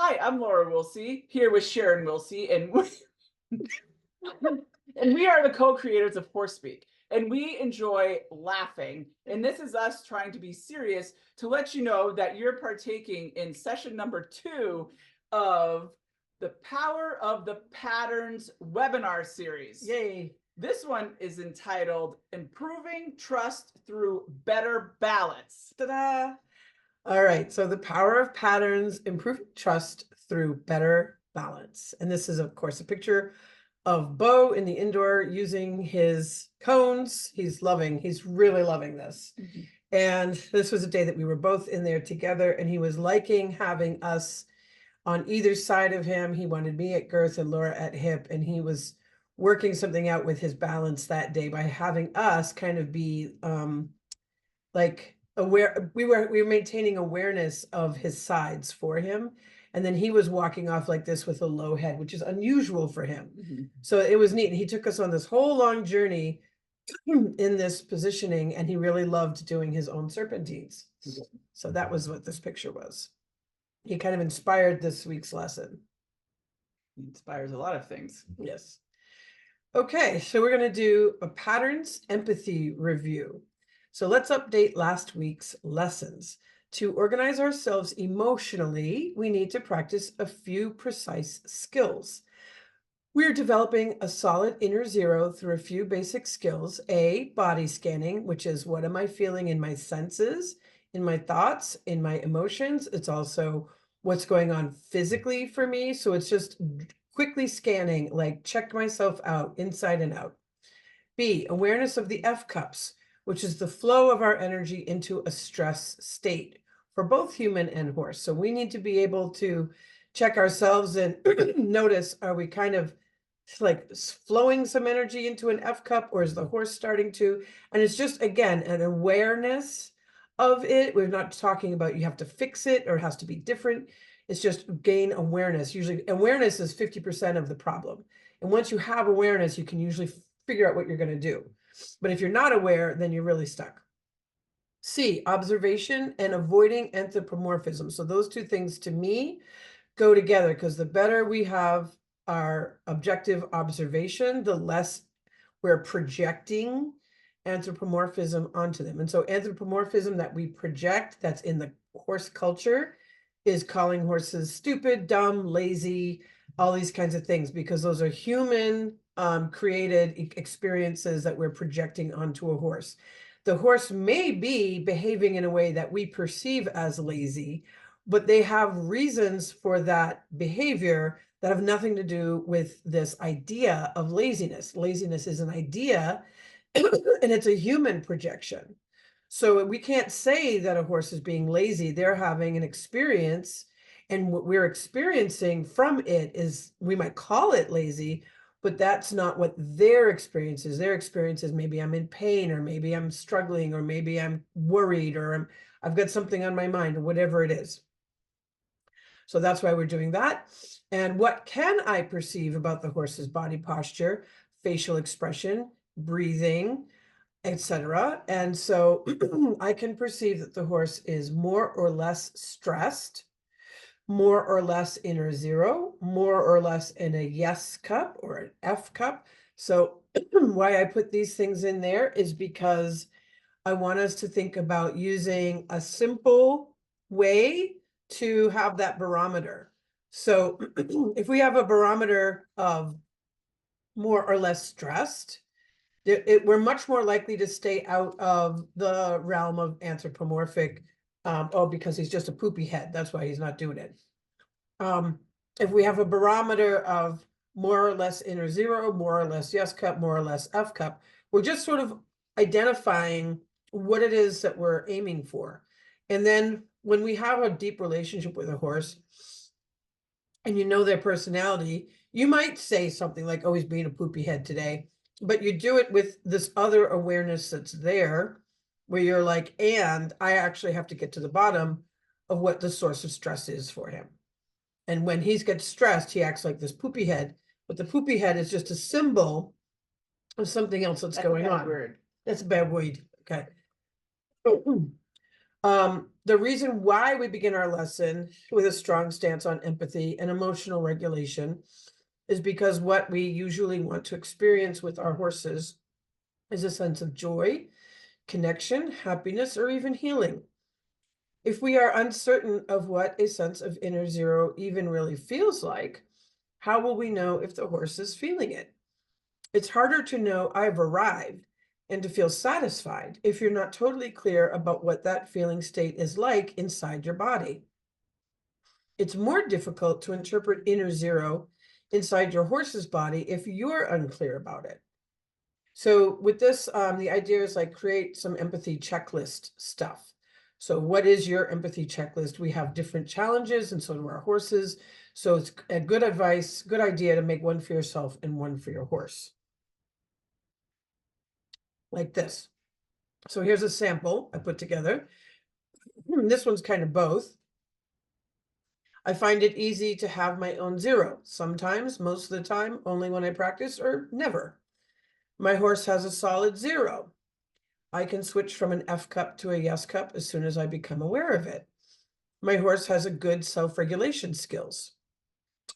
Hi, I'm Laura Wilsey, here with Sharon Wilsey, and and we are the co-creators of Horsepeak. And we enjoy laughing. And this is us trying to be serious to let you know that you're partaking in session number 2 of the Power of the Patterns webinar series. Yay. This one is entitled Improving Trust Through Better Balance. Ta-da. All right. So the power of patterns, improving trust through better balance. And this is, of course, a picture of Bo in the indoor using his cones. He's really loving this. Mhm. And this was a day that we were both in there together, and he was liking having us on either side of him. He wanted me at girth and Laura at hip, and he was working something out with his balance that day by having us kind of be like aware. We were maintaining awareness of his sides for him, and then he was walking off like this with a low head, which is unusual for him. Mhm. So it was neat. He took us on this whole long journey in this positioning, and he really loved doing his own serpentines. So that was what this picture was. He kind of inspired this week's lesson. It inspires a lot of things. Yes. Okay, so we're going to do a patterns empathy review. So let's update last week's lessons. To organize ourselves emotionally, we need to practice a few precise skills. We're developing a solid inner zero through a few basic skills. A, body scanning, which is what am I feeling in my senses, in my thoughts, in my emotions. It's also what's going on physically for me. So it's just quickly scanning, like check myself out inside and out. B, awareness of the F cups, which is the flow of our energy into a stress state for both human and horse. So we need to be able to check ourselves and notice, are we kind of like flowing some energy into an F cup, or is the horse starting to? And it's just, again, an awareness of it. We're not talking about you have to fix it or it has to be different. It's just gain awareness. Usually awareness is 50% of the problem. And once you have awareness, you can usually figure out what you're going to do. But if you're not aware, then you're really stuck. C, observation and avoiding anthropomorphism. So those two things to me go together, because the better we have our objective observation, the less we're projecting anthropomorphism onto them. And so anthropomorphism that we project, that's in the horse culture, is calling horses stupid, dumb, lazy, all these kinds of things, because those are human created experiences that we're projecting onto a horse. The horse may be behaving in a way that we perceive as lazy, but they have reasons for that behavior that have nothing to do with this idea of laziness. Laziness is an idea and it's a human projection. So we can't say that a horse is being lazy. They're having an experience, and what we're experiencing from it is, we might call it lazy, but that's not what their experience is. Their experience is, maybe I'm in pain, or maybe I'm struggling, or maybe I'm worried, or I've got something on my mind, or whatever it is. So that's why we're doing that. And what can I perceive about the horse's body posture, facial expression, breathing, etc. And so I can perceive that the horse is more or less stressed, more or less inner zero, more or less in a yes cup or an F cup. So why I put these things in there is because I want us to think about using a simple way to have that barometer. So if we have a barometer of more or less stressed, we're much more likely to stay out of the realm of anthropomorphic. Oh, because he's just a poopy head. That's why he's not doing it. If we have a barometer of more or less inner zero, more or less yes cup, more or less F cup, we're just sort of identifying what it is that we're aiming for. And then when we have a deep relationship with a horse and you know their personality, you might say something like, oh, he's being a poopy head today. But you do it with this other awareness that's there, where you're like, and I actually have to get to the bottom of what the source of stress is for him. And when he gets stressed, he acts like this poopy head, but the poopy head is just a symbol of something else that's going a bad on. word. That's a bad word. Okay. The reason why we begin our lesson with a strong stance on empathy and emotional regulation is because what we usually want to experience with our horses is a sense of joy, connection, happiness, or even healing. If we are uncertain of what a sense of inner zero even really feels like, how will we know if the horse is feeling it? It's harder to know I've arrived and to feel satisfied if you're not totally clear about what that feeling state is like inside your body. It's more difficult to interpret inner zero inside your horse's body if you're unclear about it. So with this, the idea is like create some empathy checklist stuff. So what is your empathy checklist? We have different challenges and so do our horses. So it's a good advice, good idea to make one for yourself and one for your horse. Like this. So here's a sample I put together. This one's kind of both. I find it easy to have my own zero. Sometimes, most of the time, only when I practice or never. My horse has a solid zero. I can switch from an F cup to a yes cup as soon as I become aware of it. My horse has a good self-regulation skills.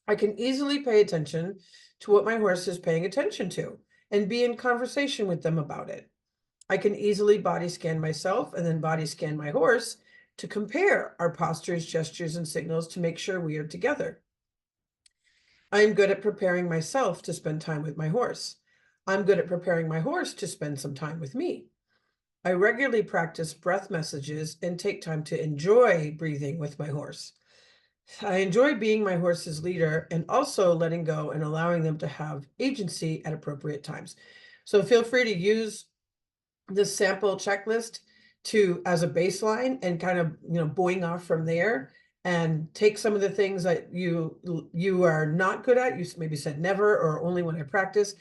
I can easily pay attention to what my horse is paying attention to and be in conversation with them about it. I can easily body scan myself and then body scan my horse to compare our postures, gestures, and signals to make sure we are together. I am good at preparing myself to spend time with my horse. I'm good at preparing my horse to spend some time with me. I regularly practice breath messages and take time to enjoy breathing with my horse. I enjoy being my horse's leader and also letting go and allowing them to have agency at appropriate times. So feel free to use this sample checklist to as a baseline and kind of buoying off from there and take some of the things that you are not good at. You maybe said never or only when I practice,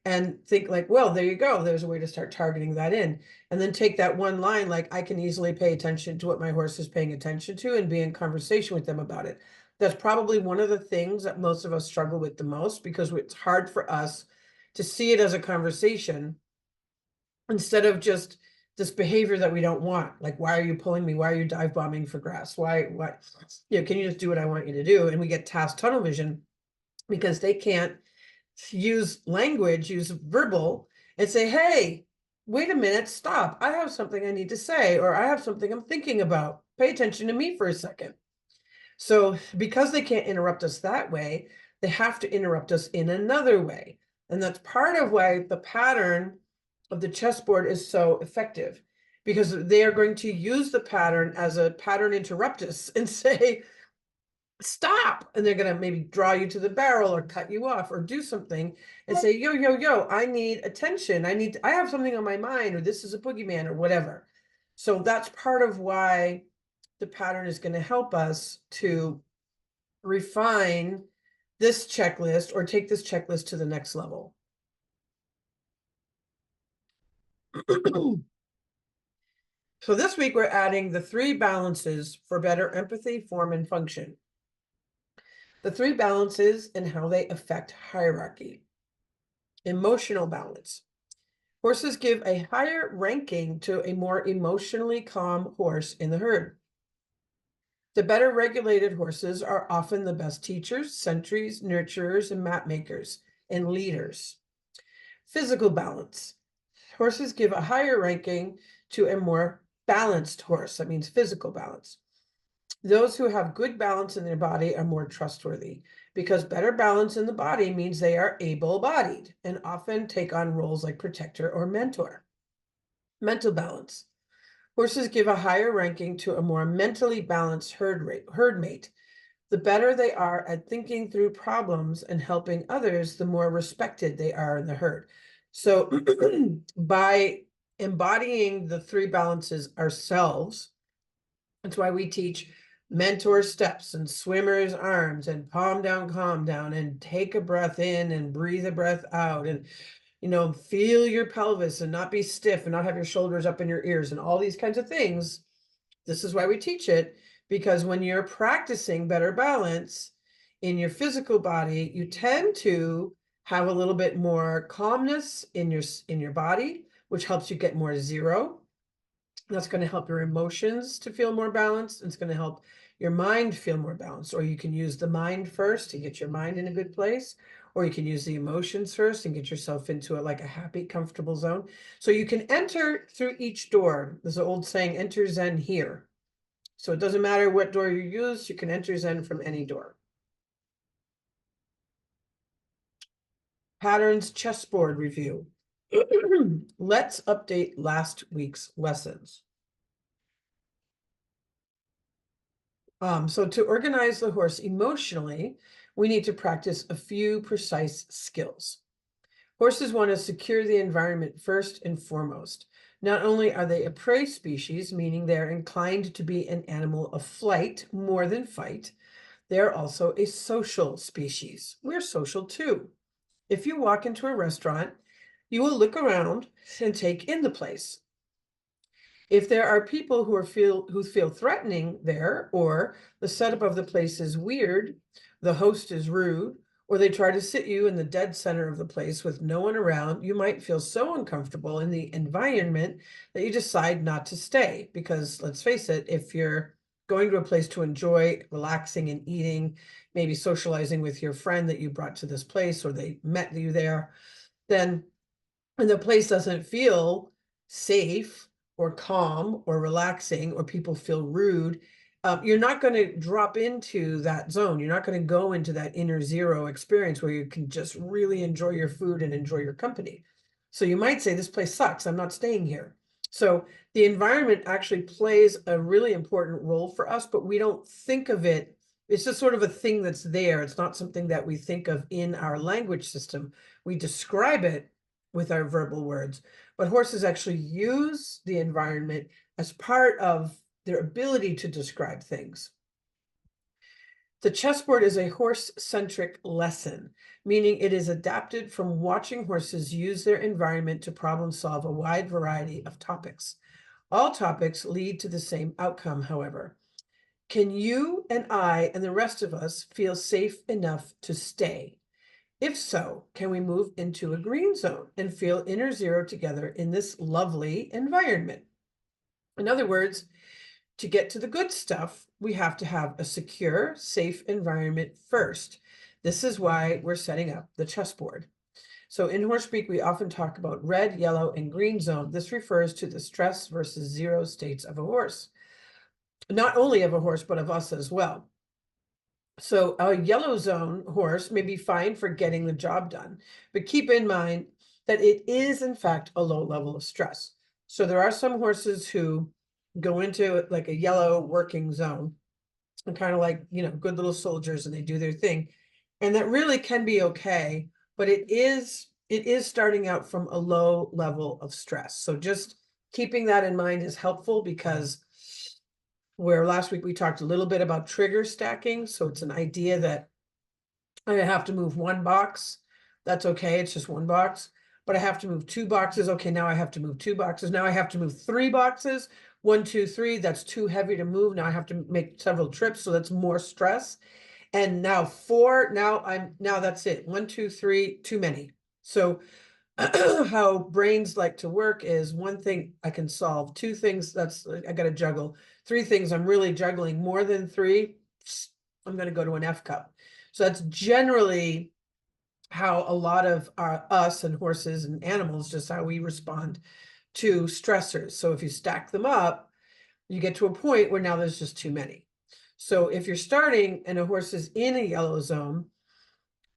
and think like, well, there you go, there's a way to start targeting that in. And then take that one line, like, I can easily pay attention to what my horse is paying attention to and be in conversation with them about it. That's probably one of the things that most of us struggle with the most, because it's hard for us to see it as a conversation instead of just this behavior that we don't want. Like, why are you pulling me? Why are you dive bombing for grass? Why, can you just do what I want you to do? And we get task tunnel vision because they can't use language, use verbal, and say, hey, wait a minute, stop. I have something I need to say, or I have something I'm thinking about. Pay attention to me for a second. So because they can't interrupt us that way, they have to interrupt us in another way. And that's part of why the pattern of the chessboard is so effective, because they are going to use the pattern as a pattern interruptus and say, stop. And they're going to maybe draw you to the barrel or cut you off or do something and say, yo, I need attention. I have something on my mind, or this is a boogeyman or whatever. So that's part of why the pattern is going to help us to refine this checklist or take this checklist to the next level. So this week we're adding the 3 balances for better empathy, form, and function. The 3 balances and how they affect hierarchy. Emotional balance. Horses give a higher ranking to a more emotionally calm horse in the herd. The better regulated horses are often the best teachers, sentries, nurturers, and map makers, and leaders. Physical balance. Horses give a higher ranking to a more balanced horse. That means physical balance. Those who have good balance in their body are more trustworthy, because better balance in the body means they are able-bodied and often take on roles like protector or mentor. Mental balance. Horses give a higher ranking to a more mentally balanced herd mate. The better they are at thinking through problems and helping others, the more respected they are in the herd. So by embodying the 3 balances ourselves, that's why we teach mentor steps and swimmer's arms and palm down, calm down, and take a breath in and breathe a breath out, and feel your pelvis and not be stiff and not have your shoulders up in your ears and all these kinds of things. This is why we teach it, because when you're practicing better balance in your physical body, you tend to have a little bit more calmness in your body, which helps you get more zero. That's going to help your emotions to feel more balanced. It's going to help your mind feel more balanced. Or you can use the mind first to get your mind in a good place. Or you can use the emotions first and get yourself into like a happy, comfortable zone. So you can enter through each door. There's an old saying, enter Zen here. So it doesn't matter what door you use, you can enter Zen from any door. Patterns chessboard review. Let's update last week's lessons. So to organize the horse emotionally, we need to practice a few precise skills. Horses want to secure the environment first and foremost. Not only are they a prey species, meaning they're inclined to be an animal of flight more than fight, they're also a social species. We're social too. If you walk into a restaurant, you will look around and take in the place. If there are people who feel threatening there, or the setup of the place is weird, the host is rude, or they try to sit you in the dead center of the place with no one around, you might feel so uncomfortable in the environment that you decide not to stay. Because let's face it, if you're going to a place to enjoy relaxing and eating, maybe socializing with your friend that you brought to this place, or they met you there, then and the place doesn't feel safe or calm or relaxing, or people feel rude, you're not going to drop into that zone. You're not going to go into that inner zero experience where you can just really enjoy your food and enjoy your company. So you might say, this place sucks, I'm not staying here. So the environment actually plays a really important role for us, but we don't think of it. It's just sort of a thing that's there. It's not something that we think of in our language system. We describe it with our verbal words, but horses actually use the environment as part of their ability to describe things. The chessboard is a horse-centric lesson, meaning it is adapted from watching horses use their environment to problem solve a wide variety of topics. All topics lead to the same outcome, however. Can you and I and the rest of us feel safe enough to stay? If so, can we move into a green zone and feel inner zero together in this lovely environment? In other words, to get to the good stuff, we have to have a secure, safe environment first. This is why we're setting up the chessboard. So in Horse Speak, we often talk about red, yellow, and green zone. This refers to the stress versus zero states of a horse. Not only of a horse, but of us as well. So a yellow zone horse may be fine for getting the job done, but keep in mind that it is in fact a low level of stress. So there are some horses who go into like a yellow working zone and kind of like, good little soldiers, and they do their thing. And that really can be okay, but it is starting out from a low level of stress. So just keeping that in mind is helpful, because where last week we talked a little bit about trigger stacking. So it's an idea that I have to move one box. That's okay. It's just one box, but I have to move two boxes. Okay. Now I have to move two boxes. Now I have to move three boxes. 1, 2, 3. That's too heavy to move. Now I have to make several trips. So that's more stress. And now 4, now that's it. 1, 2, 3, too many. So how brains like to work is, one thing I can solve, 2 things that's I got to juggle, 3 things I'm really juggling, more than 3, I'm going to go to an F cup. So that's generally how a lot of us and horses and animals, just how we respond to stressors. So if you stack them up, you get to a point where now there's just too many. So if you're starting and a horse is in a yellow zone,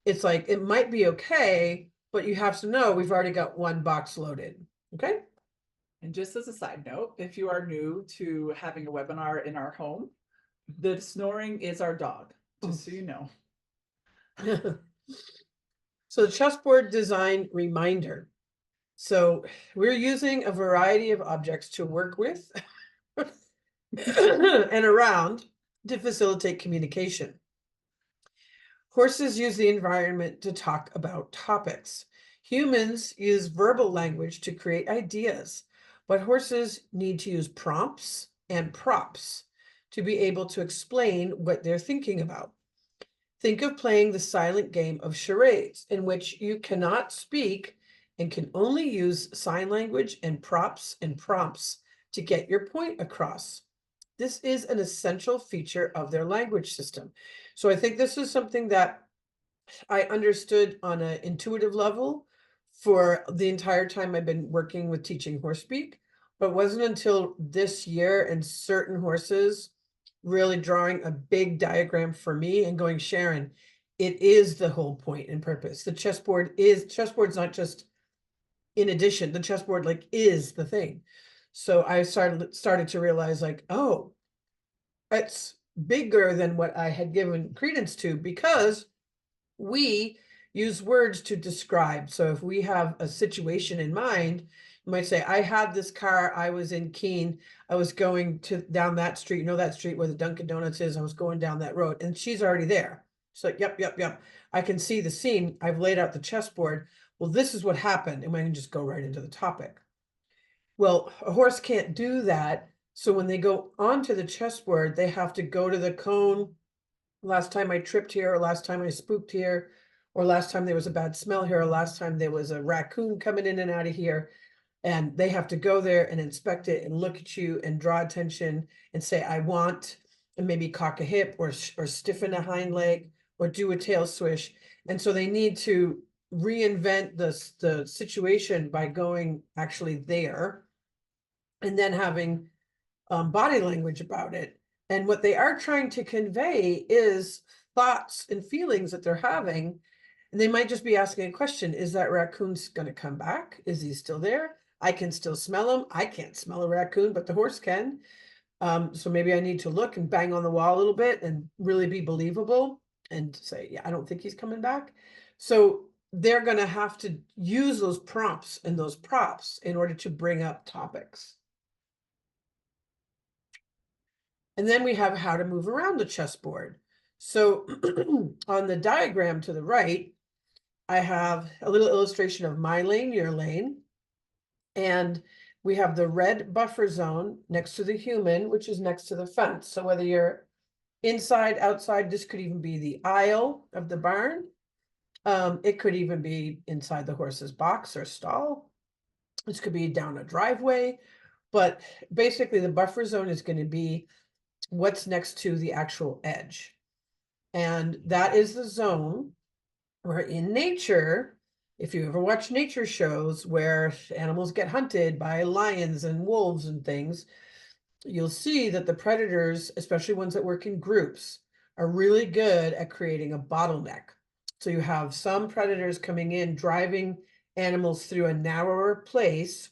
it's like, it might be okay, but you have to know we've already got one box loaded. Okay. And just as a side note, if you are new to having a webinar in our home, the snoring is our dog, just so you know. So the chessboard design reminder. So we're using a variety of objects to work with and around to facilitate communication. Horses use the environment to talk about topics. Humans use verbal language to create ideas, but horses need to use prompts and props to be able to explain what they're thinking about. Think of playing the silent game of charades, in which you cannot speak and can only use sign language and props and prompts to get your point across. This is an essential feature of their language system. So I think this is something that I understood on an intuitive level for the entire time I've been working with teaching horse speak, but it wasn't until this year and certain horses really drawing a big diagram for me and going, Sharon, it is the whole point and purpose. The chessboard's not just in addition, the chessboard like is the thing. So I started to realize like, oh, it's bigger than what I had given credence to, because we use words to describe. So if we have a situation in mind, you might say, I had this car, I was in Keene, I was going down that street, that street where the Dunkin' Donuts is, I was going down that road, and she's already there. So yep. I can see the scene, I've laid out the chessboard. Well, this is what happened, and I can just go right into the topic. Well, a horse can't do that. So when they go onto the chessboard, they have to go to the cone. Last time I tripped here, or last time I spooked here, or last time there was a bad smell here, or last time there was a raccoon coming in and out of here. And they have to go there and inspect it and look at you and draw attention and say, I want, and maybe cock a hip or stiffen a hind leg or do a tail swish. And so they need to reinvent the situation by going actually there and then having body language about it. And what they are trying to convey is thoughts and feelings that they're having. And they might just be asking a question. Is that raccoon going to come back? Is he still there? I can still smell him. I can't smell a raccoon, but the horse can. So maybe I need to look and bang on the wall a little bit and really be believable and say, yeah, I don't think he's coming back. So they're going to have to use those prompts and those props in order to bring up topics. And then we have how to move around the chessboard. So on the diagram to the right, I have a little illustration of my lane, your lane. And we have the red buffer zone next to the human, which is next to the fence. So whether you're inside, outside, this could even be the aisle of the barn. It could even be inside the horse's box or stall. This could be down a driveway. But basically the buffer zone is going to be what's next to the actual edge. And that is the zone where in nature, if you ever watch nature shows where animals get hunted by lions and wolves and things, you'll see that the predators, especially ones that work in groups, are really good at creating a bottleneck. So you have some predators coming in, driving animals through a narrower place,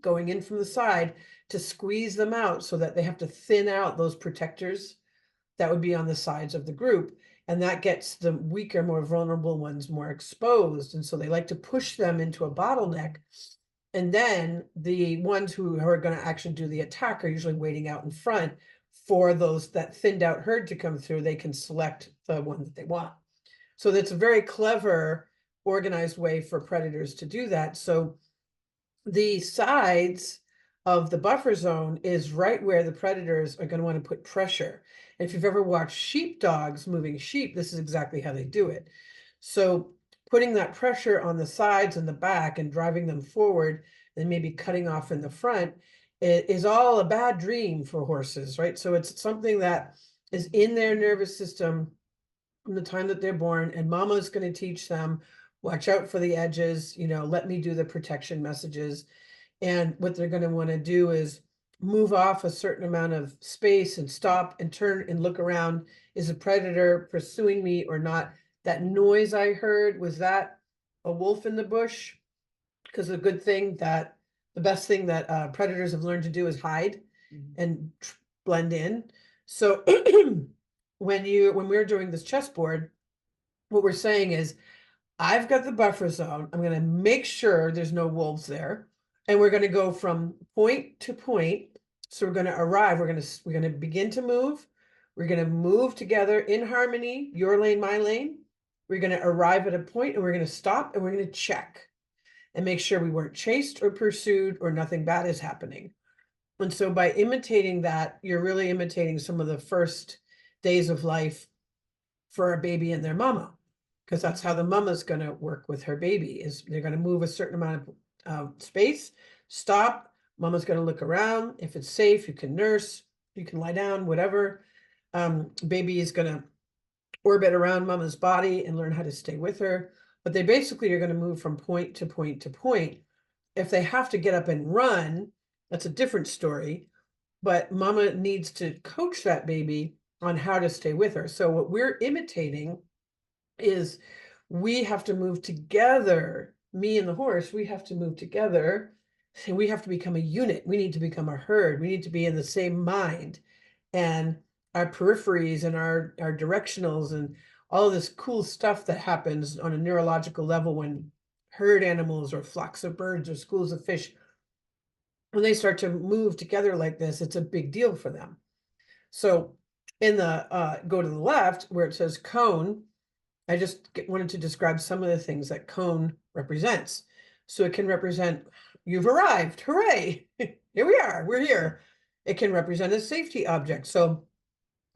going in from the side to squeeze them out so that they have to thin out those protectors that would be on the sides of the group. And that gets the weaker, more vulnerable ones more exposed. And so they like to push them into a bottleneck. And then the ones who are going to actually do the attack are usually waiting out in front for those that thinned out herd to come through. They can select the one that they want. So that's a very clever, organized way for predators to do that. So the sides of the buffer zone is right where the predators are going to want to put pressure. And if you've ever watched sheepdogs moving sheep, this is exactly how they do it. So putting that pressure on the sides and the back and driving them forward and maybe cutting off in the front is all a bad dream for horses, right? So it's something that is in their nervous system from the time that they're born, and mama is going to teach them, watch out for the edges, let me do the protection messages. And what they're going to want to do is move off a certain amount of space and stop and turn and look around. Is a predator pursuing me or not? That noise I heard, was that a wolf in the bush? Because the best thing that predators have learned to do is hide and blend in. So when we're doing this chessboard, what we're saying is, I've got the buffer zone. I'm going to make sure there's no wolves there. And we're going to go from point to point. So we're going to arrive. We're going to begin to move. We're going to move together in harmony, your lane, my lane. We're going to arrive at a point and we're going to stop and we're going to check and make sure we weren't chased or pursued or nothing bad is happening. And so by imitating that, you're really imitating some of the first days of life for a baby and their mama, because that's how the mama's going to work with her baby, is they're going to move a certain amount of space, stop, Mama's going to look around. If it's safe, you can nurse, you can lie down, whatever. Baby is going to orbit around mama's body and learn how to stay with her. But they basically are going to move from point to point to point. If they have to get up and run, that's a different story. But mama needs to coach that baby on how to stay with her. So what we're imitating is we have to move together. Me and the horse, we have to move together, and we have to become a unit. We need to become a herd. We need to be in the same mind. And our peripheries and our directionals and all of this cool stuff that happens on a neurological level when herd animals or flocks of birds or schools of fish, when they start to move together like this, it's a big deal for them. So in the go to the left where it says cone, I just wanted to describe some of the things that cone represents. So it can represent, you've arrived, hooray, here we are, we're here. It can represent a safety object. So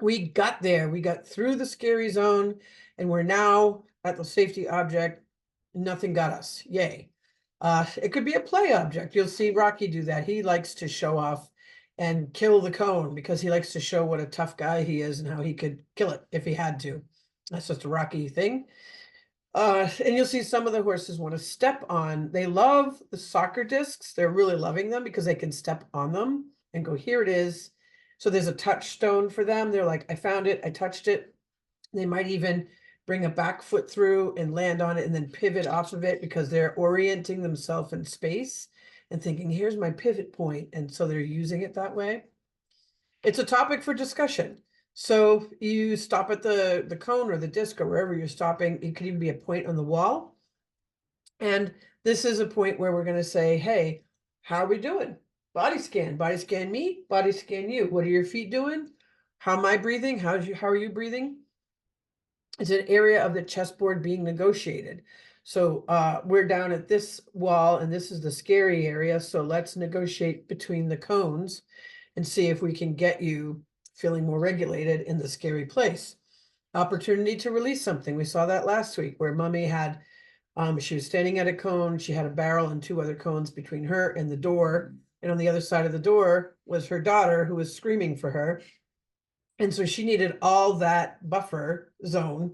we got there, we got through the scary zone, and we're now at the safety object. Nothing got us, yay. It could be a play object. You'll see Rocky do that. He likes to show off and kill the cone because he likes to show what a tough guy he is and how he could kill it if he had to. That's just a Rocky thing. And you'll see some of the horses want to step on. They love the soccer discs. They're really loving them because they can step on them and go, here it is. So there's a touchstone for them. They're like, I found it, I touched it. They might even bring a back foot through and land on it and then pivot off of it because they're orienting themselves in space and thinking, here's my pivot point. And so they're using it that way. It's a topic for discussion. So you stop at the cone or the disc or wherever you're stopping. It could even be a point on the wall. And this is a point where we're going to say, hey, how are we doing? Body scan me, body scan you. What are your feet doing? How am I breathing? How are you breathing? It's an area of the chessboard being negotiated. So we're down at this wall and this is the scary area. So let's negotiate between the cones and see if we can get you feeling more regulated in the scary place. Opportunity to release something. We saw that last week where Mummy had, she was standing at a cone. She had a barrel and 2 other cones between her and the door. And on the other side of the door was her daughter who was screaming for her. And so she needed all that buffer zone,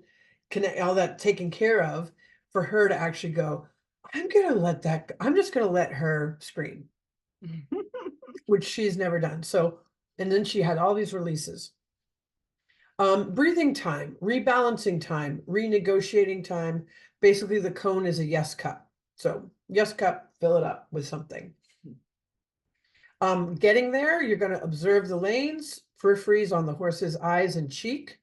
all that taken care of for her to actually go, I'm just going to let her scream, which she's never done. So, and then she had all these releases. Breathing time, rebalancing time, renegotiating time. Basically, the cone is a yes cup. So yes cup, fill it up with something. Getting there, you're going to observe the lanes, peripheries on the horse's eyes and cheek.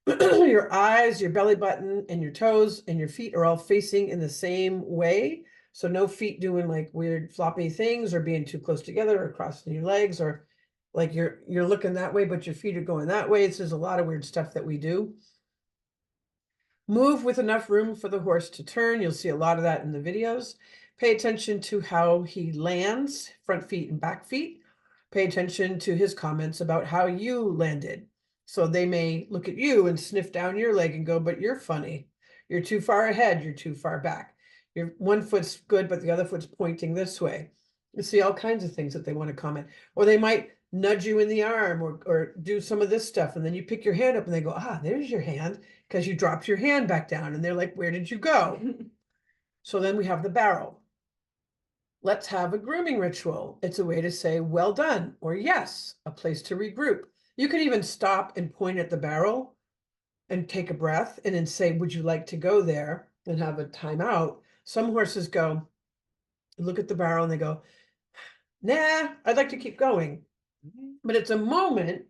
Your eyes, your belly button, and your toes and your feet are all facing in the same way. So no feet doing like weird floppy things or being too close together or crossing your legs or like you're looking that way, but your feet are going that way. There's a lot of weird stuff that we do. Move with enough room for the horse to turn. You'll see a lot of that in the videos. Pay attention to how he lands, front feet and back feet. Pay attention to his comments about how you landed. So they may look at you and sniff down your leg and go, but you're funny. You're too far ahead. You're too far back. Your one foot's good, but the other foot's pointing this way. You see all kinds of things that they want to comment. Or they might nudge you in the arm or do some of this stuff. And then you pick your hand up and they go, there's your hand, because you dropped your hand back down. And they're like, where did you go? So then we have the barrel. Let's have a grooming ritual. It's a way to say, well done, or yes, a place to regroup. You could even stop and point at the barrel and take a breath and then say, would you like to go there, and have a timeout. Some horses go, look at the barrel and they go, nah, I'd like to keep going. But it's a moment.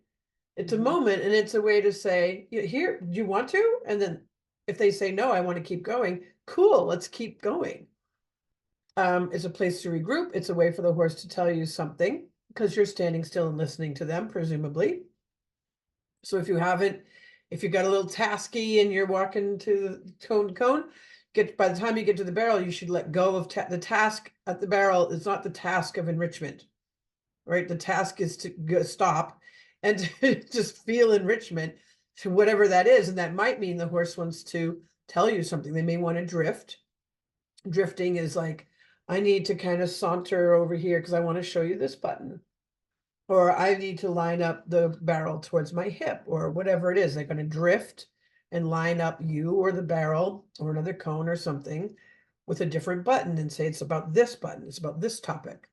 It's a moment, and it's a way to say, here, do you want to? And then if they say, no, I want to keep going, cool, let's keep going. It's a place to regroup. It's a way for the horse to tell you something because you're standing still and listening to them, presumably. So if you got a little tasky and you're walking to the cone, by the time you get to the barrel, you should let go of the task at the barrel. It's not the task of enrichment, right? The task is to stop and to just feel enrichment to whatever that is. And that might mean the horse wants to tell you something. They may want to drift. Drifting is like, I need to kind of saunter over here because I want to show you this button. Or I need to line up the barrel towards my hip or whatever it is. They're going to drift and line up you or the barrel or another cone or something with a different button and say it's about this button, it's about this topic.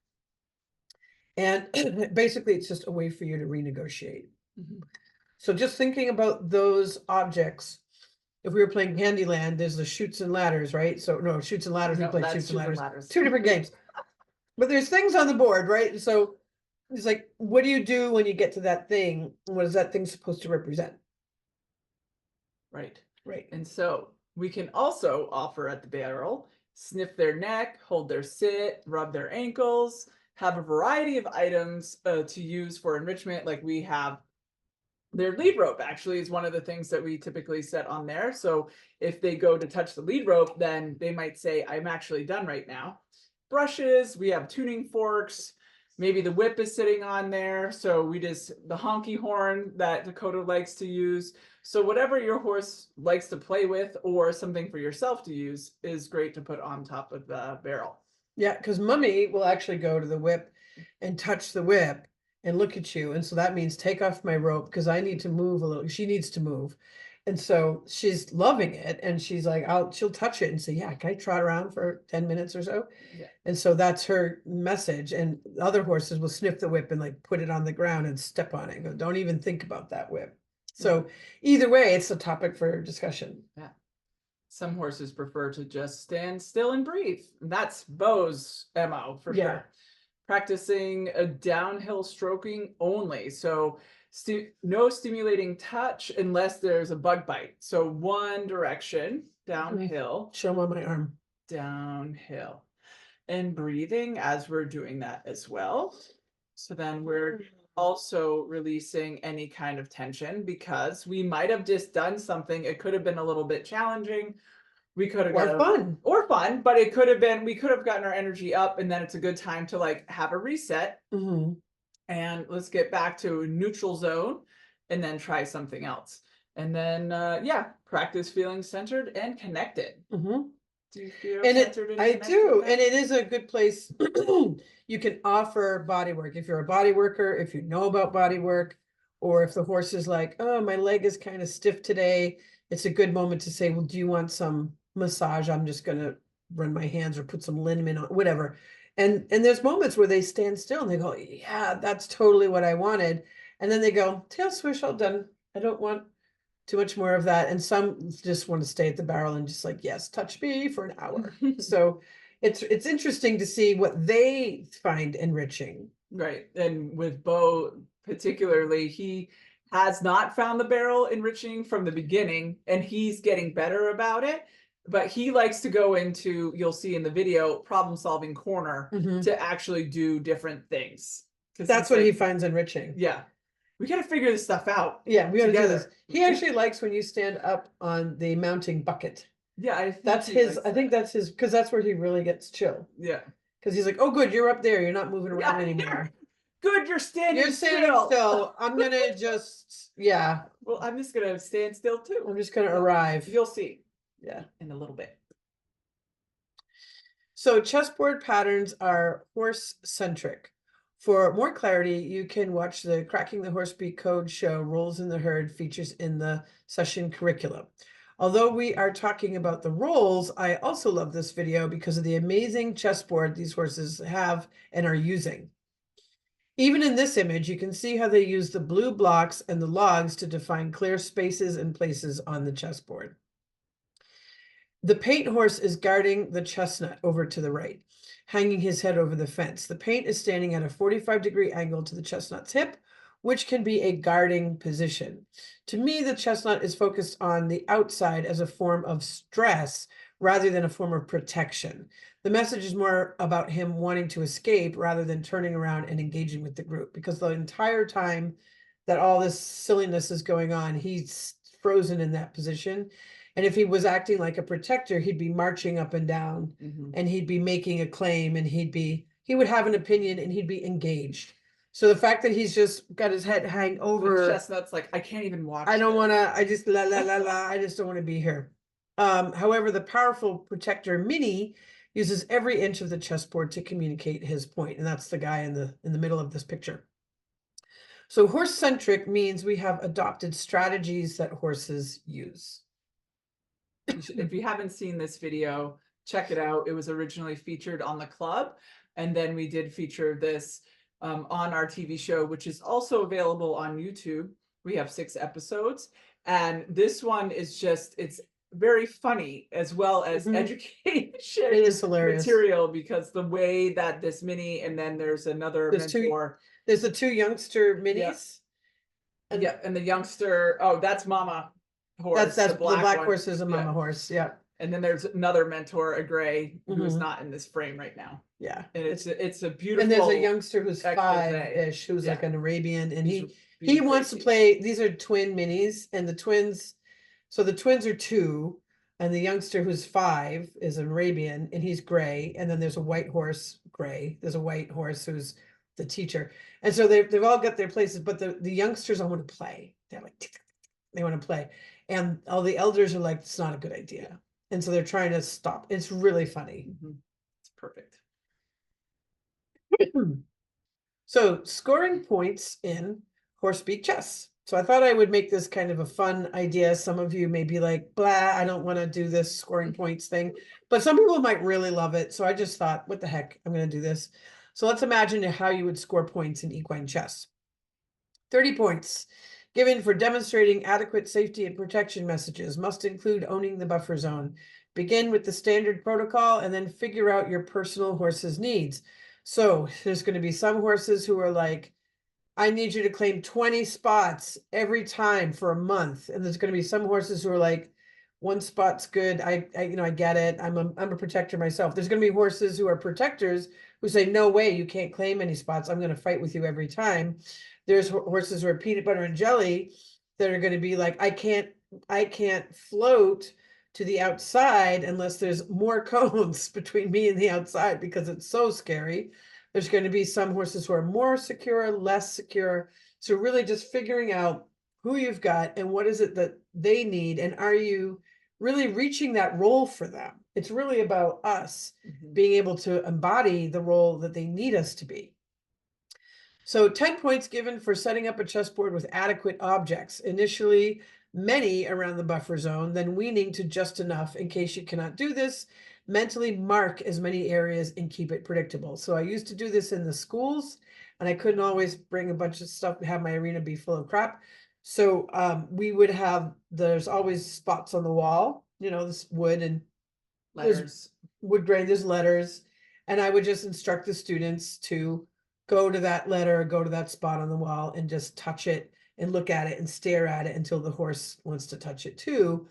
And basically, it's just a way for you to renegotiate. Mhm. So just thinking about those objects, if we were playing Candyland, there's the Chutes and Ladders, right? So no, Chutes and Ladders, we No, play that's Chutes and Chutes and Ladders. Ladders. Two different games. But there's things on the board, right? So it's like, what do you do when you get to that thing? What is that thing supposed to represent? Right. Right. And so we can also offer at the barrel, sniff their neck, hold their sit, rub their ankles, have a variety of items to use for enrichment. Like we have their lead rope actually is one of the things that we typically set on there. So if they go to touch the lead rope, then they might say, I'm actually done right now. Brushes, we have tuning forks. Maybe the whip is sitting on there. So we just, the honky horn that Dakota likes to use. So whatever your horse likes to play with or something for yourself to use is great to put on top of the barrel. Yeah, because Mummy will actually go to the whip and touch the whip and look at you. And so that means take off my rope because I need to move a little. She needs to move. And so she's loving it. And she's like, she'll touch it and say, yeah, can I trot around for 10 minutes or so? Yeah. And so that's her message. And other horses will sniff the whip and like put it on the ground and step on it and go, don't even think about that whip. So either way, it's a topic for discussion. Yeah. Some horses prefer to just stand still and breathe. That's Bo's MO for Yeah. sure. Practicing a downhill stroking only. So no stimulating touch unless there's a bug bite. So one direction, downhill, Show 'em on my arm. downhill. And breathing as we're doing that as well. So then we're also releasing any kind of tension because we might have just done something. It could have been a little bit challenging. We could have Or fun. Or fun, but it could have been, we could have gotten our energy up and then it's a good time to like have a reset Mhm. and let's get back to neutral zone and then try something else. And then, yeah, practice feeling centered and connected. Mhm. Do you feel And centered and I connected do, now? and it is a good place. You can offer body work if you're a body worker, if you know about body work, or if the horse is like, oh, my leg is kind of stiff today. It's a good moment to say, well, do you want some massage? I'm just gonna run my hands or put some liniment on, whatever. And there's moments where they stand still and they go, yeah, that's totally what I wanted. And then they go, tail swish, all done. I don't want too much more of that. And some just want to stay at the barrel and just like, yes, touch me for an hour. So it's interesting to see what they find enriching. Right. And with Bo particularly, he has not found the barrel enriching from the beginning and he's getting better about it. But he likes to go into, you'll see in the video, problem solving corner Mhm. to actually do different things. That's what he finds enriching. Yeah. We got to figure this stuff out. Yeah, we gotta do this. together. He actually likes when you stand up on the mounting bucket. Yeah, I think That's he his, likes I think that. that's his, because that's where he really gets chill. Yeah. Because he's like, oh, good, you're up there. You're not moving Yeah, around anymore. Good, you're standing You're standing still. I'm gonna just, yeah, Well, I'm just gonna stand still too. I'm just gonna arrive. You'll see Yeah. in a little bit. So chessboard patterns are horse-centric. For more clarity, you can watch the Cracking the Horsebeak Code show Roles in the Herd features in the session curriculum. Although we are talking about the roles, I also love this video because of the amazing chessboard these horses have and are using. Even in this image, you can see how they use the blue blocks and the logs to define clear spaces and places on the chessboard. The paint horse is guarding the chestnut over to the right, hanging his head over the fence. The paint is standing at a 45-degree angle to the chestnut's hip, which can be a guarding position. To me, the chestnut is focused on the outside as a form of stress rather than a form of protection. The message is more about him wanting to escape rather than turning around and engaging with the group, because the entire time that all this silliness is going on, he's frozen in that position. And if he was acting like a protector, he'd be marching up and down and he'd be making a claim and he would have an opinion and he'd be engaged. So the fact that he's just got his head hang The over, chestnut's like, I can't even watch I don't this. want to, I just la la la la, I just don't want to be here. However, the powerful protector Minnie uses every inch of the chessboard to communicate his point, and that's the guy in the middle of this picture. So horse-centric means we have adopted strategies that horses use. If you haven't seen this video, check it out. It was originally featured on the club, and then we did feature this on our TV show, which is also available on YouTube. We have 6 episodes, and this one is just, it's very funny as well as Mhm. education It is hilarious. material, because the way that this mini, and then there's another There's two- mentor. There's the 2 youngster minis. And Yeah, and the youngster, oh, that's Mama Horse. that's the black one. horse is a mama Yeah. horse. Yeah. And then there's another mentor, a gray, who's Mhm. not in this frame right now. Yeah. And it's a beautiful. And there's a youngster who's expose. 5-ish, who's Yeah. like an Arabian, and He's he being wants to crazy. play. These are twin minis, and the twins, so the twins are 2, and the youngster who's 5 is an Arabian, and he's gray, and then there's a white horse, gray. There's a white horse who's the teacher, and so they've all got their places, but the youngsters all want to play. They're like, they want to play, and all the elders are like, it's not a good idea, and so they're trying to stop. It's really funny. Mhm. It's perfect. So scoring points in horsepeak chess. So I thought I would make this kind of a fun idea. Some of you may be like, blah, I don't want to do this scoring points thing, but some people might really love it. So I just thought, what the heck, I'm going to do this. So let's imagine how you would score points in equine chess. 30 points given for demonstrating adequate safety and protection messages must include owning the buffer zone. Begin with the standard protocol and then figure out your personal horse's needs. So there's going to be some horses who are like, I need you to claim 20 spots every time for a month. And there's going to be some horses who are like, 1 spot's good. I get it. I'm a protector myself. There's going to be horses who are protectors who say, no way, you can't claim any spots. I'm going to fight with you every time. There's horses who are peanut butter and jelly that are going to be like, I can't float to the outside unless there's more cones between me and the outside because it's so scary. There's going to be some horses who are more secure, less secure. So really just figuring out who you've got and what is it that they need, and are you really reaching that role for them? It's really about us being able to embody the role that they need us to be. So 10 points given for setting up a chessboard with adequate objects. Initially, many around the buffer zone, then weaning to just enough in case you cannot do this. Mentally mark as many areas and keep it predictable. So I used to do this in the schools, and I couldn't always bring a bunch of stuff, have my arena be full of crap. So we would have, there's always spots on the wall, this wood and Letters. wood grain, there's letters. And I would just instruct the students to go to that letter, go to that spot on the wall and just touch it and look at it and stare at it until the horse wants to touch it too.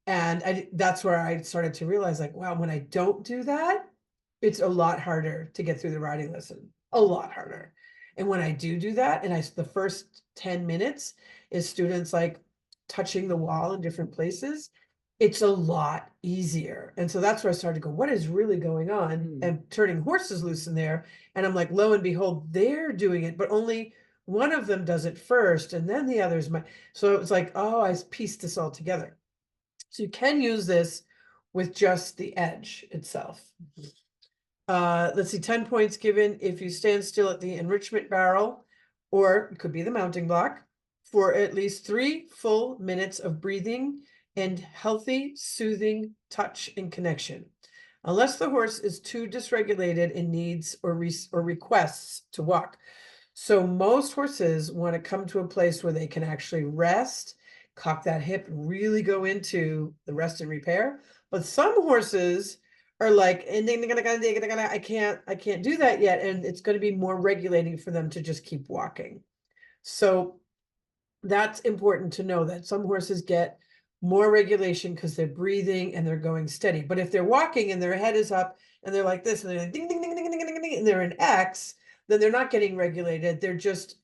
And that's where I started to realize, like, wow, when I don't do that, it's a lot harder to get through the riding lesson, a lot harder. And when I do that, and the first 10 minutes is students like touching the wall in different places, it's a lot easier. And so that's where I started to go, what is really going on? And turning horses loose in there. And I'm like, lo and behold, they're doing it, but only one of them does it first, and then the others might. So it was like, oh, I pieced this all together. So you can use this with just the edge itself. Let's see, 10 points given if you stand still at the enrichment barrel, or it could be the mounting block, for at least 3 full minutes of breathing and healthy, soothing touch and connection, unless the horse is too dysregulated and needs or requests to walk. So most horses want to come to a place where they can actually rest, cock that hip, really go into the rest and repair. But some horses are like, I can't do that yet. And it's going to be more regulating for them to just keep walking. So that's important to know, that some horses get more regulation because they're breathing and they're going steady. But if they're walking and their head is up and they're like this and they're like ding, ding, ding, ding, ding, ding, ding, and they're in X, then they're not getting regulated. They're just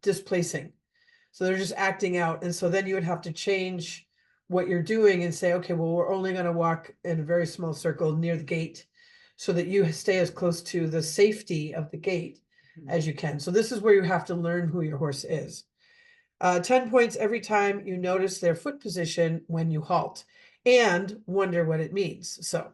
displacing. So they're just acting out. And so then you would have to change what you're doing and say, okay, well, we're only going to walk in a very small circle near the gate so that you stay as close to the safety of the gate as you can. So this is where you have to learn who your horse is. 10 points every time you notice their foot position when you halt and wonder what it means. So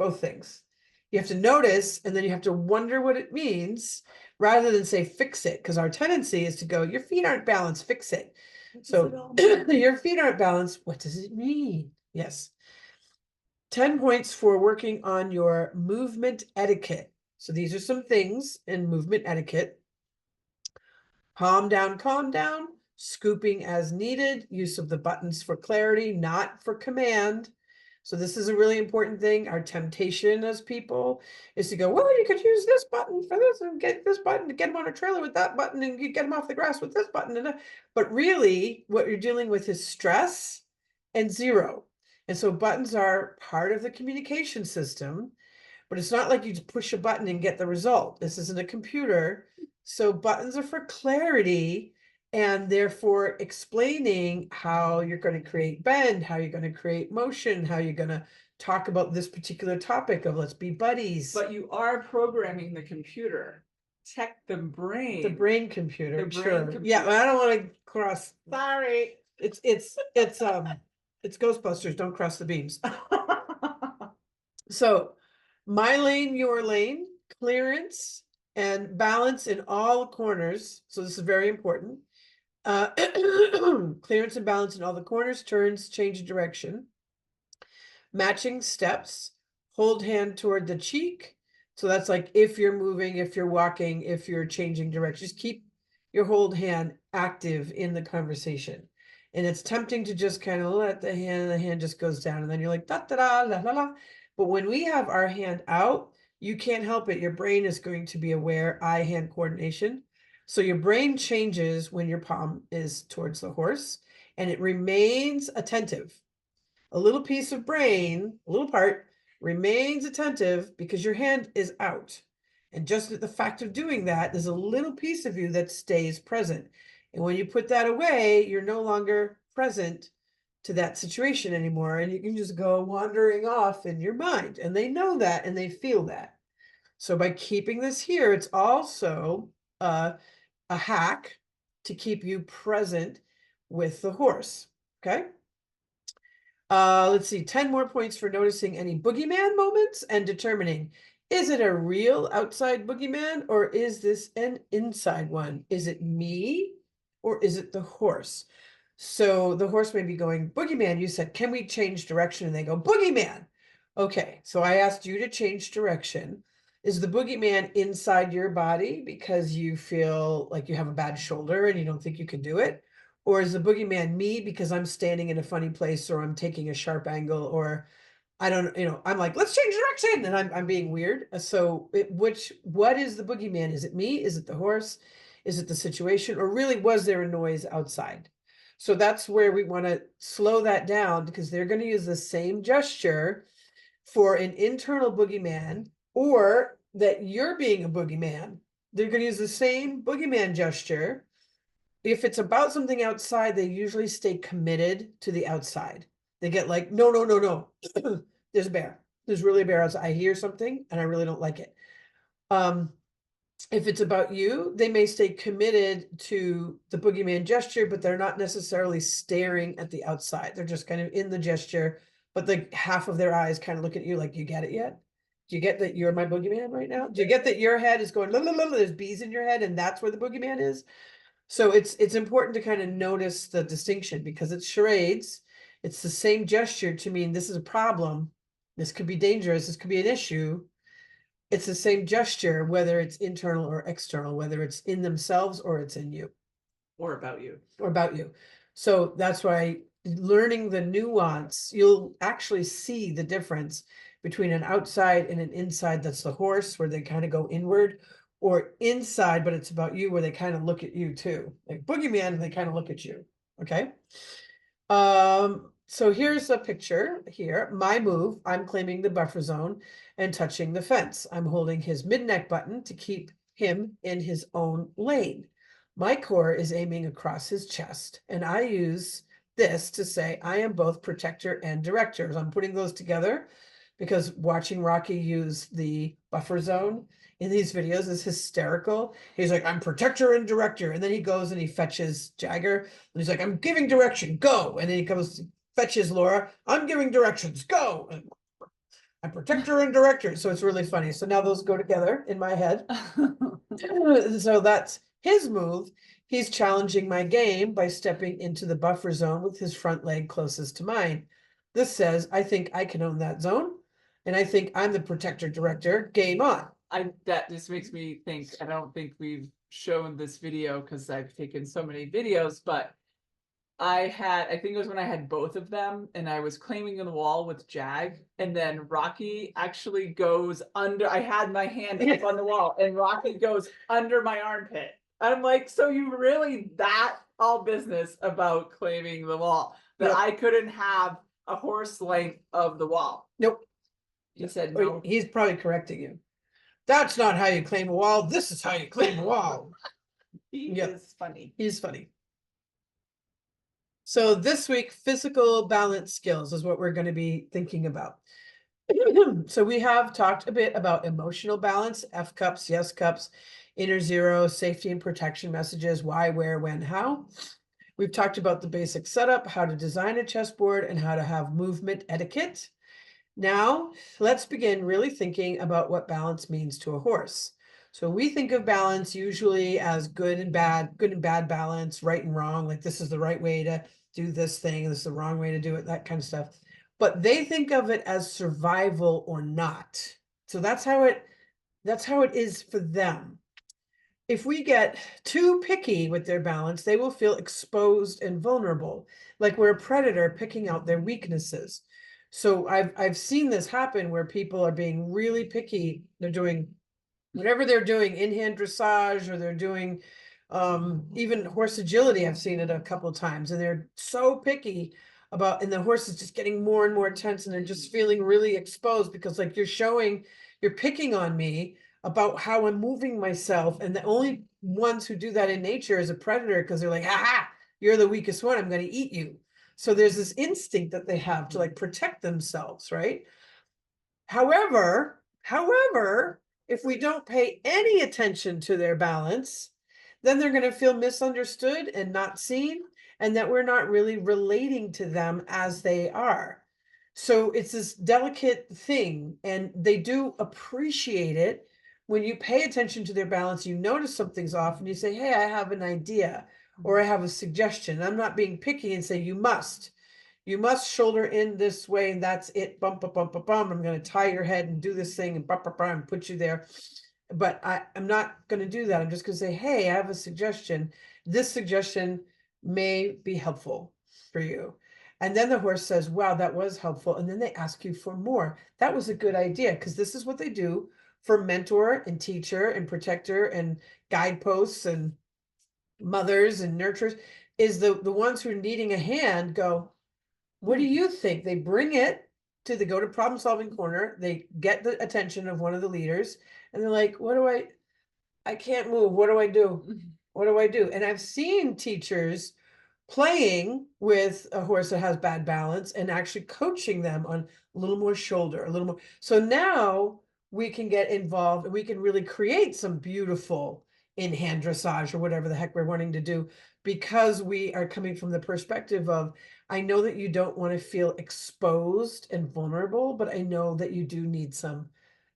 both things. You have to notice, and then you have to wonder what it means rather than say fix it, because our tendency is to go, your feet aren't balanced, fix it. So your feet aren't balanced. What does it mean? Yes. 10 points for working on your movement etiquette. So these are some things in movement etiquette. Calm down, scooping as needed, use of the buttons for clarity, not for command. So this is a really important thing. Our temptation as people is to go, well, you could use this button for this and get this button to get them on a trailer with that button and you get them off the grass with this button. But really what you're dealing with is stress and zero. And so buttons are part of the communication system, but it's not like you just push a button and get the result. This isn't a computer. So buttons are for clarity and therefore explaining how you're going to create bend, how you're going to create motion, how you're going to talk about this particular topic of let's be buddies. But you are programming the computer. The brain computer. The brain Sure. computer. Yeah, I don't want to cross. Sorry. It's Ghostbusters, don't cross the beams. So my lane, your lane, clearance and balance in all corners. So this is very important. Clearance and balance in all the corners, turns, change of direction. Matching steps, hold hand toward the cheek. So that's like if you're moving, if you're walking, if you're changing direction, just keep your hold hand active in the conversation. And it's tempting to just kind of let the hand just goes down. And then you're like, da, da, da, la, la, la. But when we have our hand out, you can't help it. Your brain is going to be aware, eye-hand coordination. So your brain changes when your palm is towards the horse and it remains attentive. A little piece of brain, a little part, remains attentive because your hand is out. And just the fact of doing that, there's a little piece of you that stays present. And when you put that away, you're no longer present to that situation anymore. And you can just go wandering off in your mind. And they know that and they feel that. So by keeping this here, it's also a hack to keep you present with the horse. Okay. Let's see, 10 more points for noticing any boogeyman moments and determining, is it a real outside boogeyman or is this an inside one? Is it me or is it the horse? So the horse may be going, boogeyman, you said, can we change direction? And they go, boogeyman. Okay, so I asked you to change direction. Is the boogeyman inside your body because you feel like you have a bad shoulder and you don't think you can do it? Or is the boogeyman me because I'm standing in a funny place or I'm taking a sharp angle or I don't, I'm like, let's change direction and I'm being weird. So what is the boogeyman? Is it me? Is it the horse? Is it the situation? Or really was there a noise outside? So that's where we want to slow that down because they're going to use the same gesture for an internal boogeyman or that you're being a boogeyman. They're going to use the same boogeyman gesture. If it's about something outside, they usually stay committed to the outside. They get like, no, no, no, no. There's a bear. There's really a bear outside. I hear something and I really don't like it. If it's about you, they may stay committed to the boogeyman gesture, but they're not necessarily staring at the outside. They're just kind of in the gesture, but like half of their eyes kind of look at you like, you get it yet? Do you get that you're my boogeyman right now? Do you get that your head is going, la, la, la, la, there's bees in your head and that's where the boogeyman is? So it's important to kind of notice the distinction because it's charades. It's the same gesture to mean this is a problem. This could be dangerous. This could be an issue. It's the same gesture, whether it's internal or external, whether it's in themselves or it's in you. Or about you. Or about you. So that's why learning the nuance, you'll actually see the difference between an outside and an inside. That's the horse where they kind of go inward, or inside, but it's about you where they kind of look at you too. Like boogeyman, they kind of look at you. Okay. So here's a picture here. My move, I'm claiming the buffer zone and touching the fence. I'm holding his mid-neck button to keep him in his own lane. My core is aiming across his chest, and I use this to say I am both protector and director. So I'm putting those together because watching Rocky use the buffer zone in these videos is hysterical. He's like, I'm protector and director. And then he goes and he fetches Jagger. And he's like, I'm giving direction, go. And then he comes, fetches Laura. I'm giving directions, go. And I'm protector and director. So it's really funny. So now those go together in my head. So that's his move. He's challenging my game by stepping into the buffer zone with his front leg closest to mine. This says, I think I can own that zone. And I think I'm the protector director. Game on. That just makes me think, I don't think we've shown this video because I've taken so many videos, but I think it was when I had both of them and I was claiming the wall with Jag, and then Rocky actually goes under. I had my hand up on the wall and Rocky goes under my armpit. I'm like, so you really that all business about claiming the wall that Yep. I couldn't have a horse length of the wall. Nope. He said Or no. he's probably correcting you. That's not how you claim a wall. This is how you claim a wall. He Yep. is funny. He's funny. So this week, physical balance skills is what we're going to be thinking about. So we have talked a bit about emotional balance, F cups, yes cups, inner zero, safety and protection messages, why, where, when, how. We've talked about the basic setup, how to design a chessboard, and how to have movement etiquette. Now, let's begin really thinking about what balance means to a horse. So we think of balance usually as good and bad balance, right and wrong, like this is the right way to do this thing, this is the wrong way to do it, that kind of stuff. But they think of it as survival or not. So that's how it is for them. If we get too picky with their balance, they will feel exposed and vulnerable, like we're a predator picking out their weaknesses. So I've seen this happen where people are being really picky. They're doing whatever they're doing, in-hand dressage, or they're doing even horse agility. I've seen it a couple of times, and they're so picky about, and the horse is just getting more and more tense, and they're just feeling really exposed because like you're picking on me about how I'm moving myself. And the only ones who do that in nature is a predator, because they're like, ha, you're the weakest one, I'm going to eat you. So there's this instinct that they have to like protect themselves, right? However, if we don't pay any attention to their balance, then they're going to feel misunderstood and not seen, and that we're not really relating to them as they are. So it's this delicate thing, and they do appreciate it when you pay attention to their balance. You notice something's off and you say, hey, I have an idea, or I have a suggestion. I'm not being picky and say you must shoulder in this way, and that's it. Bump, bump, bump, bump, bump. I'm going to tie your head and do this thing and bump, bump, bump, and put you there. But I'm not going to do that. I'm just going to say, hey, I have a suggestion. This suggestion may be helpful for you. And then the horse says, wow, that was helpful. And then they ask you for more. That was a good idea, because this is what they do for mentor and teacher and protector and guideposts and mothers and nurturers, is the ones who are needing a hand go, what do you think? They bring it to the go to problem solving corner. They get the attention of one of the leaders, and they're like, I can't move. What do I do? What do I do? And I've seen teachers playing with a horse that has bad balance and actually coaching them on a little more shoulder, a little more. So now we can get involved and we can really create some beautiful in-hand dressage or whatever the heck we're wanting to do, because we are coming from the perspective of, I know that you don't want to feel exposed and vulnerable, but I know that you do need some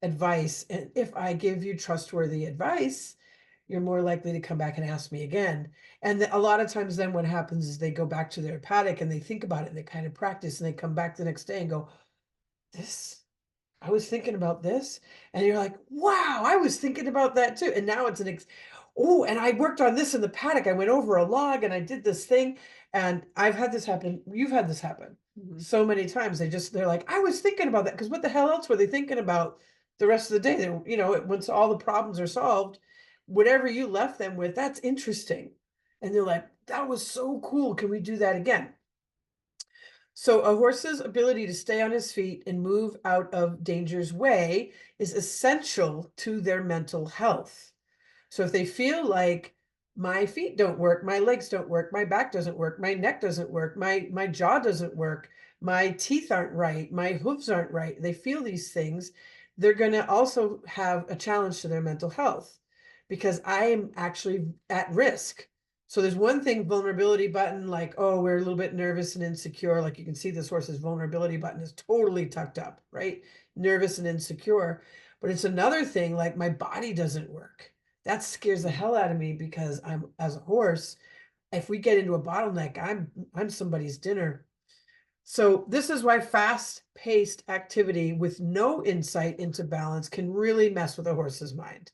advice. And if I give you trustworthy advice, you're more likely to come back and ask me again. And a lot of times then what happens is they go back to their paddock and they think about it and they kind of practice, and they come back the next day and go, I was thinking about this. And you're like, wow, I was thinking about that too. And now it's oh, and I worked on this in the paddock. I went over a log and I did this thing. And I've had this happen. You've had this happen so many times. They're like, I was thinking about that. Because what the hell else were they thinking about the rest of the day? Once all the problems are solved, whatever you left them with, that's interesting. And they're like, that was so cool. Can we do that again? So a horse's ability to stay on his feet and move out of danger's way is essential to their mental health. So if they feel like my feet don't work, my legs don't work, my back doesn't work, my neck doesn't work, my jaw doesn't work, my teeth aren't right, my hooves aren't right, they feel these things, they're going to also have a challenge to their mental health, because I am actually at risk. So there's one thing, vulnerability button, like, oh, we're a little bit nervous and insecure. Like you can see this horse's vulnerability button is totally tucked up, right? nervous and insecure. But it's another thing, like my body doesn't work. That scares the hell out of me because I'm, as a horse, if we get into a bottleneck, I'm somebody's dinner. So this is why fast-paced activity with no insight into balance can really mess with a horse's mind.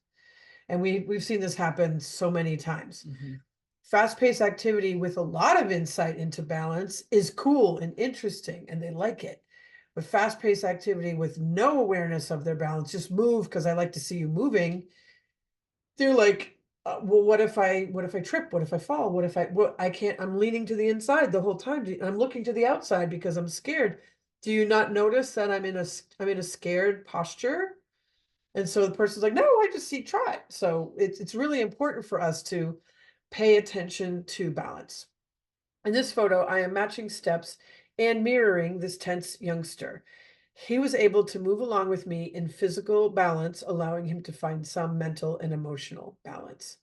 And we've seen this happen so many times. Fast-paced activity with a lot of insight into balance is cool and interesting, and they like it. But fast-paced activity with no awareness of their balance, just move because I like to see you moving. They're like, well, what if I trip? What if I fall? What if I can't, I'm leaning to the inside the whole time. I'm looking to the outside because I'm scared. Do you not notice that I'm in a scared posture? And so the person's like, no, I just see try. So it's really important for us to pay attention to balance. In this photo, I am matching steps and mirroring this tense youngster. He was able to move along with me in physical balance, allowing him to find some mental and emotional balance.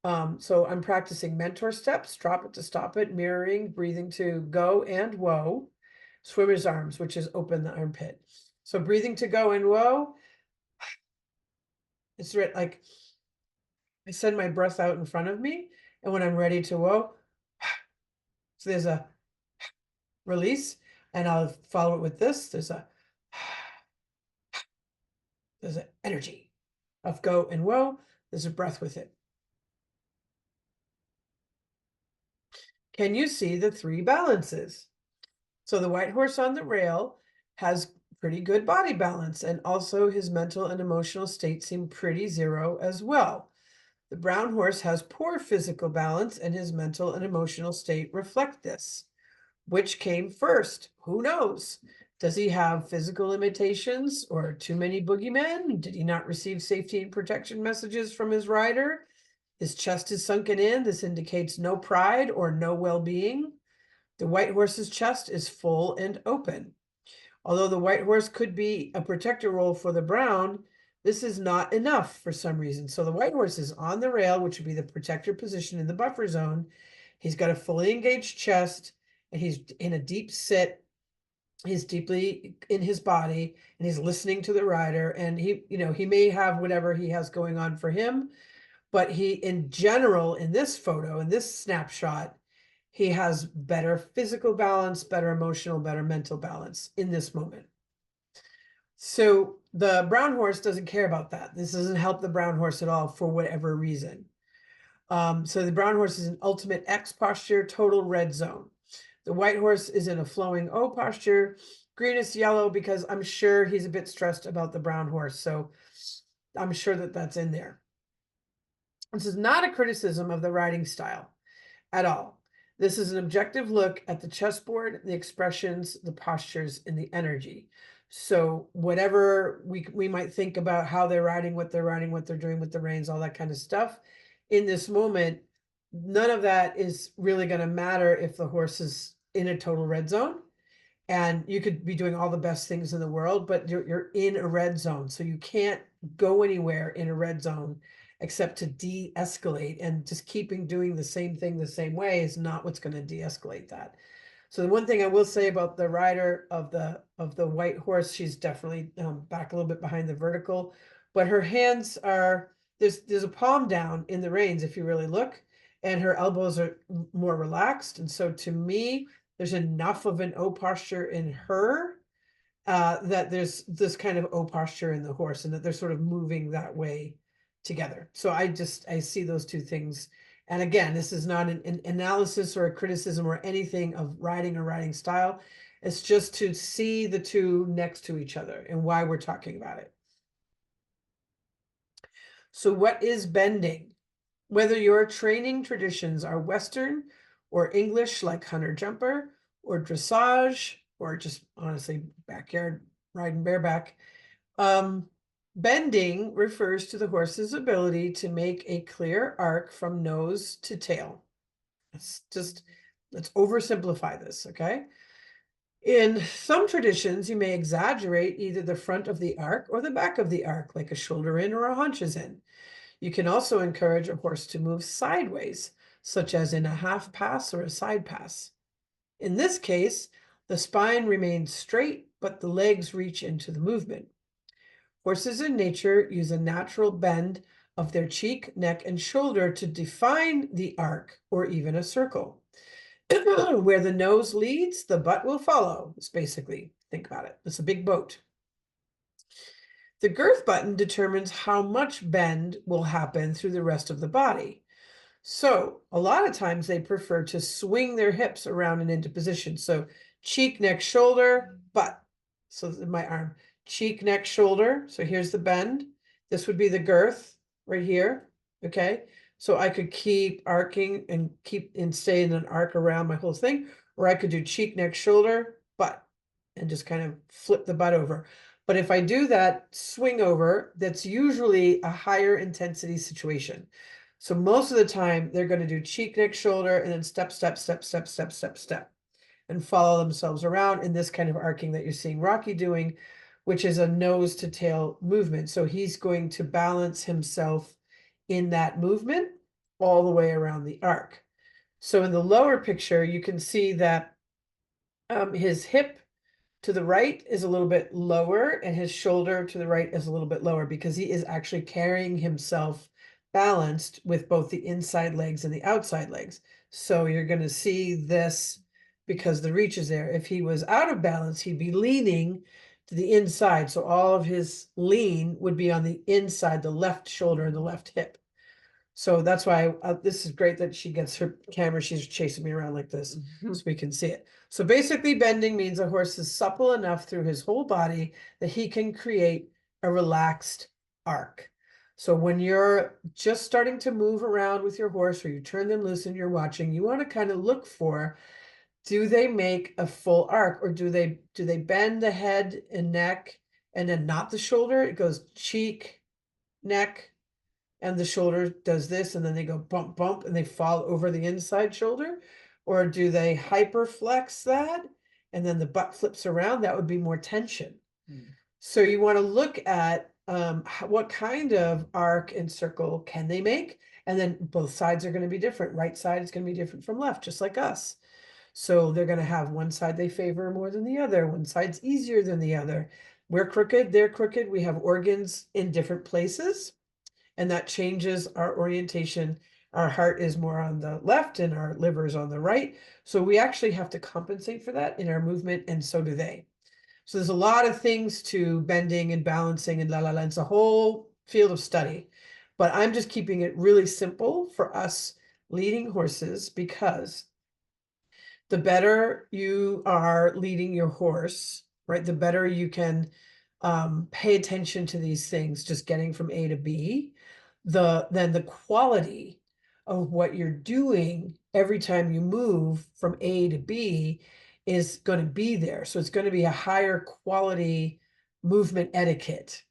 So I'm practicing mentor steps, drop it to stop it, mirroring, breathing to go and whoa, swimmer's arms, which is open the armpit. So breathing to go and whoa, it's like I send my breath out in front of me, and when I'm ready to whoa, so there's a release, and I'll follow it with this. There's an energy of go and whoa. There's a breath with it. Can you see the three balances? So the white horse on the rail has pretty good body balance, and also his mental and emotional state seem pretty zero as well. The brown horse has poor physical balance, and his mental and emotional state reflect this. Which came first? Who knows? Does he have physical limitations or too many boogeymen? Did he not receive safety and protection messages from his rider? His chest is sunken in. This indicates no pride or no well-being. The white horse's chest is full and open. Although the white horse could be a protector role for the brown, this is not enough for some reason. So the white horse is on the rail, which would be the protector position in the buffer zone. He's got a fully engaged chest, and he's in a deep sit. He's deeply in his body, and he's listening to the rider. And he may have whatever he has going on for him, but he, in general, in this photo, in this snapshot, he has better physical balance, better emotional, better mental balance in this moment. So the brown horse doesn't care about that. This doesn't help the brown horse at all for whatever reason. So the brown horse is in ultimate X posture, total red zone. The white horse is in a flowing O posture, greenish yellow, because I'm sure he's a bit stressed about the brown horse. So I'm sure that that's in there. This is not a criticism of the riding style at all. This is an objective look at the chessboard, the expressions, the postures, and the energy. So whatever we might think about how they're riding, what they're doing with the reins, all that kind of stuff, in this moment, none of that is really going to matter if the horse is in a total red zone. And you could be doing all the best things in the world, but you're in a red zone. So you can't go anywhere in a red zone except to de-escalate, and just doing the same thing the same way is not what's going to de-escalate that. So the one thing I will say about the rider of the white horse, she's definitely back a little bit behind the vertical, but her hands are, there's a palm down in the reins if you really look, and her elbows are more relaxed. And so to me, there's enough of an O posture in her that there's this kind of O posture in the horse, and that they're sort of moving that way together. So I see those two things. And again, this is not an analysis or a criticism or anything of riding or riding style. It's just to see the two next to each other and why we're talking about it. So what is bending? Whether your training traditions are Western or English, like hunter jumper, or dressage, or just honestly backyard riding bareback, bending refers to the horse's ability to make a clear arc from nose to tail. Let's oversimplify this, okay? In some traditions, you may exaggerate either the front of the arc or the back of the arc, like a shoulder in or a haunches in. You can also encourage a horse to move sideways, such as in a half pass or a side pass. In this case, the spine remains straight but the legs reach into the movement. Horses in nature use a natural bend of their cheek, neck, and shoulder to define the arc or even a circle. Where the nose leads, the butt will follow. It's basically, think about it. It's a big boat. The girth button determines how much bend will happen through the rest of the body. So a lot of times they prefer to swing their hips around and into position. So cheek, neck, shoulder, butt. So my arm, cheek, neck, shoulder. So here's the bend. This would be the girth right here. Okay. So I could keep arcing and stay in an arc around my whole thing, or I could do cheek, neck, shoulder, butt, and just kind of flip the butt over. But if I do that swing over, that's usually a higher intensity situation. So most of the time they're going to do cheek, neck, shoulder, and then step, step, step, step, step, step, step, and follow themselves around in this kind of arcing that you're seeing Rocky doing, which is a nose to tail movement. So he's going to balance himself in that movement all the way around the arc. So in the lower picture, you can see that his hip to the right is a little bit lower and his shoulder to the right is a little bit lower because he is actually carrying himself balanced with both the inside legs and the outside legs. So you're going to see this because the reach is there. If he was out of balance, he'd be leaning to the inside. So all of his lean would be on the inside, the left shoulder and the left hip. So that's why this is great that she gets her camera. She's chasing me around like this so we can see it. So basically bending means a horse is supple enough through his whole body that he can create a relaxed arc. So when you're just starting to move around with your horse or you turn them loose and you're watching, you want to kind of look for, do they make a full arc or do they bend the head and neck and then not the shoulder? It goes cheek, neck, and the shoulder does this, and then they go bump, bump, and they fall over the inside shoulder? Or do they hyperflex that, and then the butt flips around? That would be more tension. So you want to look at what kind of arc and circle can they make? And then both sides are going to be different. Right side is going to be different from left, just like us. So they're going to have one side they favor more than the other. One side's easier than the other. We're crooked, they're crooked. We have organs in different places, and that changes our orientation. Our heart is more on the left and our liver is on the right. So we actually have to compensate for that in our movement, and so do they. So there's a lot of things to bending and balancing and la. It's a whole field of study, but I'm just keeping it really simple for us leading horses, because the better you are leading your horse, right, the better you can pay attention to these things, just getting from A to B, then the quality of what you're doing every time you move from A to B is going to be there. So it's going to be a higher quality movement etiquette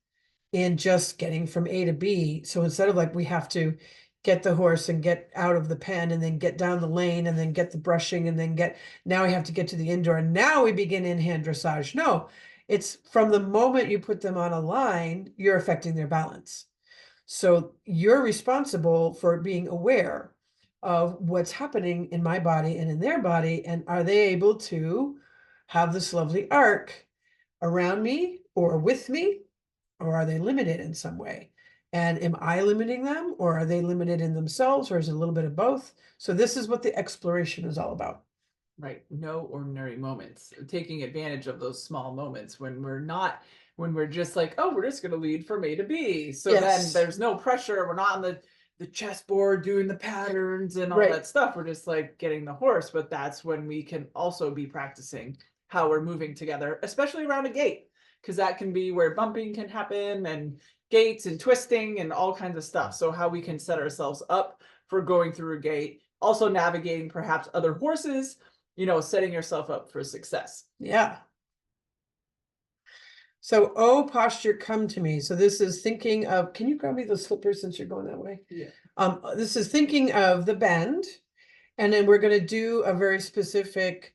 in just getting from A to B. So instead of like we have to get the horse and get out of the pen and then get down the lane and then get the brushing and then now we have to get to the indoor and now we begin in-hand dressage. No, it's from the moment you put them on a line, you're affecting their balance. So you're responsible for being aware of what's happening in my body and in their body, and are they able to have this lovely arc around me or with me, or are they limited in some way? And am I limiting them, or are they limited in themselves, or is it a little bit of both? So this is what the exploration is all about. Right. No ordinary moments, taking advantage of those small moments when we're just like, oh, we're just going to lead from A to B. So Yes. then there's no pressure. We're not on the chessboard doing the patterns and all Right. that stuff. We're just like getting the horse. But that's when we can also be practicing how we're moving together, especially around a gate, because that can be where bumping can happen and gates and twisting and all kinds of stuff. So how we can set ourselves up for going through a gate, also navigating perhaps other horses, setting yourself up for success. Yeah. So O posture, come to me. So this is thinking of, can you grab me those slippers since you're going that way? Yeah. This is thinking of the bend, and then we're going to do a very specific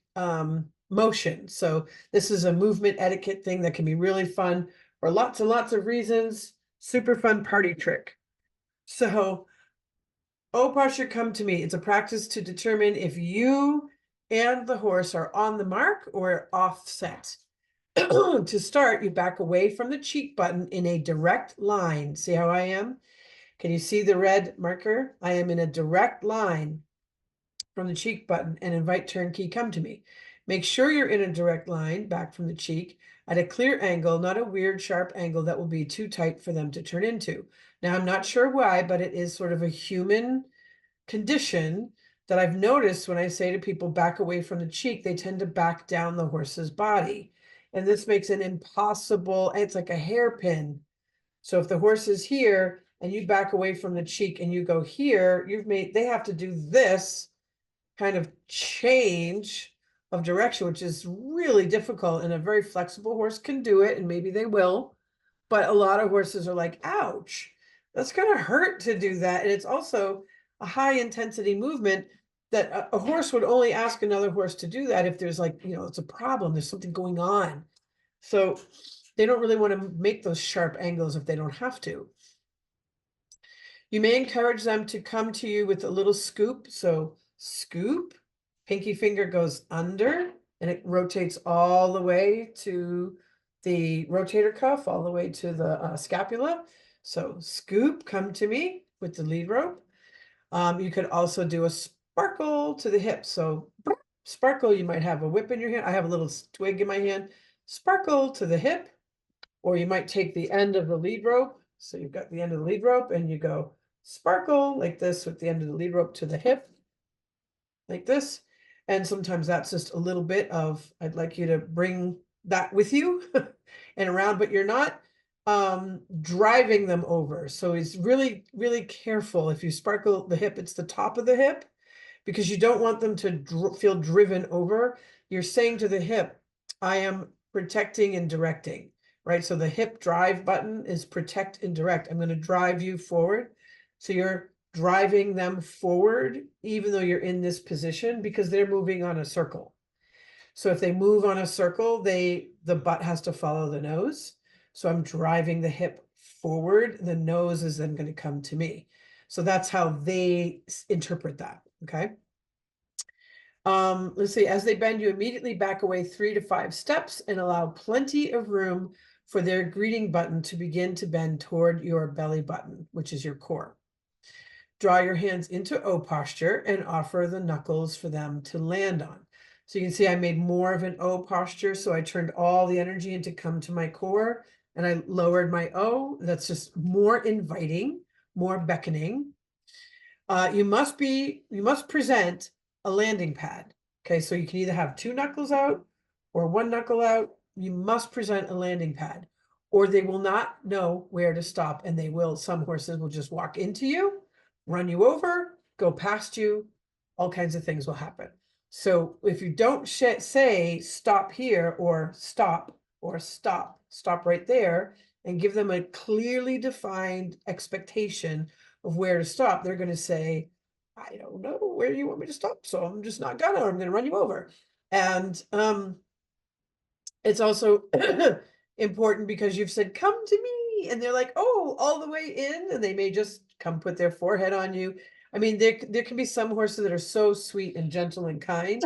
motion. So this is a movement etiquette thing that can be really fun for lots and lots of reasons. Super fun party trick. So O posture, come to me. It's a practice to determine if you and the horse are on the mark or offset. To start, you back away from the cheek button in a direct line. See how I am? Can you see the red marker? I am in a direct line from the cheek button and invite turnkey come to me. Make sure you're in a direct line back from the cheek at a clear angle, not a weird sharp angle that will be too tight for them to turn into. Now, I'm not sure why, but it is sort of a human condition that I've noticed when I say to people back away from the cheek, they tend to back down the horse's body. And this makes it impossible. It's like a hairpin. So if the horse is here and you back away from the cheek and you go here, they have to do this kind of change of direction, which is really difficult. And a very flexible horse can do it, and maybe they will. But a lot of horses are like, ouch, that's going to hurt to do that. And it's also a high intensity movement that a horse would only ask another horse to do that if there's like, it's a problem, there's something going on. So they don't really want to make those sharp angles if they don't have to. You may encourage them to come to you with a little scoop. So scoop, pinky finger goes under and it rotates all the way to the rotator cuff, all the way to the scapula. So scoop, come to me with the lead rope. You could also do a sparkle to the hip. So sparkle, you might have a whip in your hand. I have a little twig in my hand. Sparkle to the hip, or you might take the end of the lead rope. So you've got the end of the lead rope and you go sparkle like this with the end of the lead rope to the hip, like this. And sometimes that's just a little bit of, I'd like you to bring that with you and around, but you're not driving them over. So it's really, really careful. If you sparkle the hip, it's the top of the hip, because you don't want them to feel driven over. You're saying to the hip, I am protecting and directing, right? So the hip drive button is protect and direct. I'm going to drive you forward. So you're driving them forward, even though you're in this position, because they're moving on a circle. So if they move on a circle, the butt has to follow the nose. So I'm driving the hip forward. The nose is then going to come to me. So that's how they interpret that. Okay. Let's see, as they bend, you immediately back away 3 to 5 steps and allow plenty of room for their greeting button to begin to bend toward your belly button, which is your core. Draw your hands into O posture and offer the knuckles for them to land on. So you can see I made more of an O posture. So I turned all the energy into come to my core and I lowered my O. That's just more inviting, more beckoning. You must present a landing pad. Okay, so you can either have 2 knuckles out or 1 knuckle out. You must present a landing pad, or they will not know where to stop. And some horses will just walk into you, run you over, go past you. All kinds of things will happen. So if you don't say stop here or stop right there, and give them a clearly defined expectation of where to stop, they're going to say, I don't know where you want me to stop, so I'm just not gonna, or I'm gonna run you over. And it's also important because you've said, come to me, and they're like, oh, all the way in, and they may just come put their forehead on you. I mean, there can be some horses that are so sweet and gentle and kind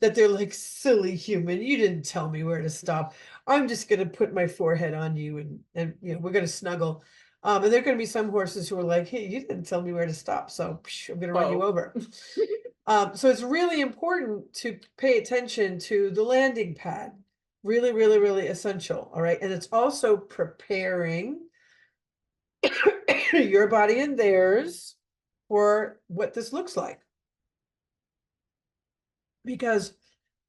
that they're like, silly human, you didn't tell me where to stop. I'm just gonna put my forehead on you and we're gonna snuggle. And there are going to be some horses who are like, hey, you didn't tell me where to stop, so I'm going to run you over. So it's really important to pay attention to the landing pad. Really, really, really essential. All right. And it's also preparing your body and theirs for what this looks like. Because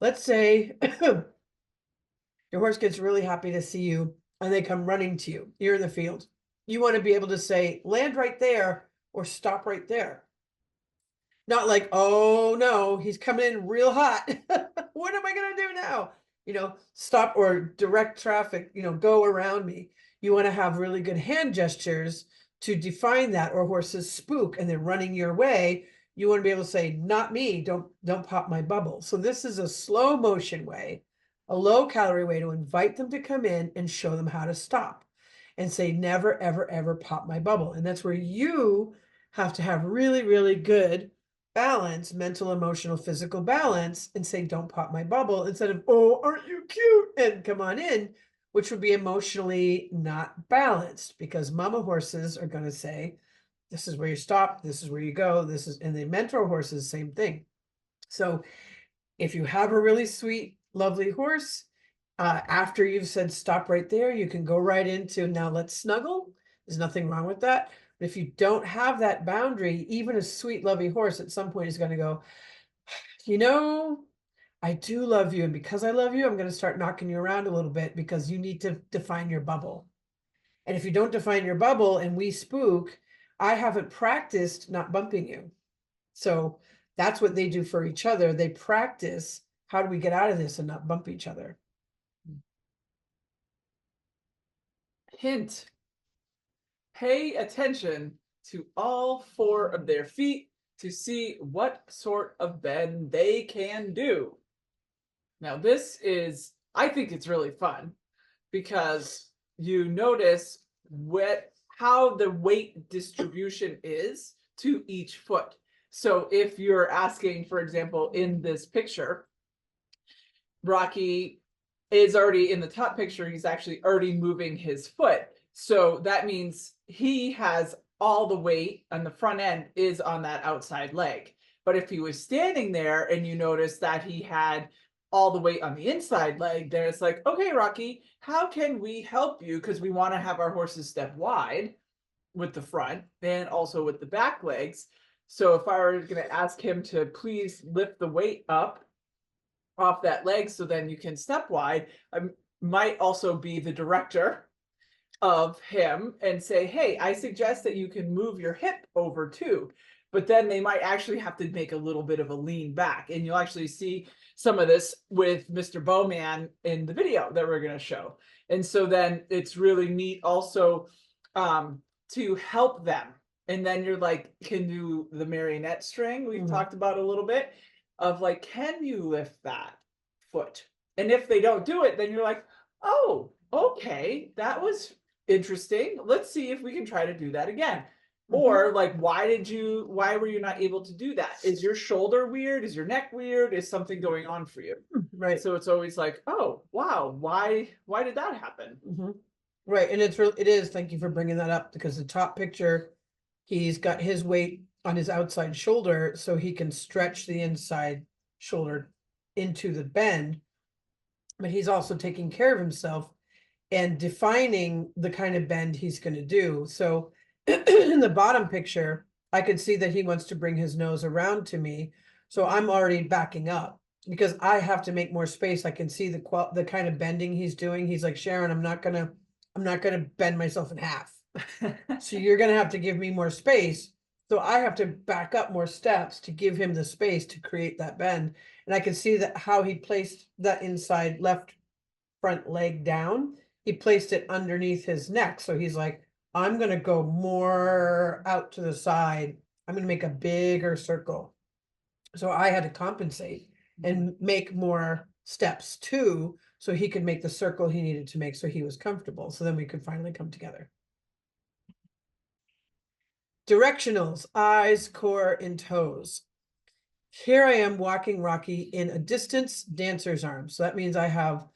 let's say your horse gets really happy to see you and they come running to you. You're in the field. You want to be able to say, land right there or stop right there. Not like, oh no, he's coming in real hot. What am I going to do now? Stop or direct traffic, go around me. You want to have really good hand gestures to define that, or horses spook and they're running your way. You want to be able to say, not me, don't pop my bubble. So this is a slow motion way, a low calorie way to invite them to come in and show them how to stop. And say, never, ever, ever pop my bubble. And that's where you have to have really, really good balance, mental, emotional, physical balance, and say, don't pop my bubble, instead of, oh, aren't you cute? And come on in, which would be emotionally not balanced, because mama horses are going to say, this is where you stop, this is where you go, this is, and the mentor horses, same thing. So if you have a really sweet, lovely horse, after you've said stop right there, you can go right into now let's snuggle. There's nothing wrong with that. But if you don't have that boundary, even a sweet, lovely horse at some point is going to go, you know, I do love you. And because I love you, I'm going to start knocking you around a little bit because you need to define your bubble. And if you don't define your bubble and we spook, I haven't practiced not bumping you. So that's what they do for each other. They practice, how do we get out of this and not bump each other? Hint. Pay attention to all 4 of their feet to see what sort of bend they can do. Now this is, I think it's really fun because you notice how the weight distribution is to each foot. So if you're asking, for example, in this picture, Rocky is already in the top picture, he's actually already moving his foot. So that means he has all the weight on the front end is on that outside leg. But if he was standing there and you notice that he had all the weight on the inside leg, then it's like, okay, Rocky, how can we help you? Because we want to have our horses step wide with the front and also with the back legs. So if I were going to ask him to please lift the weight up off that leg so then you can step wide, I might also be the director of him and say, hey, I suggest that you can move your hip over too. But then they might actually have to make a little bit of a lean back. And you'll actually see some of this with Mr. Bowman in the video that we're going to show. And so then it's really neat also to help them. And then you're like, can do the marionette string we've talked about a little bit of like, can you lift that foot? And if they don't do it, then you're like, oh, okay, that was interesting. Let's see if we can try to do that again. Or like, why were you not able to do that? Is your shoulder weird? Is your neck weird? Is something going on for you? Right. So it's always like, oh, wow, why did that happen? Right. And it is, thank you for bringing that up, because the top picture, he's got his weight on his outside shoulder so he can stretch the inside shoulder into the bend. But he's also taking care of himself and defining the kind of bend he's going to do. So in the bottom picture, I could see that he wants to bring his nose around to me. So I'm already backing up because I have to make more space. I can see the kind of bending he's doing. He's like, Sharon, I'm not gonna bend myself in half. So you're gonna have to give me more space. So I have to back up more steps to give him the space to create that bend. And I can see that how he placed that inside left front leg down. He placed it underneath his neck. So he's like, I'm going to go more out to the side. I'm going to make a bigger circle. So I had to compensate and make more steps too, so he could make the circle he needed to make so he was comfortable. So then we could finally come together. Directionals, eyes, core, and toes. Here I am walking Rocky in a distance dancer's arm. So that means I have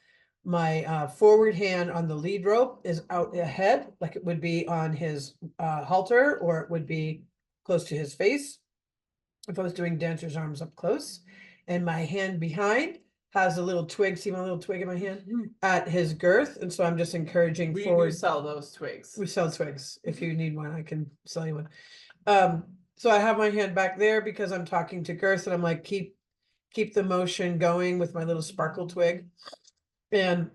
my forward hand on the lead rope is out ahead, like it would be on his halter, or it would be close to his face if I was doing dancer's arms up close. And my hand behind has a little twig. See my little twig in my hand at his girth. And so I'm just encouraging forward. We sell those twigs. We sell twigs. If you need one, I can sell you one. So I have my hand back there because I'm talking to girth, and I'm like, keep the motion going with my little sparkle twig. And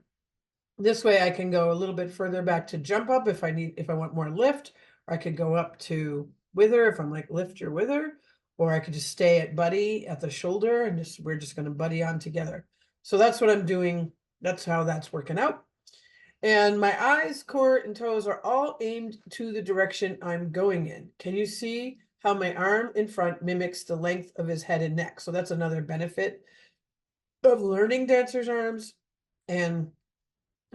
this way I can go a little bit further back to jump up if I want more lift, or I could go up to wither if I'm like, lift your wither, or I could just stay at buddy at the shoulder and we're just going to buddy on together. So that's what I'm doing. That's how that's working out. And my eyes, core, and toes are all aimed to the direction I'm going in. Can you see how my arm in front mimics the length of his head and neck? So that's another benefit of learning dancer's arms and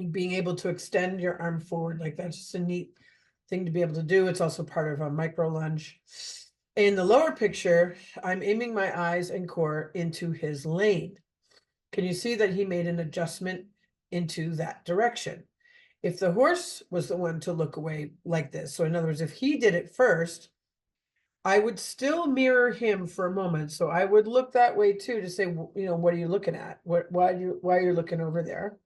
being able to extend your arm forward. Like, that's just a neat thing to be able to do. It's also part of a micro lunge. In the lower picture, I'm aiming my eyes and core into his lane. Can you see that he made an adjustment into that direction? If the horse was the one to look away like this, so in other words, if he did it first, I would still mirror him for a moment. So I would look that way too to say, you know, what are you looking at? Why are you looking over there?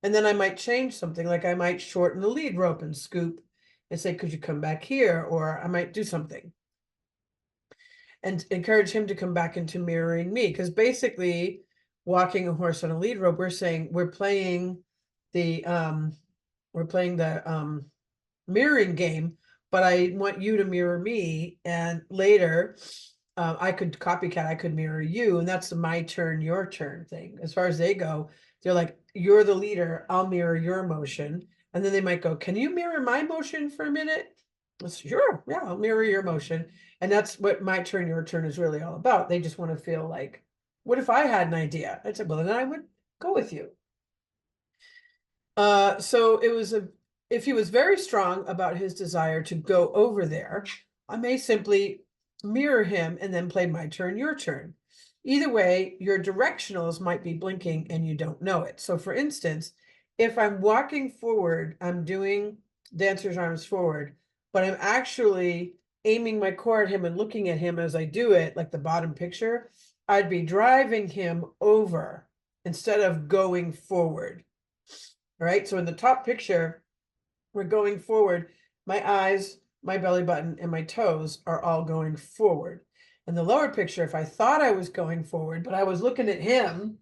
And then I might change something, like I might shorten the lead rope and scoop and say, could you come back here? Or I might do something and encourage him to come back into mirroring me. Because basically, walking a horse on a lead rope, we're saying we're playing the mirroring game, but I want you to mirror me. And later, I could copycat, I could mirror you, and that's the my turn, your turn thing. As far as they go, they're like, you're the leader, I'll mirror your motion. And then they might go, can you mirror my motion for a minute? Sure, yeah, I'll mirror your motion. And that's what my turn, your turn is really all about. They just want to feel like, what if I had an idea? I'd say, well, then I would go with you. So it was if he was very strong about his desire to go over there, I may simply mirror him and then play my turn, your turn. Either way, your directionals might be blinking and you don't know it. So for instance, if I'm walking forward, I'm doing dancer's arms forward, but I'm actually aiming my core at him and looking at him as I do it, like the bottom picture, I'd be driving him over instead of going forward. All right, so in the top picture, we're going forward. My eyes, my belly button, and my toes are all going forward. In the lower picture, if I thought I was going forward, but I was looking at him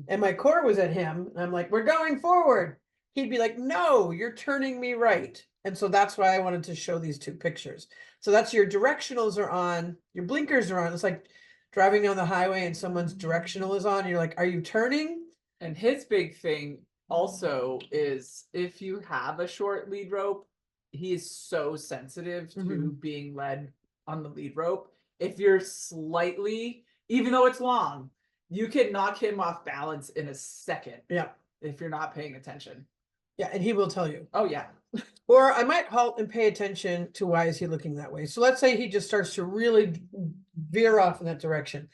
and my core was at him, and I'm like, we're going forward. He'd be like, no, you're turning me right. And so that's why I wanted to show these two pictures. So that's your directionals are on, your blinkers are on. It's like driving down the highway and someone's directional is on. You're like, are you turning? And his big thing also is if you have a short lead rope, he is so sensitive to Mhm. being led on the lead rope. If you're slightly, even though it's long, you can knock him off balance in a second Yeah. if you're not paying attention. Yeah. And he will tell you. Oh yeah. Or I might halt and pay attention to why is he looking that way. So let's say he just starts to really veer off in that direction.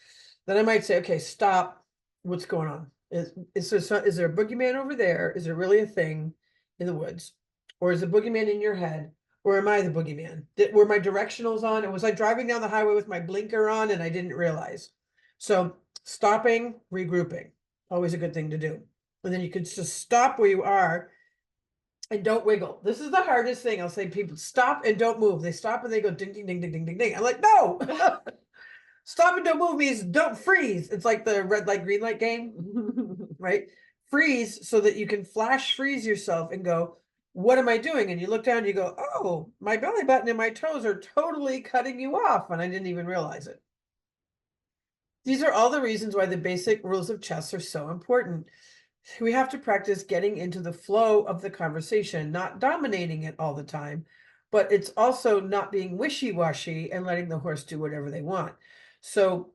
Then I might say, okay, stop. What's going on? Is there a boogeyman over there? Is there really a thing in the woods? Or is the boogeyman in your head? Or am I the boogeyman? Were my directionals on? And was I driving down the highway with my blinker on and I didn't realize? So stopping, regrouping, always a good thing to do. And then you can just stop where you are and don't wiggle. This is the hardest thing. I'll say people stop and don't move. They stop and they go ding, ding, ding, ding, ding, ding, ding. I'm like, no, stop and don't move means don't freeze. It's like the red light, green light game, right? Freeze so that you can flash freeze yourself and go, what am I doing? And you look down and you go, oh, my belly button and my toes are totally cutting you off. And I didn't even realize it. These are all the reasons why the basic rules of chess are so important. We have to practice getting into the flow of the conversation, not dominating it all the time, but it's also not being wishy-washy and letting the horse do whatever they want. So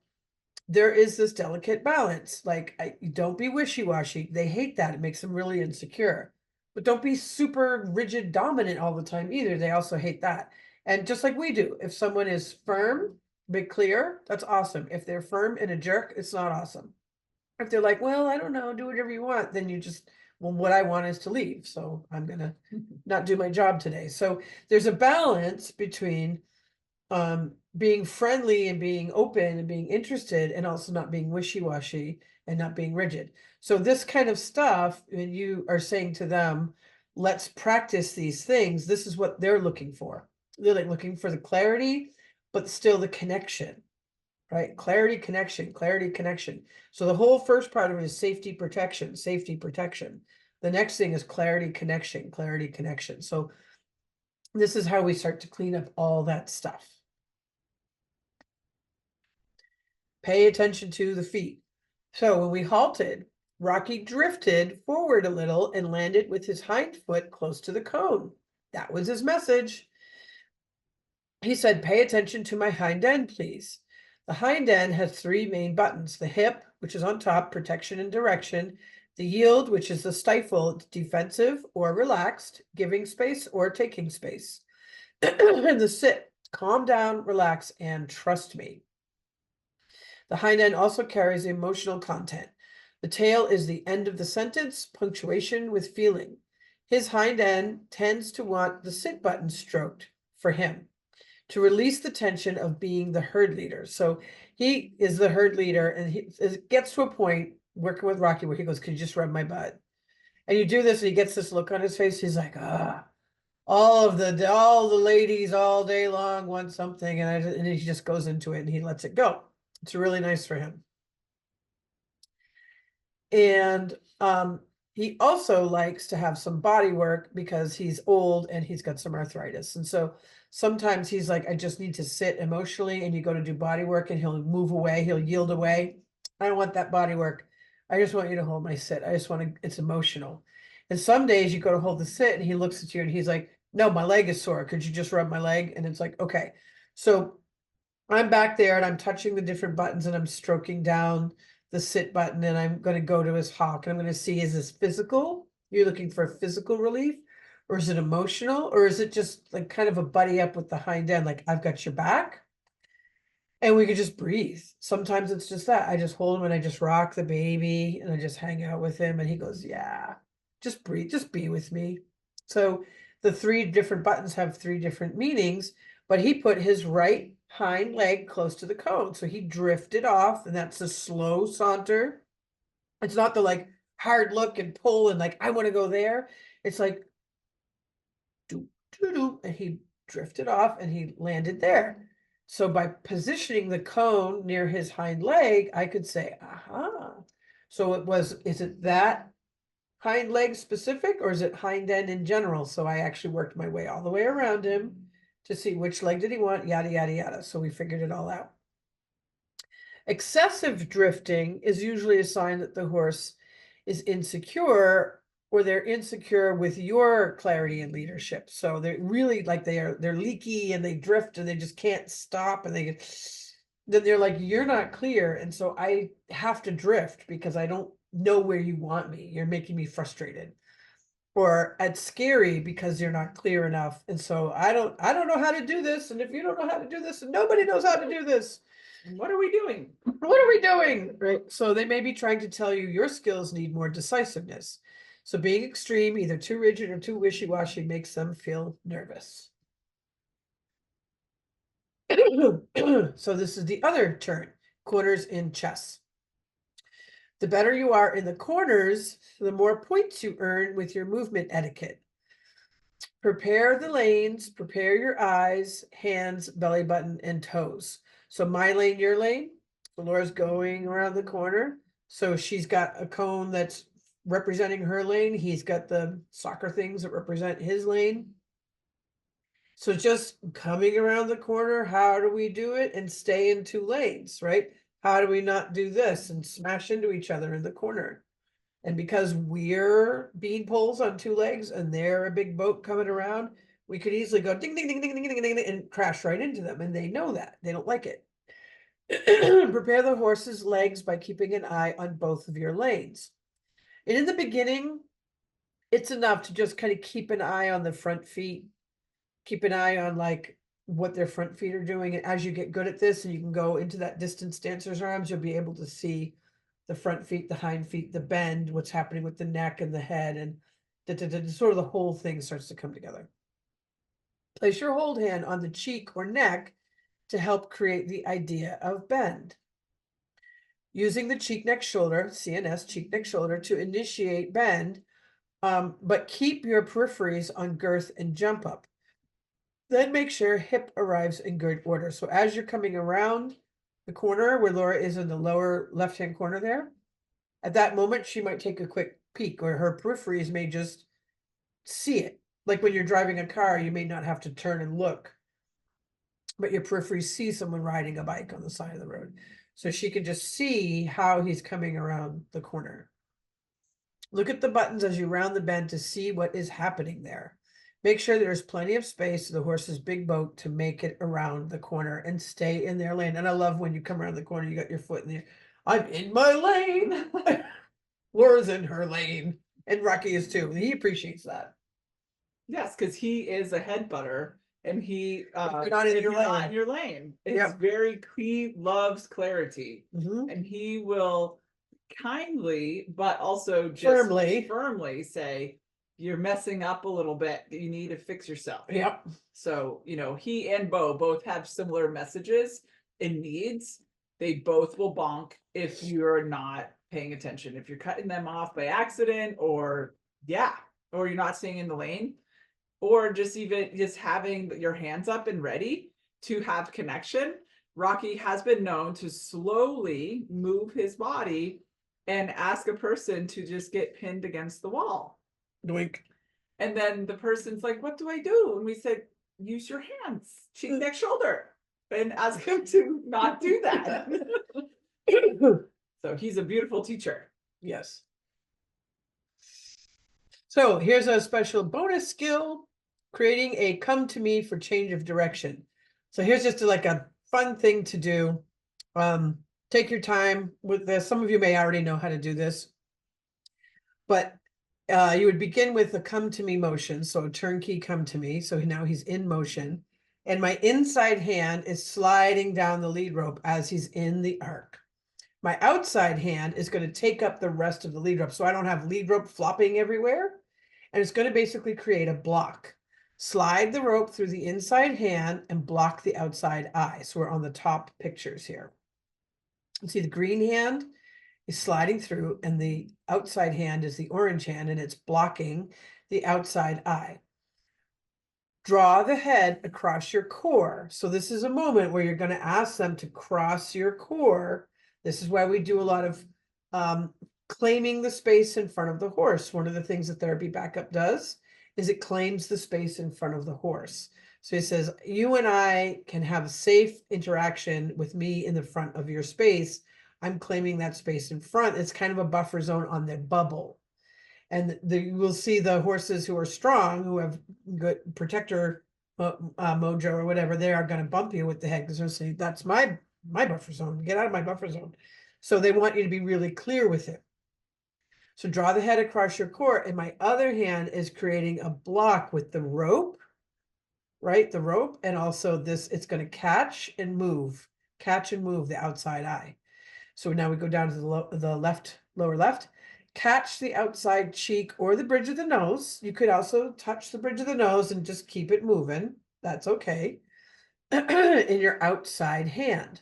there is this delicate balance. Like, don't be wishy-washy. They hate that. It makes them really insecure. But don't be super rigid dominant all the time either. They also hate that. And just like we do, if someone is firm, be clear, that's awesome. If they're firm and a jerk, it's not awesome. If they're like, well, I don't know, do whatever you want, then you just, well, what I want is to leave. So I'm gonna not do my job today. So there's a balance between being friendly and being open and being interested and also not being wishy-washy and not being rigid. So this kind of stuff, when you are saying to them, let's practice these things, this is what they're looking for. They're like looking for the clarity, but still the connection. Right? Clarity, connection, clarity, connection. So the whole first part of it is safety, protection, safety, protection. The next thing is clarity, connection, clarity, connection. So this is how we start to clean up all that stuff. Pay attention to the feet. So when we halted, Rocky drifted forward a little and landed with his hind foot close to the cone. That was his message. He said, pay attention to my hind end, please. The hind end has three main buttons: the hip, which is on top, protection and direction; the yield, which is the stifle, defensive or relaxed, giving space or taking space; and the sit, calm down, relax, and trust me. The hind end also carries emotional content. The tail is the end of the sentence, punctuation with feeling. His hind end tends to want the sit button stroked for him to release the tension of being the herd leader. So he is the herd leader, and it gets to a point working with Rocky where he goes, "Could you just rub my butt?" And you do this, and he gets this look on his face. He's like, "Ah, all the ladies all day long want something," and he just goes into it and he lets it go. It's really nice for him. And he also likes to have some body work because he's old and he's got some arthritis. And so sometimes he's like, "I just need to sit emotionally," and you go to do body work and he'll move away, he'll yield away. "I don't want that body work. I just want you to hold my sit. I just want to, it's emotional." And some days you go to hold the sit and he looks at you and he's like, "No, my leg is sore. Could you just rub my leg?" And it's like, okay. So I'm back there and I'm touching the different buttons and I'm stroking down the sit button, and I'm going to go to his hock and I'm going to see, is this physical? You're looking for physical relief, or is it emotional, or is it just like kind of a buddy up with the hind end, like, "I've got your back," and we could just breathe. Sometimes it's just that I just hold him and I just rock the baby and I just hang out with him and he goes, "Yeah, just breathe, just be with me." So the three different buttons have three different meanings, but he put his right hind leg close to the cone. So he drifted off, and that's a slow saunter. It's not the like hard look and pull and like, "I want to go there." It's like, do, do, do. And he drifted off and he landed there. So by positioning the cone near his hind leg, I could say, aha. So is it that hind leg specific, or is it hind end in general? So I actually worked my way all the way around him to see which leg did he want, yada, yada, yada. So we figured it all out. Excessive drifting is usually a sign that the horse is insecure, or they're insecure with your clarity and leadership. So they're really like they're leaky and they drift and they just can't stop, and then they're like, "You're not clear, and so I have to drift because I don't know where you want me. You're making me frustrated." Or it's scary because you're not clear enough. And so I don't know how to do this. And if you don't know how to do this, and nobody knows how to do this, What are we doing? what are we doing? Right. So they may be trying to tell you your skills need more decisiveness. So being extreme, either too rigid or too wishy-washy, makes them feel nervous. So this is the other turn, corners in chess. The better you are in the corners, the more points you earn with your movement etiquette. Prepare the lanes, prepare your eyes, hands, belly button, and toes. So my lane, your lane. So Laura's going around the corner. So she's got a cone that's representing her lane. He's got the soccer things that represent his lane. So just coming around the corner, how do we do it and stay in two lanes, right? How do we not do this and smash into each other in the corner? And because we're bean poles on two legs and they're a big boat coming around, we could easily go ding, ding, ding, ding, ding, ding, ding, and crash right into them. And they know that. They don't like it. Prepare the horse's legs by keeping an eye on both of your lanes. And in the beginning, it's enough to just kind of keep an eye on the front feet, keep an eye on like what their front feet are doing. And as you get good at this and you can go into that distance dancer's arms, you'll be able to see the front feet, the hind feet, the bend, what's happening with the neck and the head, and sort of the whole thing starts to come together. Place your hold hand on the cheek or neck to help create the idea of bend. Using the cheek, neck, shoulder, CNS, cheek, neck, shoulder, to initiate bend, but keep your peripheries on girth and jump up. Then make sure hip arrives in good order. So as you're coming around the corner where Laura is in the lower left-hand corner there, at that moment, she might take a quick peek, or her peripheries may just see it. Like when you're driving a car, you may not have to turn and look, but your peripheries see someone riding a bike on the side of the road. So she can just see how he's coming around the corner. Look at the buttons as you round the bend to see what is happening there. Make sure there's plenty of space to the horse's big boat to make it around the corner and stay in their lane. And I love when you come around the corner, you got your foot in the, "I'm in my lane." Laura's in her lane, and Rocky is too. He appreciates that. Yes, because he is a headbutter and he, you're not in if your you're not lane. in your lane, it's Yep. he loves clarity, Mhm. and he will kindly, but also just Firmly. firmly say, you're messing up a little bit, you need to fix yourself. Yep. So, he and Bo both have similar messages and needs. They both will bonk if you're not paying attention, if you're cutting them off by accident, or or you're not staying in the lane, or just even just having your hands up and ready to have connection. Rocky has been known to slowly move his body and ask a person to just get pinned against the wall. Doink. And then the person's like, what do I do? And we said, use your hands, cheek, neck, shoulder, and ask him to not do that. So he's a beautiful teacher. Yes. So here's a special bonus skill, creating a come to me for change of direction. So here's just like a fun thing to do. Take your time with this. Some of you may already know how to do this, but you would begin with a come to me motion. So turnkey come to me. So now he's in motion, and my inside hand is sliding down the lead rope as he's in the arc. My outside hand is going to take up the rest of the lead rope, so I don't have lead rope flopping everywhere. And it's going to basically create a block. Slide the rope through the inside hand and block the outside eye. So we're on the top pictures here. You see the green hand is sliding through, and the outside hand is the orange hand, and it's blocking the outside eye. Draw the head across your core. So this is a moment where you're going to ask them to cross your core. This is why we do a lot of claiming the space in front of the horse. One of the things that Therapy Backup does is it claims the space in front of the horse. So he says, you and I can have safe interaction with me in the front of your space. I'm claiming that space in front. It's kind of a buffer zone on the bubble. And you will see the horses who are strong, who have good protector mojo or whatever, they are going to bump you with the head because they're saying, that's my buffer zone. Get out of my buffer zone. So they want you to be really clear with it. So draw the head across your core, and my other hand is creating a block with the rope, right? The rope, and also this, it's going to catch and move the outside eye. So now we go down to the lower left, catch the outside cheek or the bridge of the nose. You could also touch the bridge of the nose and just keep it moving. That's okay. In your outside hand.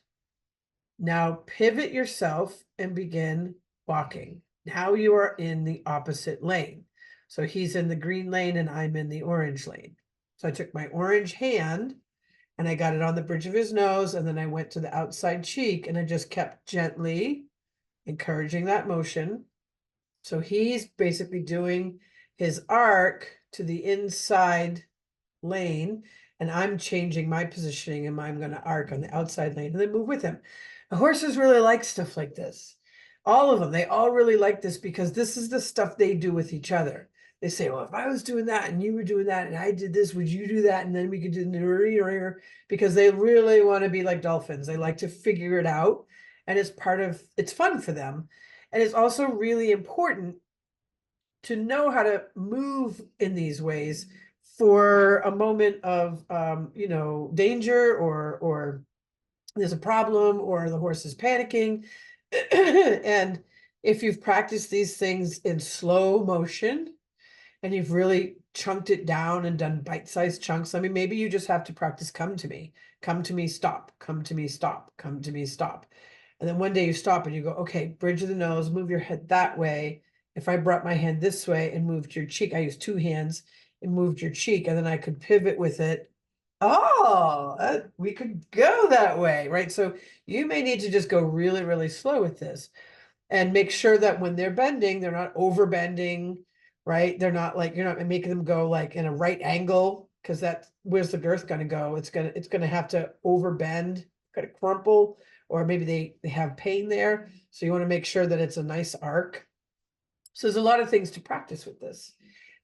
Now pivot yourself and begin walking. Now you are in the opposite lane. So he's in the green lane and I'm in the orange lane. So I took my orange hand and I got it on the bridge of his nose, and then I went to the outside cheek and I just kept gently encouraging that motion. So he's basically doing his arc to the inside lane, and I'm changing my positioning, and I'm going to arc on the outside lane and then move with him. The horses really like stuff like this. All of them, they all really like this because this is the stuff they do with each other. They say, well, if I was doing that and you were doing that and I did this, would you do that? And then we could do the because they really want to be like dolphins. They like to figure it out, and it's fun for them. And it's also really important to know how to move in these ways for a moment of, danger, or there's a problem, or the horse is panicking. And if you've practiced these things in slow motion and you've really chunked it down and done bite-sized chunks, I mean, maybe you just have to practice come to me, stop, come to me, stop, come to me, stop. And then one day you stop and you go, okay, bridge of the nose, move your head that way. If I brought my hand this way and moved your cheek, I used two hands and moved your cheek, and then I could pivot with it. Oh, we could go that way, right? So you may need to just go really, really slow with this and make sure that when they're bending, they're not over bending, right? They're not like, you're not making them go like in a right angle, because where's the girth going to go? It's going to have to over bend, going to crumple, or maybe they have pain there. So you want to make sure that it's a nice arc. So there's a lot of things to practice with this.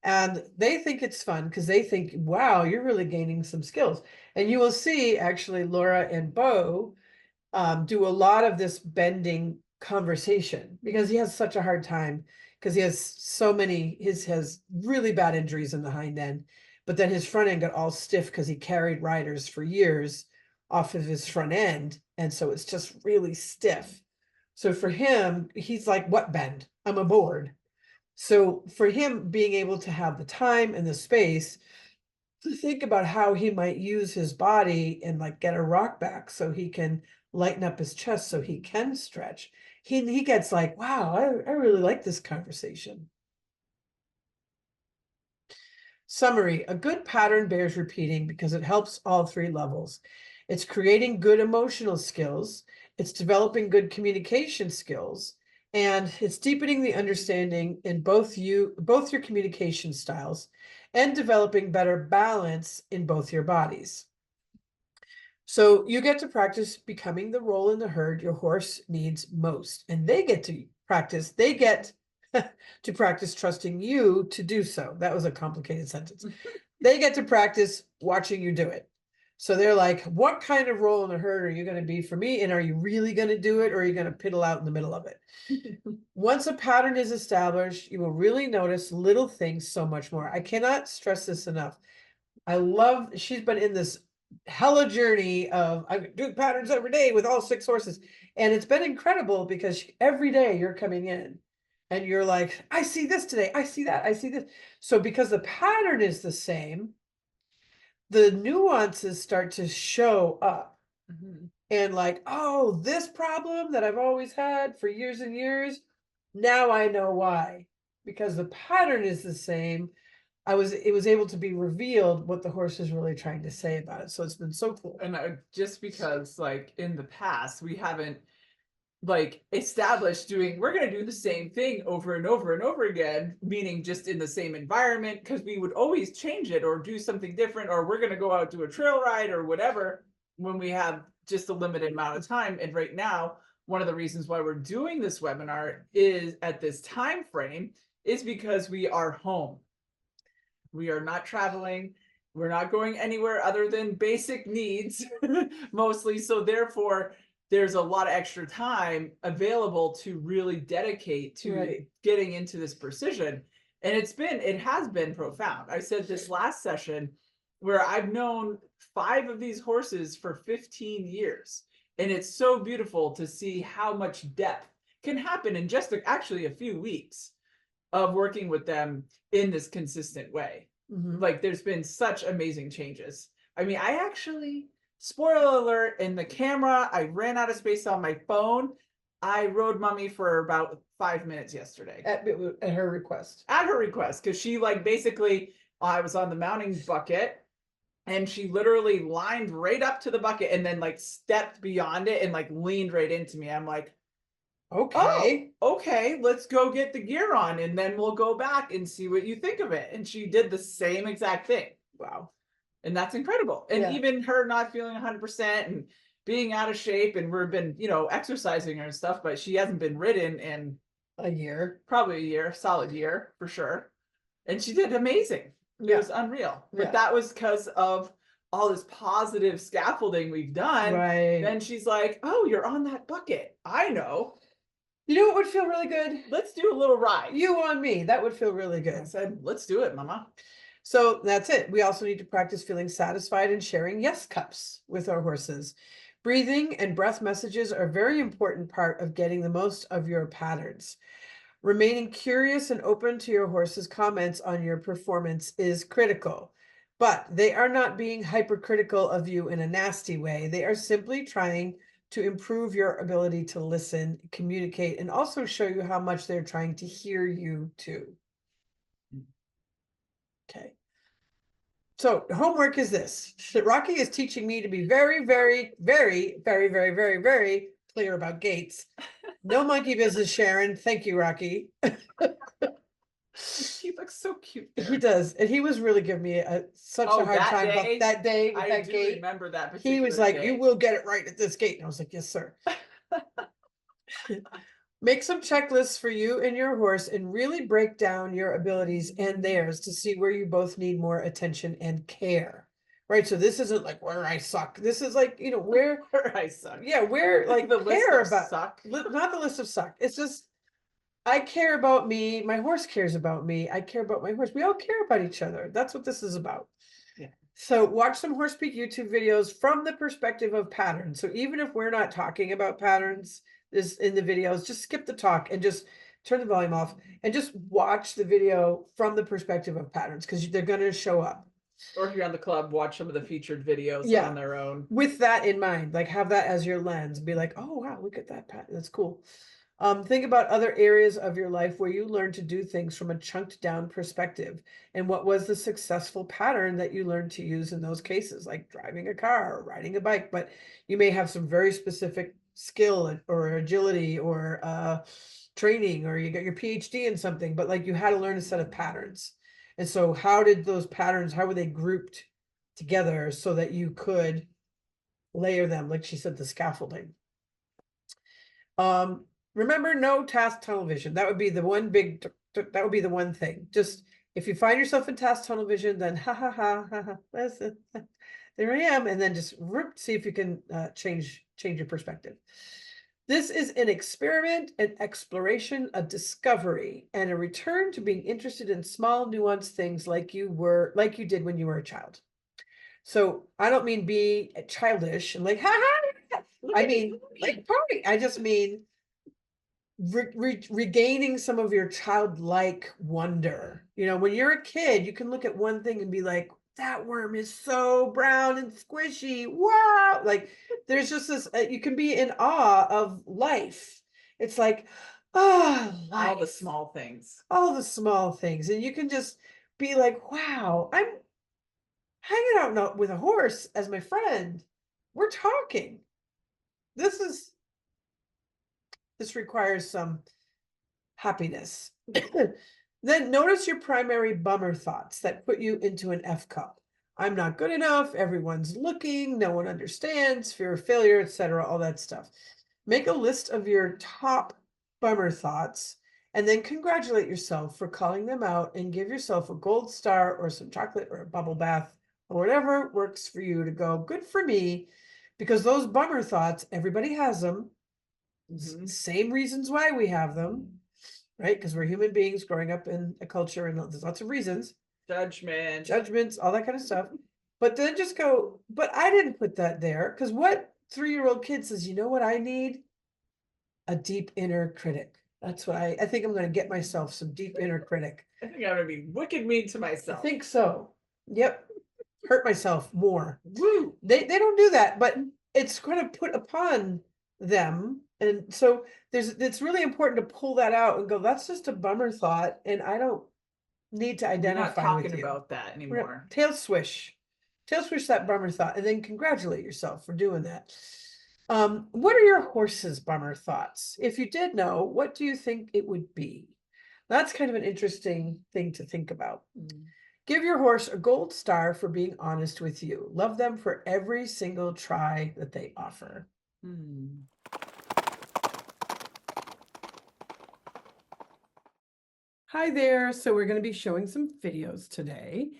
And they think it's fun because they think, wow, you're really gaining some skills. And you will see actually Laura and Bo do a lot of this bending conversation because he has such a hard time, because he has has really bad injuries in the hind end. but then his front end got all stiff because he carried riders for years off of his front end. And so it's just really stiff. So for him, he's like, what bend? I'm a board. So for him, being able to have the time and the space to think about how he might use his body and like get a rock back so he can lighten up his chest so he can stretch. He gets like, wow, I really like this conversation. Summary, a good pattern bears repeating because it helps all three levels. It's creating good emotional skills, it's developing good communication skills, and it's deepening the understanding in both your communication styles and developing better balance in both your bodies. So you get to practice becoming the role in the herd your horse needs most, and they get to practice trusting you to do so. That was a complicated sentence. They get to practice watching you do it. So they're like, what kind of role in the herd are you going to be for me? And are you really going to do it, or are you going to piddle out in the middle of it? Once a pattern is established, you will really notice little things so much more. I cannot stress this enough. She's been in this hella journey of I do patterns every day with all 6 horses. And it's been incredible because every day you're coming in and you're like, I see this today. I see that. I see this. So because the pattern is the same, the nuances start to show up. And like, oh, this problem that I've always had for years and years, now I know why. Because the pattern is the same. It was able to be revealed what the horse is really trying to say about it. So it's been so cool. And just because like in the past, we haven't like established we're going to do the same thing over and over and over again, meaning just in the same environment, because we would always change it or do something different, or we're going to go out to a trail ride or whatever when we have just a limited amount of time. And right now, one of the reasons why we're doing this webinar is at this time frame is because we are home. We are not traveling. We're not going anywhere other than basic needs mostly. So therefore, there's a lot of extra time available to really dedicate to getting into this precision. And it has been profound. I said this last session where I've known 5 of these horses for 15 years. And it's so beautiful to see how much depth can happen in just actually a few weeks of working with them in this consistent way. Like there's been such amazing changes. I mean, I actually, spoiler alert, in the camera, I ran out of space on my phone. I rode Mummy for about 5 minutes yesterday. At her request. At her request, because she like basically, I was on the mounting bucket and she literally lined right up to the bucket and then like stepped beyond it and like leaned right into me. I'm like, okay, let's go get the gear on and then we'll go back and see what you think of it. And she did the same exact thing. Wow. And that's incredible. And even her not feeling 100% and being out of shape, and we've been, exercising her and stuff, but she hasn't been ridden in a year, probably a year, solid year for sure. And she did amazing. It was unreal. But that was because of all this positive scaffolding we've done. Right. Then she's like, oh, you're on that bucket. I know. You know what would feel really good? Let's do a little ride. You on me. That would feel really good. I said, let's do it, Mama. So that's it. We also need to practice feeling satisfied and sharing yes cups with our horses. Breathing and breath messages are a very important part of getting the most of your patterns. Remaining curious and open to your horse's comments on your performance is critical, but they are not being hypercritical of you in a nasty way. They are simply trying to improve your ability to listen, communicate, and also show you how much they're trying to hear you too. Okay. So homework is this. Rocky is teaching me to be very, very, very, very, very, very, very clear about gaits. No monkey business, Sharon. Thank you, Rocky. He looks so cute there. He does. And he was really giving me such a hard time about that day with that gate. I remember that. He was like, you will get it right at this gate. And I was like, yes, sir. Make some checklists for you and your horse and really break down your abilities and theirs to see where you both need more attention and care. Right. So this isn't like where I suck. This is like, where I suck. Yeah, where like the care list of about suck. Not the list of suck. It's just I care about me. My horse cares about me. I care about my horse. We all care about each other. That's what this is about. So watch some Horse Peak YouTube videos from the perspective of patterns. So even if we're not talking about patterns this in the videos, just skip the talk and just turn the volume off and just watch the video from the perspective of patterns because they're going to show up. Or if you're on the club, watch some of the featured videos Yeah. on their own. With that in mind, like have that as your lens. Be like, oh wow, look at that pattern. That's cool. Think about other areas of your life where you learned to do things from a chunked down perspective. And what was the successful pattern that you learned to use in those cases, like driving a car or riding a bike? But you may have some very specific skill or agility or training, or you got your PhD in something, but like you had to learn a set of patterns. And so, how did those patterns, how were they grouped together so that you could layer them, like she said, the scaffolding? Remember, no task tunnel vision. That would be the one that would be the one thing. Just if you find yourself in task tunnel vision, then ha ha ha ha ha. Listen, there I am, and then just see if you can change your perspective. This is an experiment, an exploration, a discovery, and a return to being interested in small, nuanced things like you did when you were a child. So I don't mean be childish and like ha ha. I mean like party. I just mean regaining some of your childlike wonder. You know, when you're a kid, you can look at one thing and be like, that worm is so brown and squishy. Wow. Like there's just this, you can be in awe of life. It's like, oh, life. All the small things. All the small things. And you can just be like, wow, I'm hanging out with a horse as my friend. We're talking. This requires some happiness. Then notice your primary bummer thoughts that put you into an F cup. I'm not good enough. Everyone's looking. No one understands. Fear of failure, etc. All that stuff. Make a list of your top bummer thoughts and then congratulate yourself for calling them out and give yourself a gold star or some chocolate or a bubble bath or whatever works for you to go, good for me, because those bummer thoughts, everybody has them. Same reasons why we have them, right? Because we're human beings growing up in a culture and there's lots of reasons. Judgments, all that kind of stuff. But then just go, but I didn't put that there. Because what 3-year-old kid says, you know what I need? A deep inner critic. That's what I think I'm going to get myself some deep inner critic. I think I'm going to be wicked mean to myself. I think so. Yep. Hurt myself more. Woo. They don't do that, but it's going to put upon them. And so it's really important to pull that out and go, that's just a bummer thought. And I don't need to identify We're not with talking you about that anymore. Tail swish that bummer thought, and then congratulate yourself for doing that. What are your horse's bummer thoughts? If you did know, what do you think it would be? That's kind of an interesting thing to think about. Give your horse a gold star for being honest with you. Love them for every single try that they offer. Hi there. So we're going to be showing some videos today,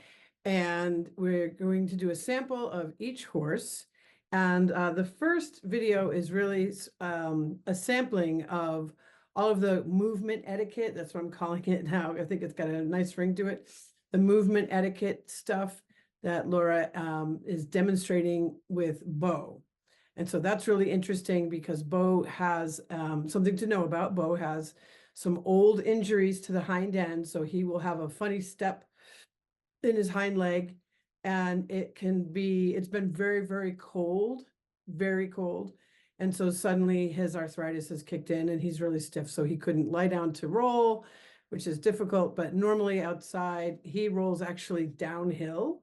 and we're going to do a sample of each horse. And the first video is really a sampling of all of the movement etiquette. That's what I'm calling it now. I think it's got a nice ring to it. The movement etiquette stuff that Laura is demonstrating with Bo. And so that's really interesting because Bo has something to know about. Bo has some old injuries to the hind end, so he will have a funny step in his hind leg, and it's been very, very cold, and so suddenly his arthritis has kicked in and he's really stiff, so he couldn't lie down to roll, which is difficult, but normally outside he rolls actually downhill,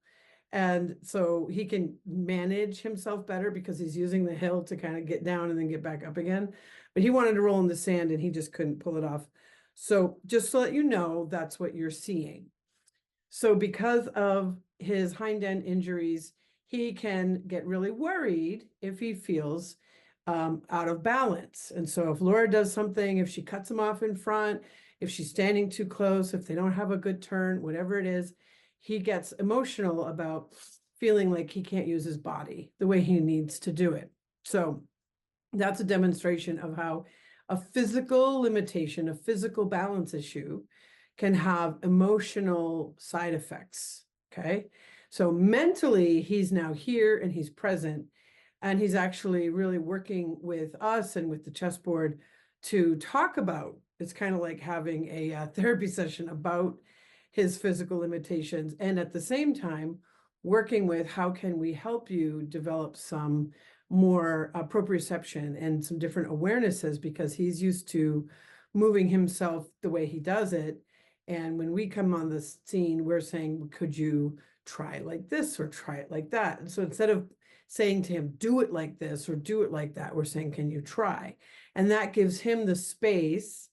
and so he can manage himself better because he's using the hill to kind of get down and then get back up again. But he wanted to roll in the sand and he just couldn't pull it off. So just to let you know, that's what you're seeing. So because of his hind end injuries, he can get really worried if he feels out of balance. And so if Laura does something, if she cuts him off in front, if she's standing too close, if they don't have a good turn, whatever it is, he gets emotional about feeling like he can't use his body the way he needs to do it. So that's a demonstration of how a physical limitation, a physical balance issue can have emotional side effects, okay? So mentally, he's now here and he's present. And he's actually really working with us and with the chessboard to talk about. It's kind of like having a therapy session about his physical limitations. And at the same time, working with how can we help you develop some more proprioception and some different awarenesses, because he's used to moving himself the way he does it. And when we come on the scene, we're saying, could you try it like this or try it like that? And so instead of saying to him, do it like this or do it like that, we're saying, can you try? And that gives him the space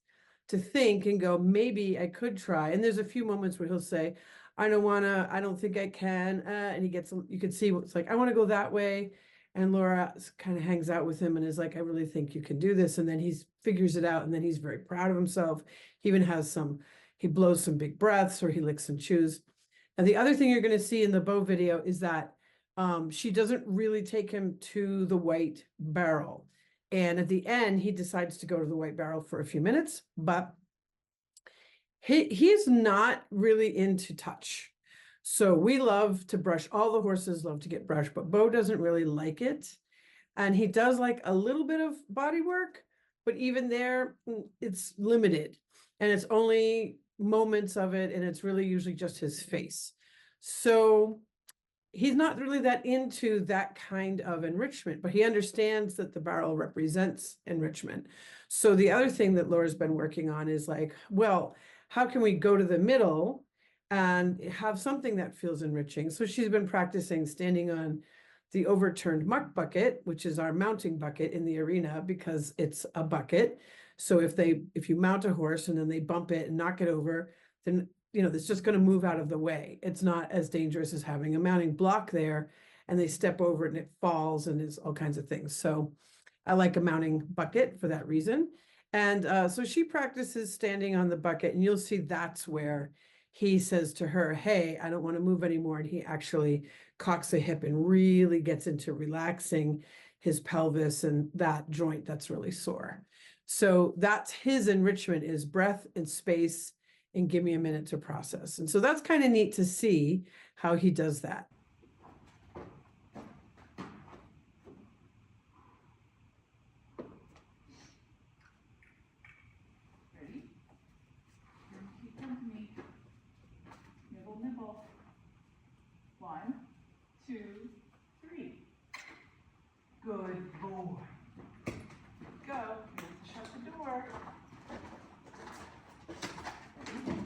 to think and go, maybe I could try. And there's a few moments where he'll say, I don't think I can. And he gets, you can see what's like, I want to go that way. And Laura kind of hangs out with him and is like, I really think you can do this. And then he figures it out. And then he's very proud of himself. He even has he blows some big breaths or he licks and chews. And the other thing you're going to see in the Bo video is that she doesn't really take him to the white barrel. And at the end, he decides to go to the white barrel for a few minutes, but he's not really into touch. So we love to brush, all the horses love to get brushed, but Bo doesn't really like it. And he does like a little bit of body work, but even there, it's limited. And it's only moments of it, and it's really usually just his face. So he's not really that into that kind of enrichment, but he understands that the barrel represents enrichment. So the other thing that Laura's been working on is like, well, how can we go to the middle and have something that feels enriching? So she's been practicing standing on the overturned muck bucket, which is our mounting bucket in the arena, because it's a bucket. So if you mount a horse and then they bump it and knock it over, then it's just going to move out of the way. It's not as dangerous as having a mounting block there and they step over it and it falls and is all kinds of things. So I like a mounting bucket for that reason. And so she practices standing on the bucket, and you'll see that's where he says to her, hey, I don't want to move anymore. And he actually cocks a hip and really gets into relaxing his pelvis and that joint that's really sore. So that's his enrichment, is breath and space and give me a minute to process. And so that's kind of neat to see how he does that. Ready? Keep company. Nibble, nibble. 1, 2, 3. Good boy. Go. You have to shut the door. Ready?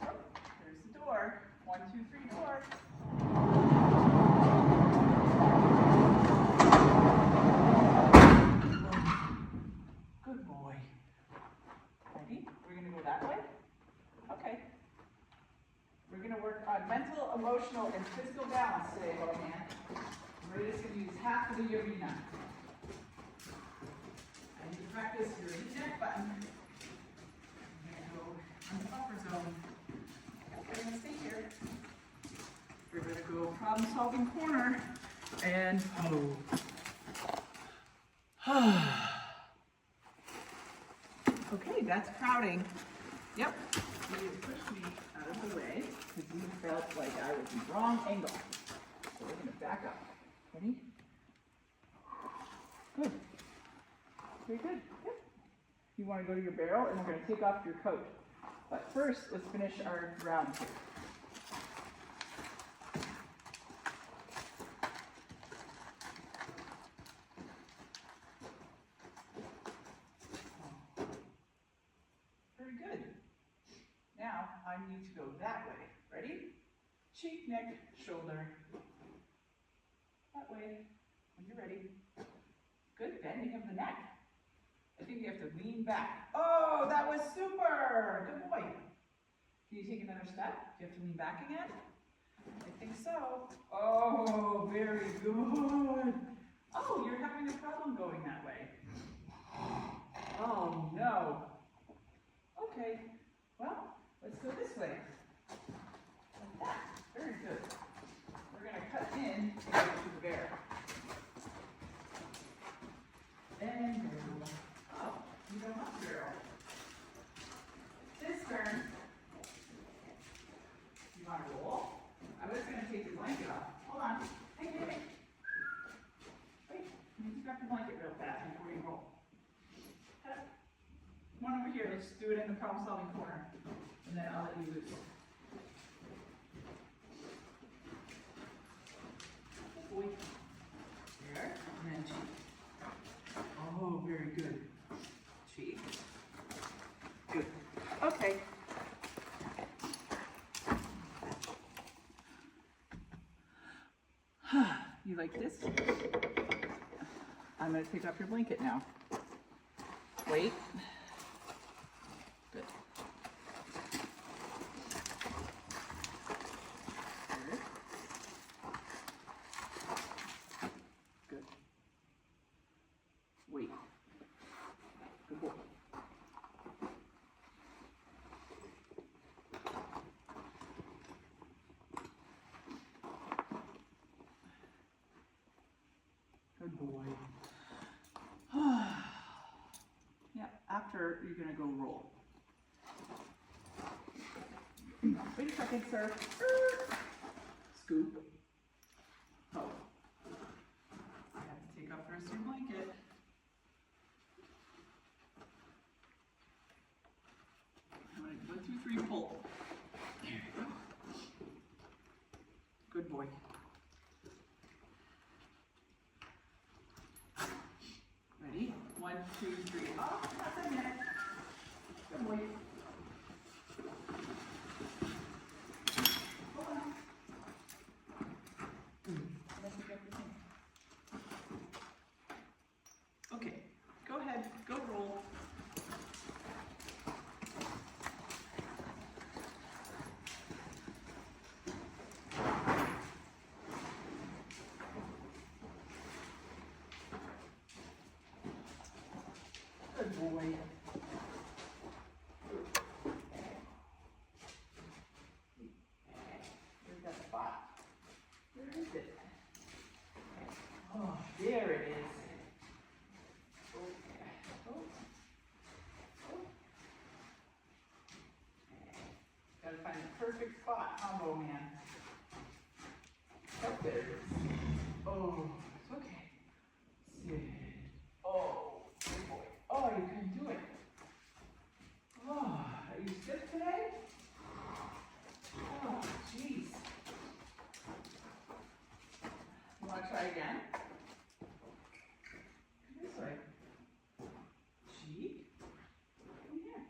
Oh, there's the door. 1, 2, 3, door. Good boy. Ready? We're going to go that way? Okay. We're going to work on mental, emotional, and physical balance today, Bohan. We're just going to use half of the arena. I need to practice your eject button. I'm going to go in the buffer zone. We're going to stay here. We're going to go problem-solving corner and Okay, that's crowding. Yep. You pushed me out of the way because you felt like I was in the wrong angle. So we're going to back up. Ready? Good. Very good. Yep. You want to go to your barrel, and we're going to take off your coat. But first, let's finish our round here. Very good. Now, I need to go that way. Ready? Cheek, neck, shoulder. That way. When you're ready. Good. Bending of the neck. I think you have to lean back. Oh, that was super. Good boy. Can you take another step? Do you have to lean back again? I think so. Oh, very good. Oh, you're having a problem going that way. Oh, no. Okay. Well, let's go this way. Like that. Very good. We're going to cut in to go to the bear. And go. Oh, you don't want to barrel. This turn, you want to roll. I was going to take your blanket in the problem solving corner. And then I'll let you loose. Good boy. There, and then cheek. Oh, very good. Cheek. Good. Okay. You like this? I'm going to take off your blanket now. Wait. Good. Good. Good. Wait. Good boy. Good boy. Yeah, after you're gonna go roll. Wait a second, sir. Scoop. Oh. I have to take off the rest of your blanket. I'm gonna 1, 2, 3, pull. There you go. Good boy. Ready? 1, 2, 3. Oh, not done yet. Good boy. Hold on. Let me grab your thing. Okay, go ahead, go roll. Good boy. Where's that spot? Where is it? Oh, there it is. Okay. Oh. Oh. Gotta find the perfect spot, huh, Bo Man? Oh, there it is. Oh, it's okay. Sit. Oh, good boy. Oh, you can do it. Oh, are you stiff today? Oh, jeez. You want to try again? This way. Cheek. Come here.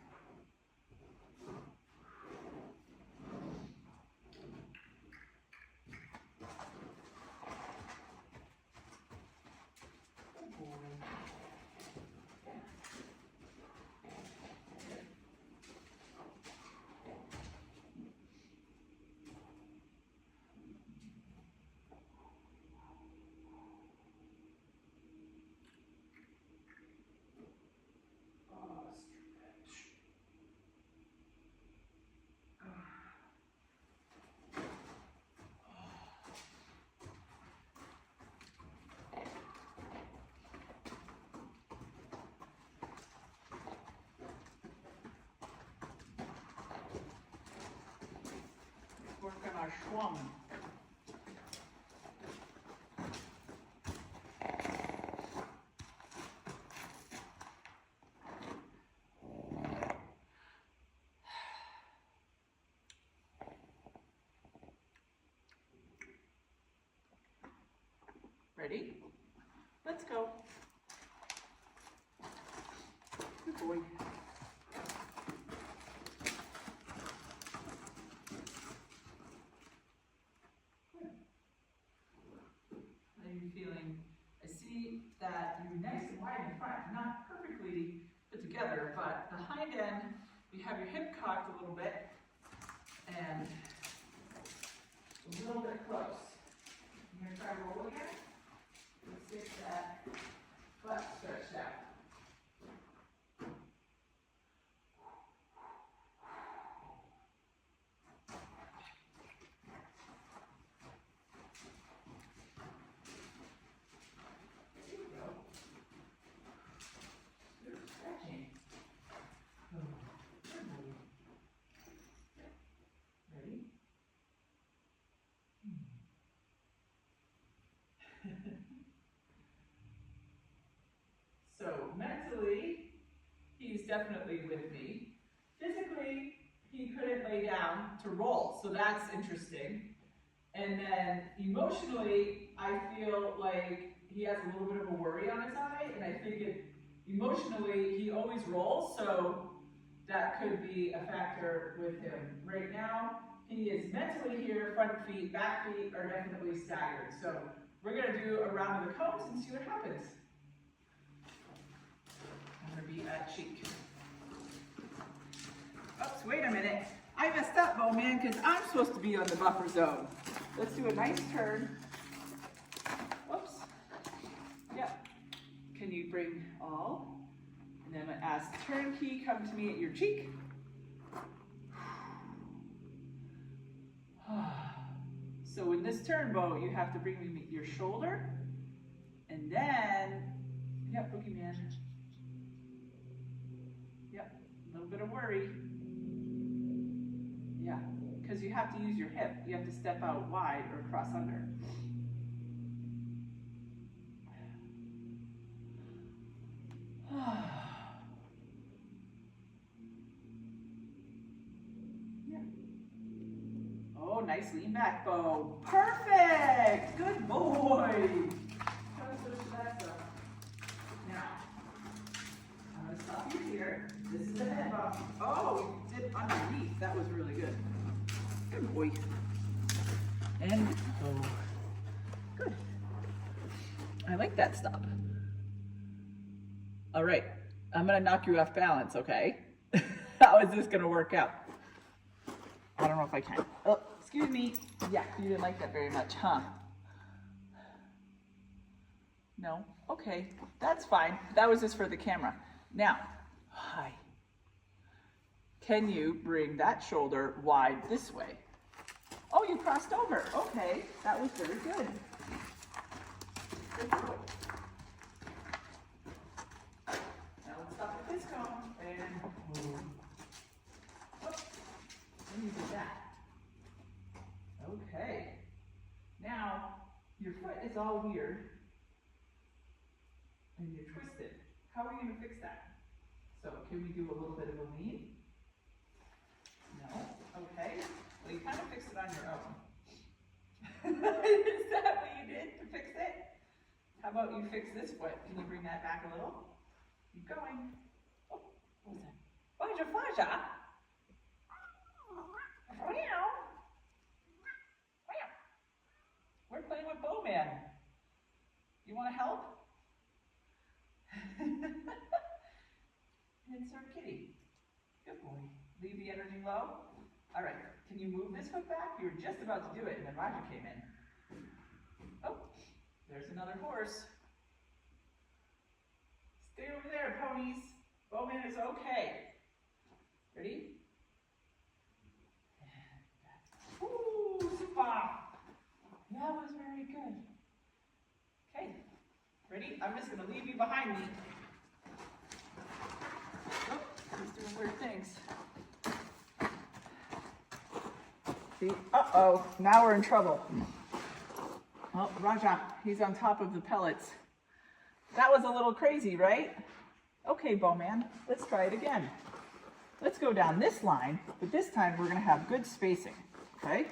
Good boy. Oh, stretch. Work on our schwung. Ready? Let's go. Good boy. Good. How are you feeling? I see that you're nice and wide in front, not perfectly put together, but the hind end, you have your hip cocked a little bit, and a little bit close. You're gonna try to roll again? Let's get that butt stretched out. There you go. Good stretching. Oh, good boy. Ready? So mentally, he's definitely with me. to roll, so that's interesting. And then emotionally, I feel like he has a little bit of a worry on his eye, and I think emotionally, he always rolls, so that could be a factor with him. Right now, he is mentally here, front feet, back feet are definitely staggered. So we're gonna do a round of the cones and see what happens. I'm gonna be at cheek. Oops, wait a minute. I messed up, Bowman, because I'm supposed to be on the buffer zone. Let's do a nice turn. Whoops. Yep. Can you bring all? And then I'm gonna ask turnkey, come to me at your cheek. So in this turn, Bo, you have to bring me your shoulder. And then, yep, boogeyman. Yep, a little bit of worry. Yeah, because you have to use your hip. You have to step out wide or cross under. Yeah. Oh, nice lean back, Bo. Perfect! Good boy! Now, I'm going to stop you here. This is the head bump. Oh, we did underneath. That was really good. Good boy. And oh, good. I like that stop. All right, I'm gonna knock you off balance, okay? How is this gonna work out? I don't know if I can. Oh, excuse me. Yeah, you didn't like that very much, huh? No? Okay, that's fine. That was just for the camera. Now, hi. Can you bring that shoulder wide this way? Oh, you crossed over. Okay, that was very good. Good boy. Now let's stop at this cone and oh, and you did that. Okay. Now your foot is all weird and you're twisted. How are we going to fix that? So can we do a little bit of a lean? No? Okay. Well, you kind of fixed it on your own. Is that what you did to fix it? How about you fix this foot? Can you bring that back a little? Keep going. Oh, what was that? Faja, Faja. Meow. Meow. We're playing with Bowman. You want to help? And it's our kitty. Good boy. Leave the energy low. All right. Can you move this foot back? You were just about to do it, and then Roger came in. Oh, there's another horse. Stay over there, ponies. Bowman is okay. Ready? Ooh, super. That was very good. Okay. Ready? I'm just going to leave you behind me. Oh, he's doing weird things. See? Uh-oh. Now we're in trouble. Oh, Raja, he's on top of the pellets. That was a little crazy, right? Okay, Bowman, let's try it again. Let's go down this line, but this time we're going to have good spacing, okay?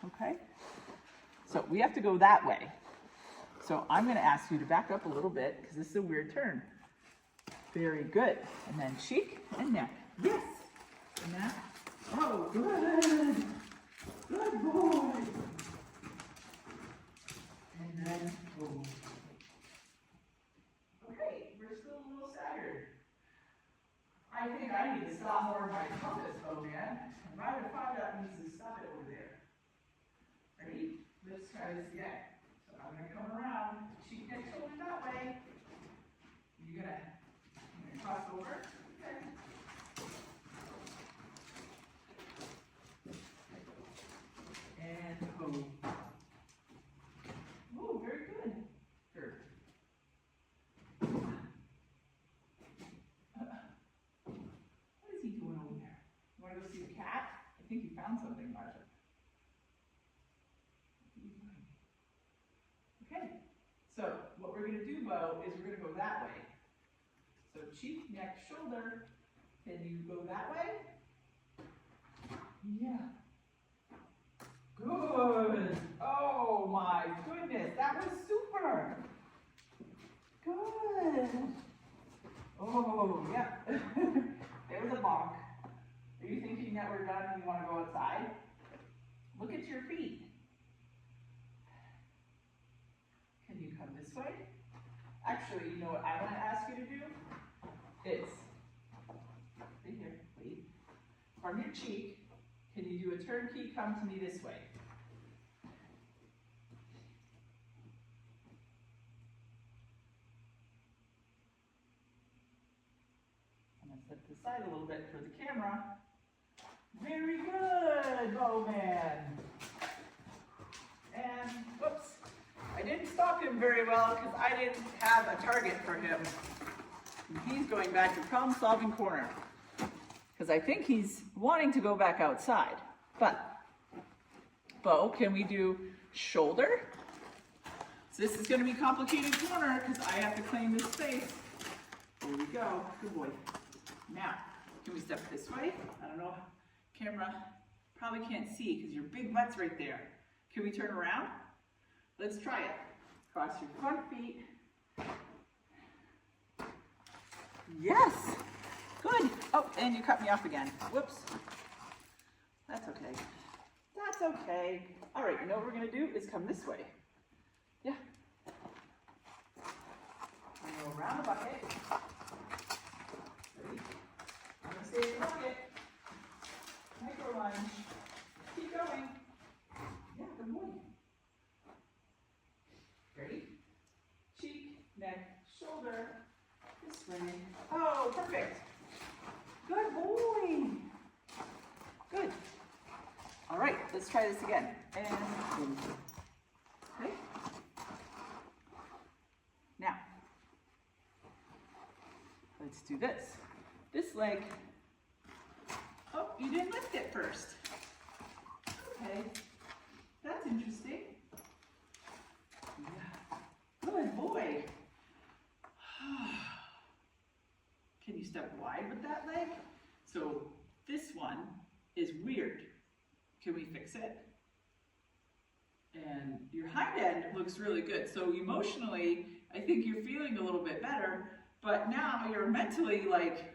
Okay? So we have to go that way. So I'm going to ask you to back up a little bit because this is a weird turn. Very good. And then cheek and neck. Yes! And that. Oh, good! Good boy! And then, oh. Okay, we're still a little staggered. I think I need to stop more of my compass, Bowman. And Ryder Faja needs to stop it over there. Ready? Let's try this again. So I'm going to come around. Cheek, neck, shoulder that way. You're going to cross over. Okay. And oh. Oh, very good. Sure. What is he doing over there? You want to go see the cat? I think he found something, Marcia. Okay. So what we're going to do, Bo, is we're going to go that way. So cheek, neck, shoulder. Can you go that way? Yeah. Good. Oh my goodness, that was super. Good. Oh, yeah. There's a bonk. Are you thinking that we're done and you want to go outside? Look at your feet. Can you come this way? Actually, you know what I want to ask you to do? It's, right here, wait. From your cheek, can you do a turnkey come to me this way? I'm going to set this aside a little bit for the camera. Very good, Bowman. And, whoops, I didn't stop him very well because I didn't have a target for him. And he's going back to problem-solving corner because I think he's wanting to go back outside. But, Bo, can we do shoulder? So this is going to be complicated corner because I have to claim this space. There we go. Good boy. Now, can we step this way? I don't know. Camera probably can't see because your big butt's right there. Can we turn around? Let's try it. Cross your front feet. Yes. Good. Oh, and you cut me off again. Whoops. That's okay. That's okay. All right, you know what we're going to do is come this way. Yeah. And go around the bucket. Ready? I'm going to stay in the bucket. Micro lunge. Keep going. Yeah, good boy. Ready? Cheek, neck, shoulder. This way. Oh, perfect. Good boy. Good. All right, let's try this again. And boom. Okay. Now, let's do this. This leg. Oh, you didn't lift it first. Okay, that's interesting. Yeah. Good boy. Can you step wide with that leg? So this one is weird. Can we fix it? And your hind end looks really good. So emotionally, I think you're feeling a little bit better, but now you're mentally like,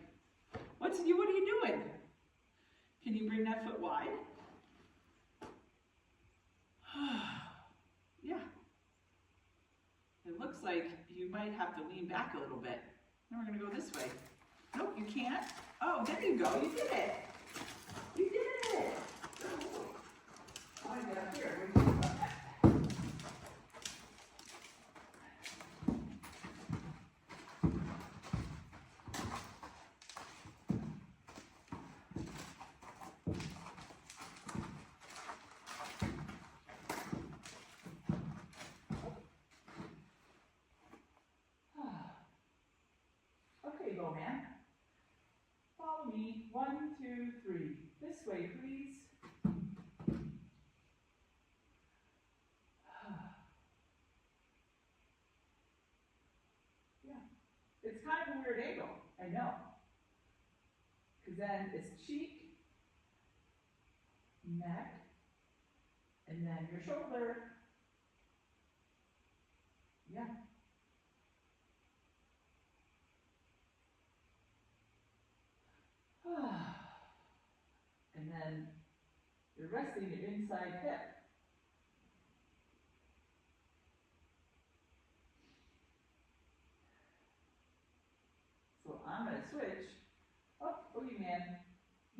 what are you doing? Can you bring that foot wide? Yeah. It looks like you might have to lean back a little bit. Now we're gonna go this way. Nope, you can't. Oh, there you go, you did it. You did it. I want to get up here. What do you think about that? Okay, Bowman. Follow me. 1, 2, 3. This way, please. Yeah. It's kind of a weird angle, I know. Because then it's cheek, neck, and then your shoulder. Yeah. And then you're resting your inside hip. So I'm going to switch. Oh, boogeyman.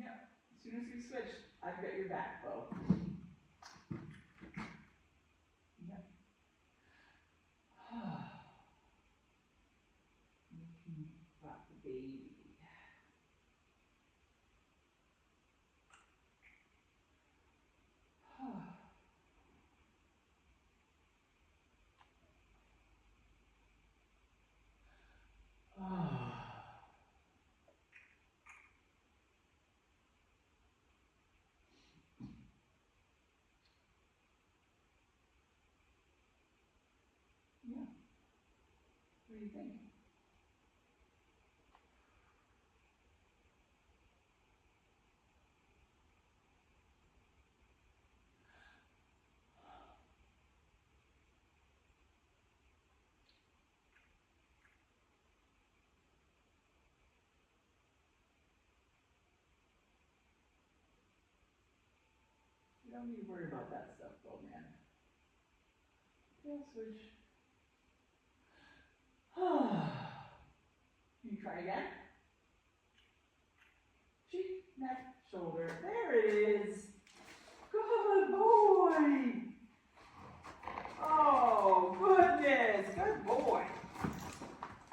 Yeah. As soon as we switch, I've got your back, Bo. Yep. Rock the baby. Yeah. What do you think? Don't need to worry about that stuff, though, man. Tail switch. Can you try again? Cheek, neck, shoulder. There it is. Good boy. Oh, goodness. Good boy.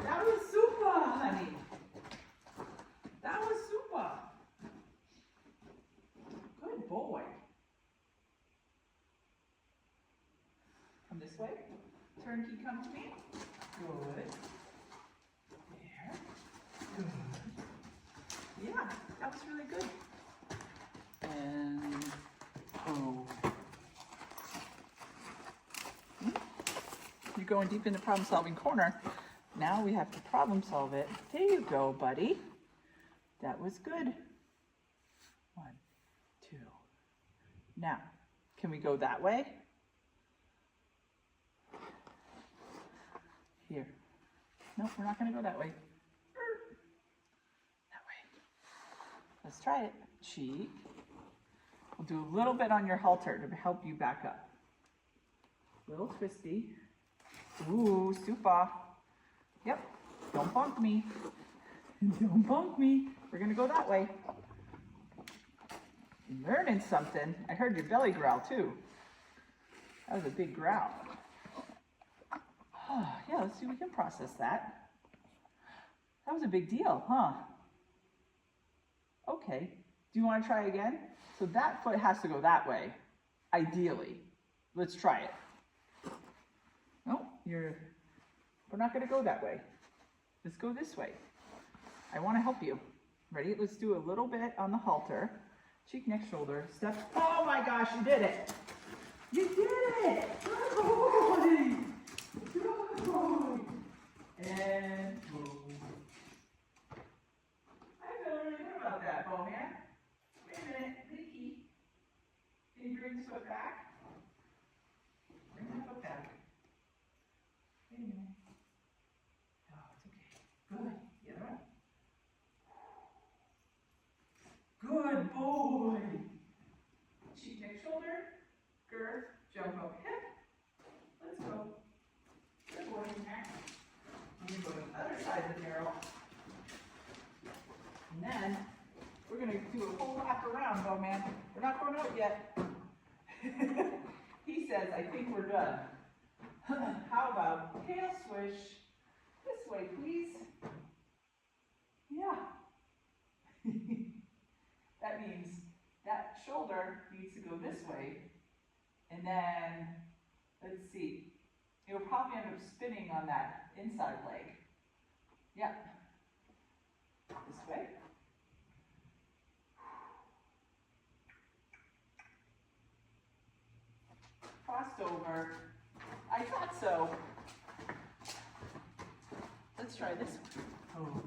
That was super, honey. That was super. Good boy. Come this way. Turnkey, come to me. Good. There. Good. Yeah, that was really good. And, oh. You're going deep in the problem solving corner. Now we have to problem solve it. There you go, buddy. That was good. 1, 2. Now, can we go that way? Here. Nope, we're not going to go that way. That way. Let's try it. Cheek. We'll do a little bit on your halter to help you back up. Little twisty. Ooh, super. Yep. Don't bump me. Don't bump me. We're going to go that way. Learning something. I heard your belly growl too. That was a big growl. Yeah, let's see if we can process that. That was a big deal, huh? Okay. Do you want to try again? So that foot has to go that way, ideally. Let's try it. No, we're not going to go that way. Let's go this way. I want to help you. Ready? Let's do a little bit on the halter. Cheek, neck, shoulder, step. Oh my gosh, you did it. You did it. Good boy. Good boy. And boom. I feel really good about that, Bowman. Wait a minute, Nikki. Can you bring this foot back? Bring that foot back. Wait a minute. Oh, it's okay. Good. The other one. Good boy. Cheek, neck, shoulder, girth, jump up, hip. Let's go. Good boy. I'm going to go to the other side of the barrel. And then we're going to do a whole lap around, Bowman. We're not going out yet. He says, I think we're done. How about tail swish? This way, please. Yeah. That means that shoulder needs to go this way. And then, let's see. It'll probably end up spinning on that inside leg. Yeah. This way. Crossed over. I thought so. Let's try this one. Oh.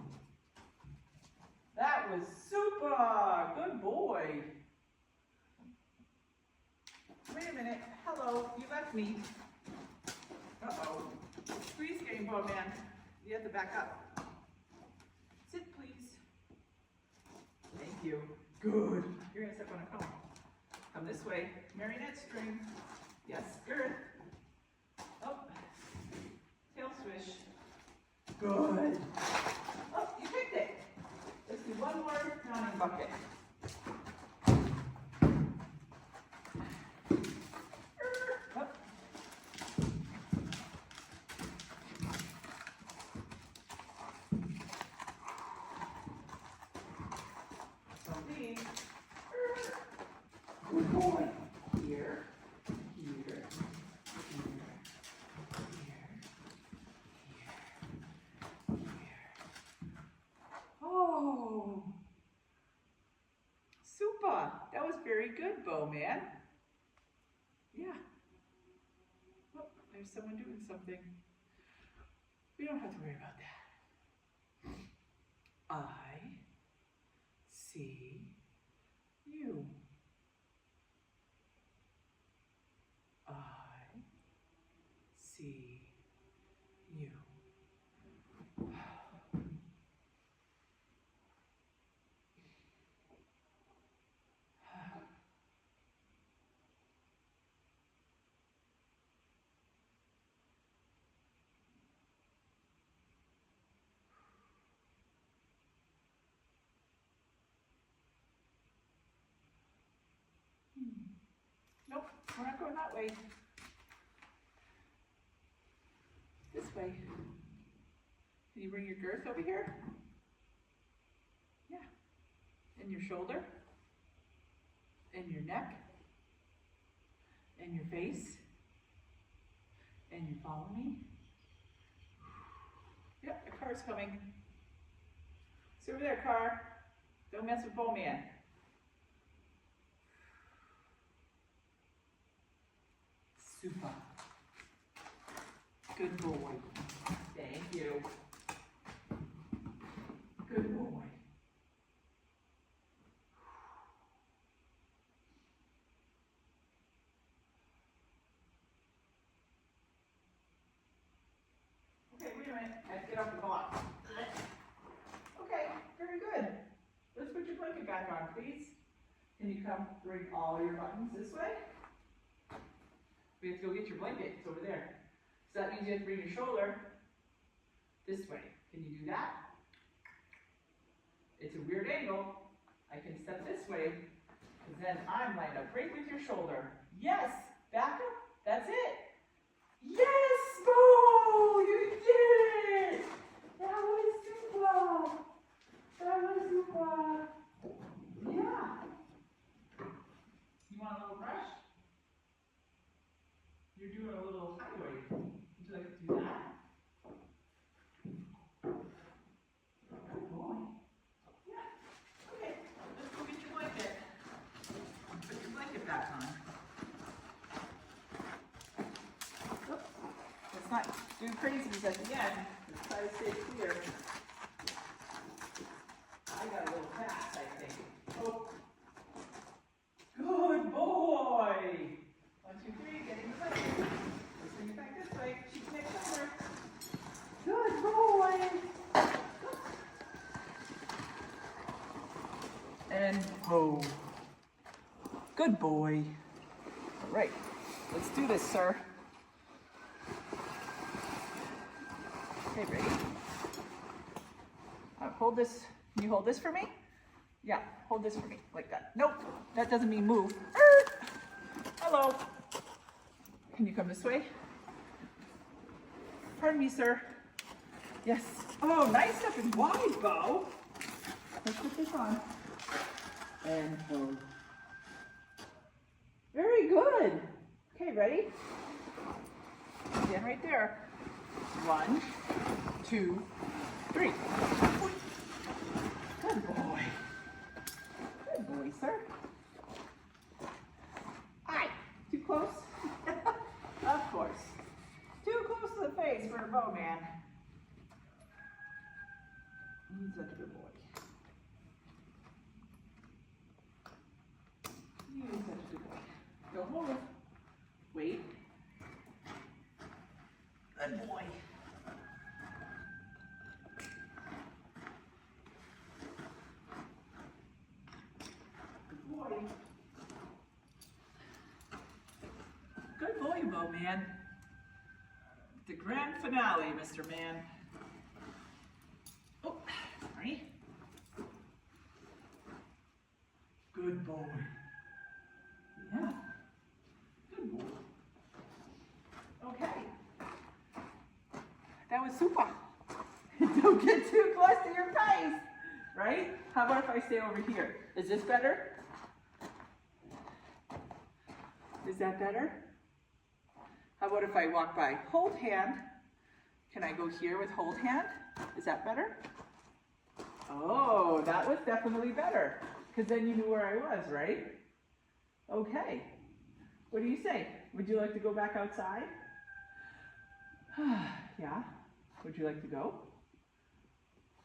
That was super. Good boy. Wait a minute. Hello. You left me. Uh-oh. Squeeze game, Bowman. You have to back up. Sit, please. Thank you. Good. You're going to step on a cone. Come this way. Marionette string. Yes, girth. Up. Tail swish. Good. Oh, you picked it. Let's do one more yawning bucket. Up. Something. Good boy. Here. Here. Oh, super. That was very good, Bowman. Yeah. Oh, there's someone doing something. We don't have to worry about that. I see you. I see you. we're not going that way. This way. Can you bring your girth over here? Yeah. And your shoulder. And your neck. And your face. And you follow me. Yep, the car's coming. See over there, car. Don't mess with Bowman. Super. Good boy. Thank you. Good boy. Okay, wait a minute. I have to get off the block. Okay, very good. Let's put your blanket back on, please. Can you come bring all your buttons this way? We have to go get your blanket. It's over there. So that means you have to bring your shoulder this way. Can you do that? It's a weird angle. I can step this way, because then I'm lined up right with your shoulder. Yes! Back up. That's it. Yes! Bo! You did it! That was super! That was super! Yeah. You want a little brush? You're doing a little highway. Would you like to do that? Good boy. Yeah. Okay, let's go get your blanket. Put your blanket back on. Oops. Let's not do crazies at the end. Let's try to stay clear. I got a little fast, I think. Oh. Good boy. 1, 2, 3, get in the blanket. Let's bring it back this way. She's next shoulder. Good boy. And oh. Good boy. All right. Let's do this, sir. Okay, ready? Hold this. Can you hold this for me? Yeah, hold this for me, like that. Nope, that doesn't mean move. Hello. Can you come this way? Pardon me, sir. Yes. Oh, nice up and wide, Bo. Let's put this on. And hold. Very good. Okay, ready? Stand right there. 1, 2, 3. Good boy. Good boy, sir. Hi. Too close? Of course. Too close to the face for a Bowman. He's such a good boy. He's such a good boy. Don't move. Wait. Good boy. Good boy, Bowman. The grand finale, Mr. Man. Oh, sorry. Good boy. Yeah. Good boy. Okay. That was super. Don't get too close to your face. Right? How about if I stay over here? Is this better? Is that better? How about if I walk by? Hold hand. Can I go here with hold hand? Is that better? Oh, that was definitely better. Because then you knew where I was, right? Okay. What do you say? Would you like to go back outside? Yeah. Would you like to go?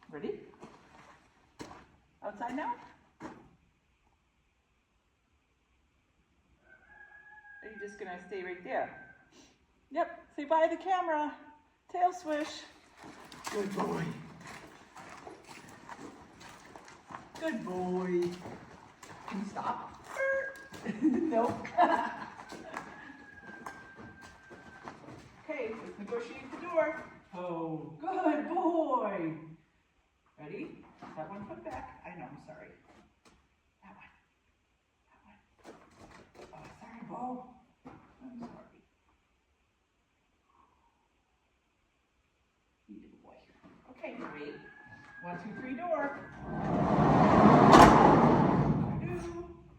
Ready? Outside now? Are you just gonna stay right there? Yep, say bye to the camera. Tail swish. Good boy. Good boy. Can you stop? Nope. Okay, let's negotiate the door. Oh, good boy. Ready? That one foot back. I know, I'm sorry. That one. That one. Oh, sorry, Bo. Okay, wait. 1, 2, 3, door.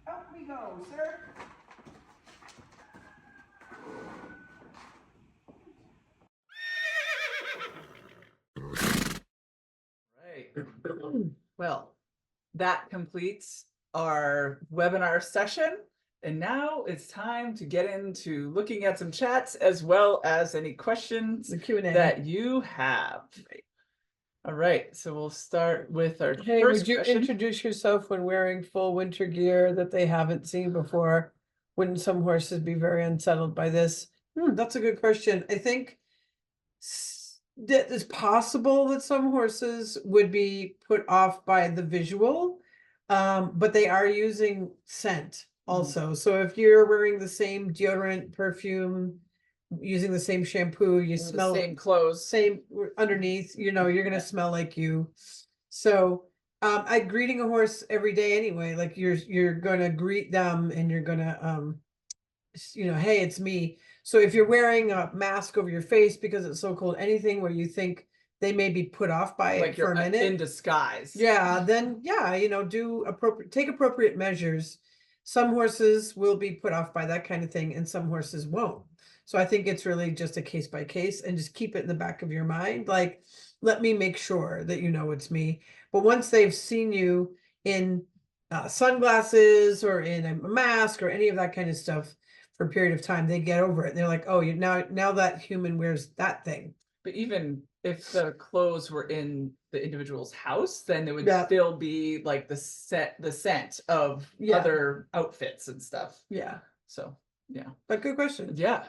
Up we go, sir. Right. Well, that completes our webinar session. And now it's time to get into looking at some chats as well as any questions The Q&A. that you have. All right, so we'll start with our Hey, first would you question. introduce yourself when wearing full winter gear that they haven't seen before? Wouldn't some horses be very unsettled by this? That's a good question. I think that it's possible that some horses would be put off by the visual, but they are using scent also. So if you're wearing the same deodorant, perfume, using the same shampoo, you The smell same clothes. same underneath, you're gonna Yeah. smell like you. So I greeting a horse every day anyway. Like you're gonna greet them and you're gonna hey, it's me. So if you're wearing a mask over your face because it's so cold, anything where you think they may be put off by Like it for you're a minute, in disguise. yeah, then take appropriate measures. Some horses will be put off by that kind of thing and some horses won't. So I think it's really just a case by case and just keep it in the back of your mind. Like, let me make sure that you know it's me. But once they've seen you in sunglasses or in a mask or any of that kind of stuff for a period of time, they get over it. And they're like, oh, now that human wears that thing. But even if the clothes were in the individual's house, then it would Yeah. still be like the scent of Yeah. other outfits and stuff. Yeah. So yeah. But good question. Yeah.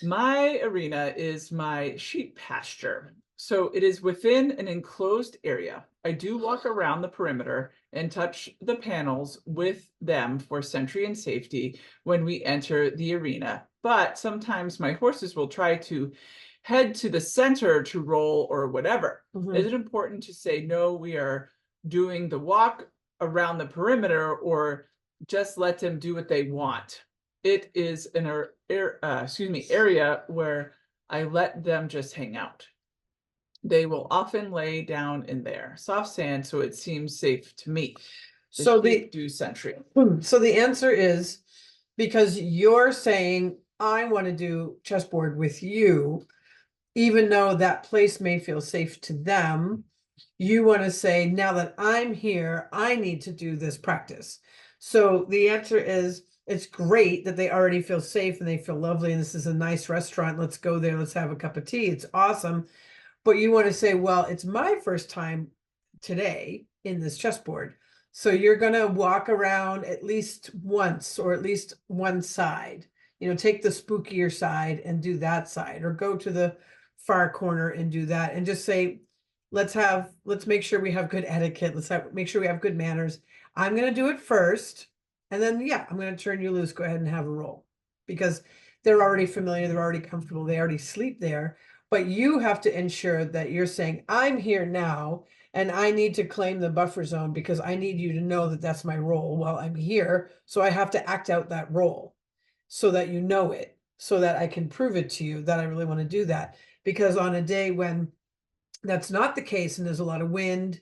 My arena is my sheep pasture. So it is within an enclosed area. I do walk around the perimeter and touch the panels with them for sentry and safety when we enter the arena. But sometimes my horses will try to head to the center to roll or whatever. Is it important to say, no, we are doing the walk around the perimeter, or just let them do what they want? It is an area where I let them just hang out. They will often lay down in there, soft sand, so it seems safe to me. So do sentry. So the answer is because you're saying I want to do chessboard with you, even though that place may feel safe to them. You want to say, now that I'm here, I need to do this practice. So the answer is, it's great that they already feel safe and they feel lovely. And this is a nice restaurant. Let's go there. Let's have a cup of tea. It's awesome. But you want to say, well, it's my first time today in this chessboard. So you're going to walk around at least once or at least one side, take the spookier side and do that side, or go to the far corner and do that, and just say, let's make sure we have good etiquette. Make sure we have good manners. I'm going to do it first. And then, yeah, I'm going to turn you loose. Go ahead and have a roll, because they're already familiar. They're already comfortable. They already sleep there. But you have to ensure that you're saying, I'm here now and I need to claim the buffer zone because I need you to know that that's my role while I'm here. So I have to act out that role so that you know it, so that I can prove it to you that I really want to do that. Because on a day when that's not the case and there's a lot of wind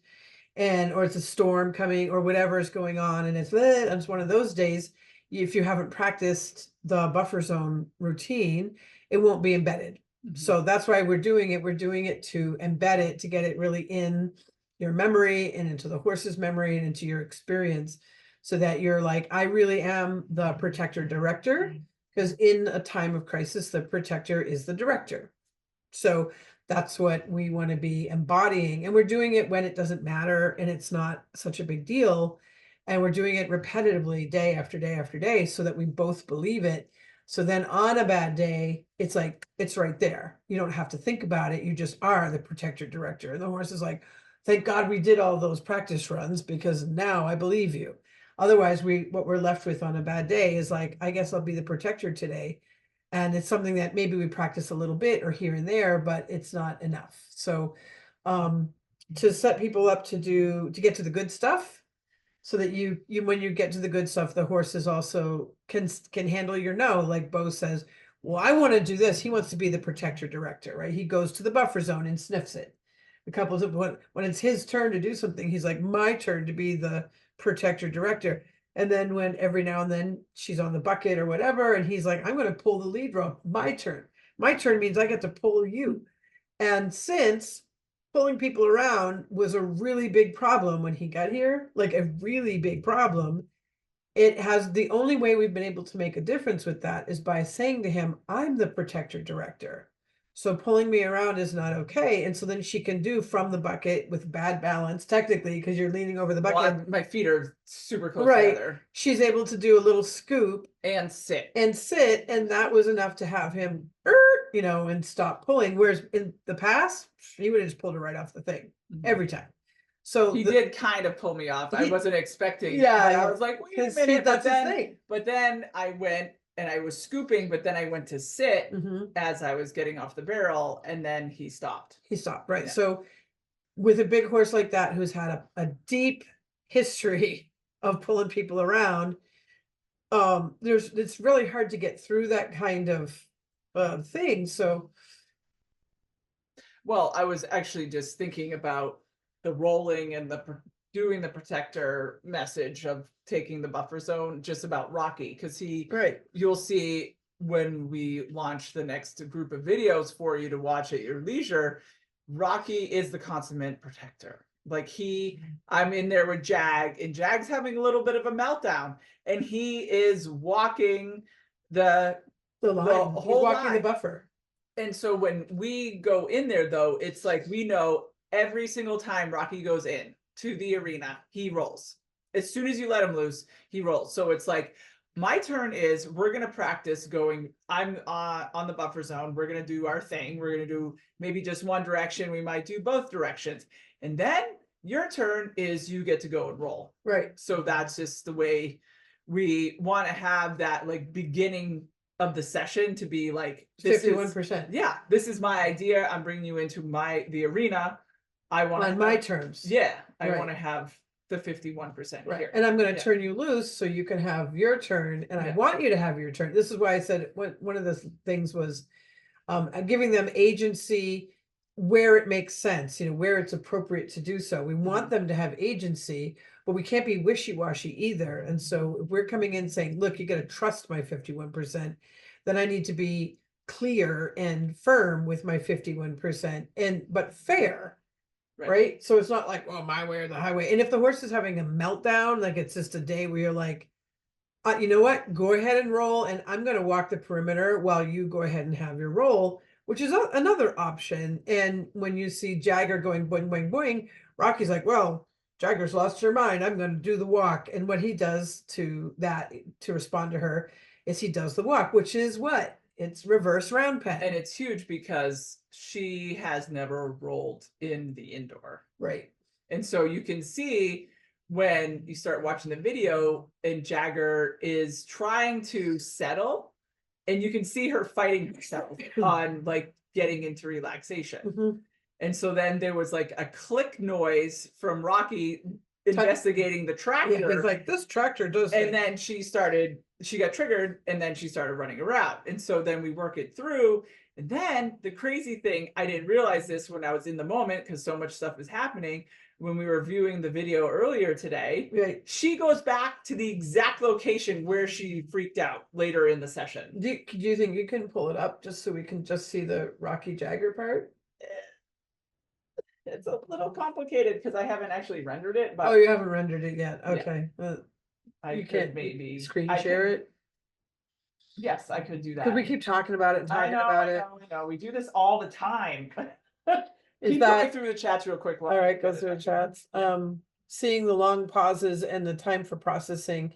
or it's a storm coming or whatever is going on and it's one of those days, if you haven't practiced the buffer zone routine, it won't be embedded. So that's why we're doing it. We're doing it to embed it, to get it really in your memory and into the horse's memory and into your experience, so that you're like, I really am the protector director, because in a time of crisis, the protector is the director. So that's what we want to be embodying. And we're doing it when it doesn't matter and it's not such a big deal. And we're doing it repetitively day after day after day so that we both believe it. So then on a bad day, it's like, it's right there. You don't have to think about it. You just are the protector director. And the horse is like, thank God we did all those practice runs, because now I believe you. Otherwise, what we're left with on a bad day is like, I guess I'll be the protector today. And it's something that maybe we practice a little bit or here and there, but it's not enough. So to set people up to get to the good stuff, so that you when you get to the good stuff, the horses also can handle your no. Like Bo says, well, I want to do this. He wants to be the protector director, right? He goes to the buffer zone and sniffs it, a couple of when it's his turn to do something, he's like, my turn to be the protector director. And then when every now and then she's on the bucket or whatever, and he's like, I'm going to pull the lead rope. My turn. My turn means I get to pull you. And since pulling people around was a really big problem when he got here, like a really big problem, it has the only way we've been able to make a difference with that is by saying to him, I'm the protector director. So pulling me around is not okay. And so then she can do from the bucket with bad balance, technically, because you're leaning over the Well, bucket. my feet are super close Right. together. She's able to do a little scoop And sit. and sit, and that was enough to have him, you know, and stop pulling. Whereas in the past, he would have just pulled her right off the thing every time. So he did kind of pull me off. I wasn't expecting. Yeah, but I was like, wait a minute. But then I went and I was scooping, but then I went to sit as I was getting off the barrel, and then he stopped. He stopped, right? Yeah. So with a big horse like that, who's had a deep history of pulling people around, it's really hard to get through that kind of thing. So, well, I was actually just thinking about the rolling and doing the protector message of taking the buffer zone, just about Rocky, because you'll see when we launch the next group of videos for you to watch at your leisure, Rocky is the consummate protector. Like I'm in there with Jag, and Jag's having a little bit of a meltdown, and he is walking the line. He's walking the buffer. And so when we go in there, though, it's like we know every single time Rocky goes in to the arena, he rolls. As soon as you let him loose, he rolls. So it's like, my turn is, we're going to practice going, I'm on the buffer zone. We're going to do our thing. We're going to do maybe just one direction. We might do both directions. And then your turn is you get to go and roll. Right. So that's just the way we want to have that, like, beginning of the session to be like 51%. Yeah, this is my idea. I'm bringing you into the arena. I want on my terms. Yeah, I want to have the 51% here. And I'm going to turn you loose so you can have your turn, and I want you to have your turn. This is why I said one of the things was giving them agency where it makes sense, you know, where it's appropriate to do so. We want them to have agency, but we can't be wishy-washy either. And so if we're coming in saying, look, you got to trust my 51%, then I need to be clear and firm with my 51% but fair. Right. So it's not like, well, my way or the highway. And if the horse is having a meltdown, like it's just a day where you're like, you know what, go ahead and roll, and I'm going to walk the perimeter while you go ahead and have your roll, which is another option. And when you see Jagger going boing, boing, boing, Rocky's like, well, Jagger's lost her mind. I'm going to do the walk. And what he does to respond to her is he does the walk, which is what? It's reverse round pen. And it's huge because she has never rolled in the indoor. Right. And so you can see when you start watching the video and Jagger is trying to settle, and you can see her fighting herself on like getting into relaxation. And so then there was like a click noise from Rocky investigating the tractor. Yeah, it's like, this tractor does. And then she got triggered, and then she started running around. And so then we work it through. And then the crazy thing, I didn't realize this when I was in the moment because so much stuff is happening. When we were viewing the video earlier today, she goes back to the exact location where she freaked out later in the session. Do you think you can pull it up just so we can just see the Rocky Jagger part? It's a little complicated because I haven't actually rendered it. But oh, you haven't rendered it yet. Okay. You could maybe screen share it. Yes, I could do that. Because we keep talking about it and talking about it. I know. We do this all the time. Keep going through the chats real quick. All right, go through the chats. Seeing the long pauses and the time for processing.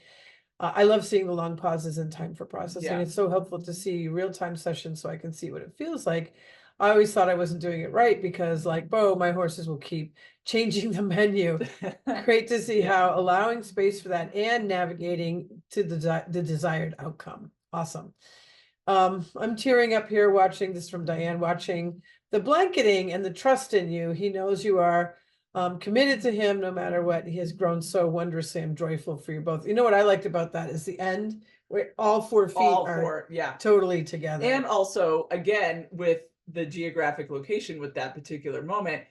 I love seeing the long pauses and time for processing. It's so helpful to see real-time sessions so I can see what it feels like. I always thought I wasn't doing it right because, like, my horses will keep changing the menu. Great to see how allowing space for that and navigating to the desired outcome. Awesome. I'm tearing up here watching this from Diane, watching the blanketing and the trust in you. He knows you are committed to him no matter what. He has grown so wondrously. I'm joyful for you both. You know what I liked about that is the end where all 4 feet are totally together. And also, again, with the geographic location with that particular moment,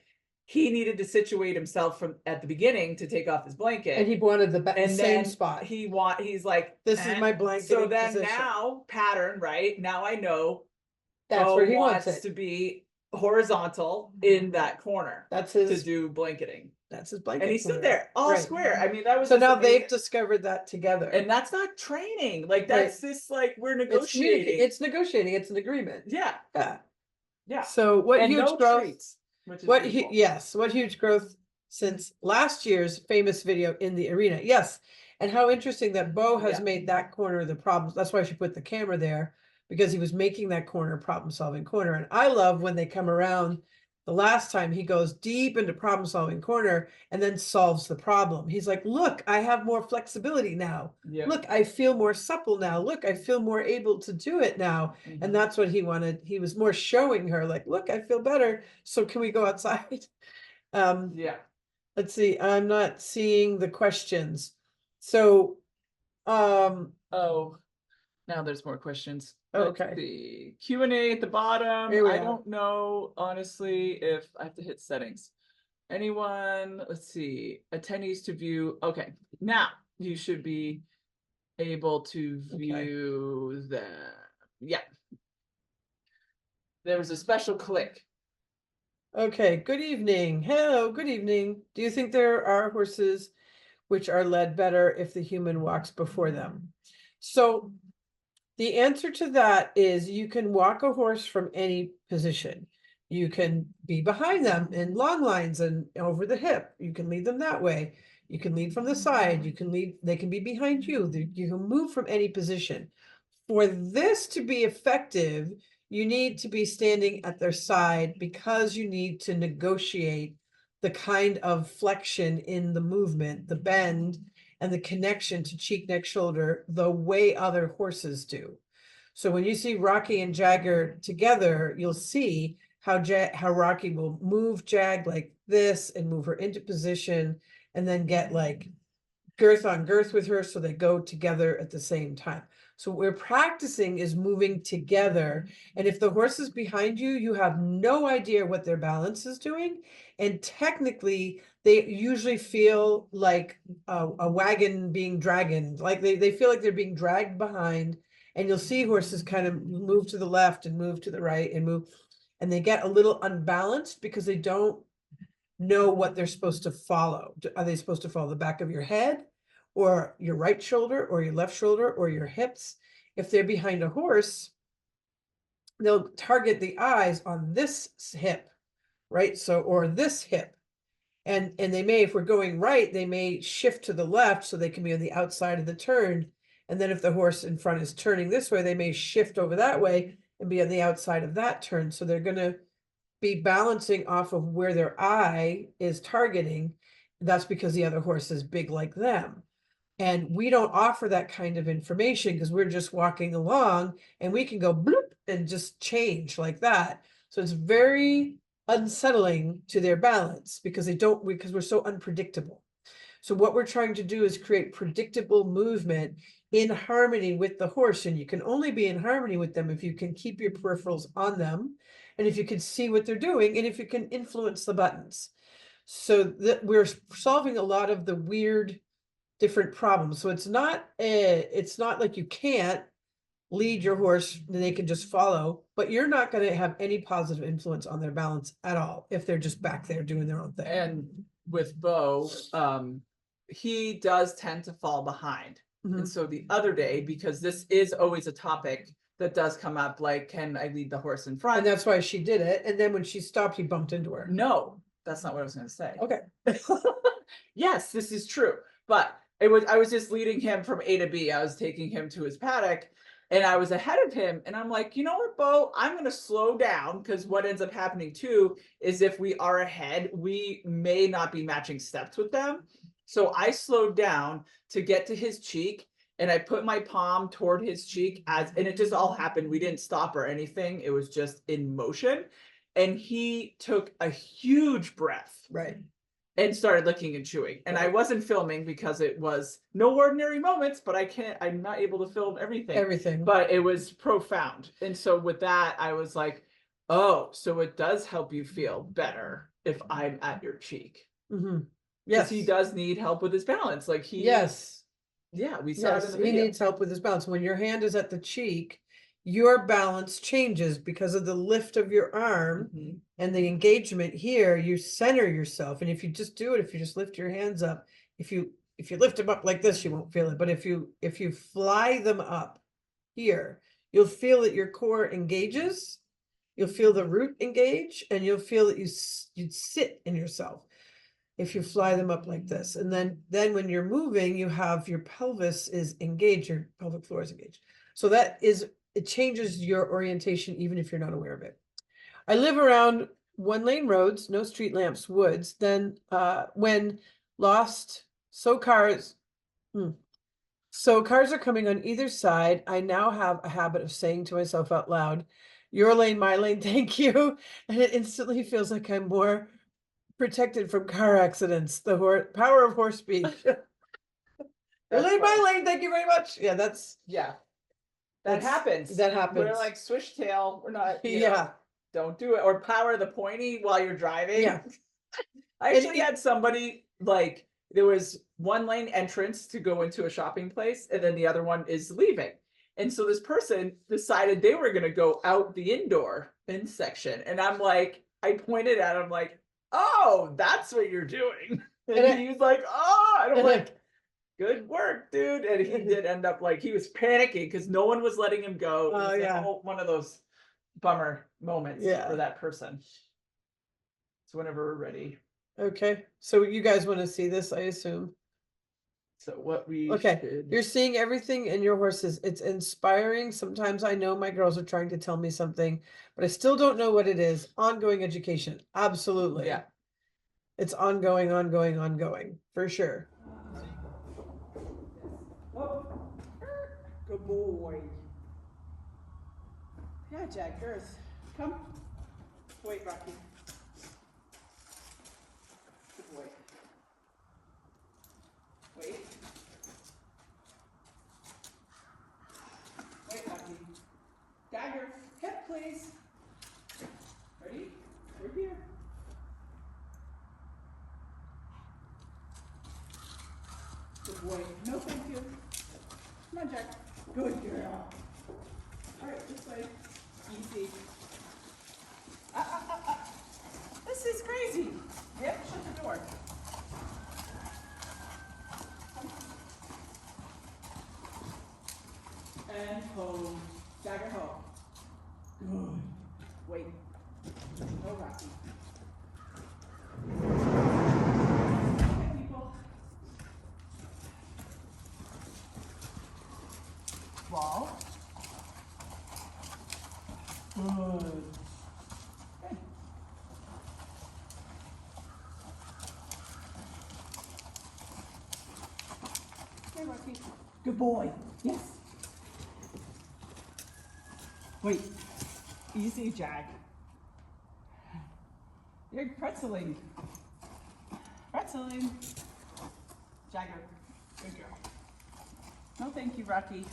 he needed to situate himself from at the beginning to take off his blanket. And he wanted the and same then spot. he's like, This is my So blanketing then position. now pattern, right? Now I know That's Bo where he wants wants it. to be horizontal in that corner That's to his, do blanketing. that's his blanket. And he stood corner. there all Right. square. I mean, that was So just now they've amazing. discovered that together. And that's not training. Like that's just like we're It's negotiating. it's negotiating. It's an agreement. Yeah. Yeah. Yeah. So what And huge no growth? treats, which is What beautiful. yes, what huge growth since last year's famous video in the arena. Yes. And how interesting that Bo has Yeah. made that corner the problem. That's why she put the camera there, because he was making that corner a problem solving corner. And I love when they come around the last time he goes deep into problem solving corner and then solves the problem. He's like, look, I have more flexibility now. Yeah. Look, I feel more supple now. Look, I feel more able to do it now. Mhm. And that's what he wanted. He was more showing her like, look, I feel better. So can we go outside? Yeah. Let's see. I'm not seeing the questions. So, Oh, now there's more questions. Okay. Let's see. Q&A at the bottom. Here we I are. don't know, honestly, if I have to hit settings. Anyone, let's see, attendees to view. Okay, now you should be able to view that. Yeah. There was a special click. Okay, good evening. Hello, good evening. Do you think there are horses which are led better if the human walks before them? So the answer to that is you can walk a horse from any position. You can be behind them in long lines and over the hip. You can lead them that way. You can lead from the side. You can lead, they can be behind you. You can move from any position. For this to be effective, you need to be standing at their side because you need to negotiate the kind of flexion in the movement, the bend, and the connection to cheek, neck, shoulder, the way other horses do. So when you see Rocky and Jagger together, you'll see how Rocky will move Jag like this and move her into position and then get like girth on girth with her so they go together at the same time. So what we're practicing is moving together. And if the horse is behind you, you have no idea what their balance is doing. And technically, they usually feel like a wagon being dragged, like they feel like they're being dragged behind. And you'll see horses kind of move to the left and move to the right and move. And they get a little unbalanced because they don't know what they're supposed to follow. Are they supposed to follow the back of your head or your right shoulder or your left shoulder or your hips? If they're behind a horse, they'll target the eyes on this hip, right? So, or this hip. And they may, if we're going right, they may shift to the left so they can be on the outside of the turn. And then if the horse in front is turning this way, they may shift over that way and be on the outside of that turn. So they're going to be balancing off of where their eye is targeting. That's because the other horse is big like them. And we don't offer that kind of information because we're just walking along and we can go bloop and just change like that. So it's very unsettling to their balance because because we're so unpredictable. So what we're trying to do is create predictable movement in harmony with the horse. And you can only be in harmony with them if you can keep your peripherals on them and if you can see what they're doing and if you can influence the buttons. So that we're solving a lot of the weird different problems. So it's not like you can't lead your horse and they can just follow, but you're not going to have any positive influence on their balance at all if they're just back there doing their own thing. And with Bo, he does tend to fall behind. And so the other day, because this is always a topic that does come up, like, can I lead the horse in front? And that's why she did it. And then when she stopped, he bumped into her. No, that's not what I was going to say. Okay. Yes, this is true. But I was just leading him from A to B. I was taking him to his paddock and I was ahead of him. And I'm like, you know what, Bo, I'm going to slow down because what ends up happening too is if we are ahead, we may not be matching steps with them. So I slowed down to get to his cheek and I put my palm toward his cheek and it just all happened. We didn't stop or anything. It was just in motion. And he took a huge breath. Right. And started licking and chewing. And I wasn't filming because it was no ordinary moments, but I'm not able to film everything. But it was profound. And so with that, I was like, oh, so it does help you feel better if I'm at your cheek. Mm-hmm. Because Yes. he does need help with his balance. Like Yes. yeah, we saw it in Yes, the he video. needs help with his balance. When your hand is at the cheek, your balance changes because of the lift of your arm Mhm. and the engagement here. You center yourself, and if you just do it, if you just lift your hands up, if you lift them up like this, you won't feel it. But if you fly them up here, you'll feel that your core engages. You'll feel the root engage, and you'll feel that you sit in yourself if you fly them up like this. And then when you're moving, you have your pelvis is engaged, your pelvic floor is engaged. So it changes your orientation even if you're not aware of it. I live around 1-lane roads, no street lamps, woods. Then when lost, so cars are coming on either side. I now have a habit of saying to myself out loud, your lane, my lane, thank you. And it instantly feels like I'm more protected from car accidents. The power of horse speech. Your That's lane, my funny. lane, thank you very much. Yeah, Yeah. That happens. That We're happens. like swish tail. We're not, you know, Yeah, don't do it. Or power the pointy while you're driving. yeah. I And actually had somebody like there was 1-lane entrance to go into a shopping place, and then the other one is leaving. And so this person decided they were gonna go out the indoor in section. And I'm like, I pointed at him like, oh, that's what you're doing. And And he was like, oh, and I'm and like, good work, dude. And he did end up like he was panicking because no one was letting him go. It Oh, was a yeah. whole- one of those bummer moments Yeah. for that person. So whenever we're ready. Okay, so you guys want to see this, I assume. So what we Okay, should you're seeing everything in your horses. It's inspiring. Sometimes I know my girls are trying to tell me something, but I still don't know what it is. Ongoing education. Absolutely. yeah. It's ongoing, for sure. Oh, good boy. Yeah, Jack, Earth. Come. Wait, Rocky. Good boy. Wait. Wait, Rocky. Dagger. Hip, please. Ready? We're here. Good boy. No, thank you. Come on, Jack. Good girl. All right, this way. Easy. This is crazy. Yep, shut the door. And home. Dagger home. Good. Wait. No Rocky. Okay, people. Wall. Good. Good. Hey, Rocky. Good boy. Yes. Wait. Easy, Jack. You're pretzeling. Pretzeling. Jagger. Good girl. No, thank you, Rocky.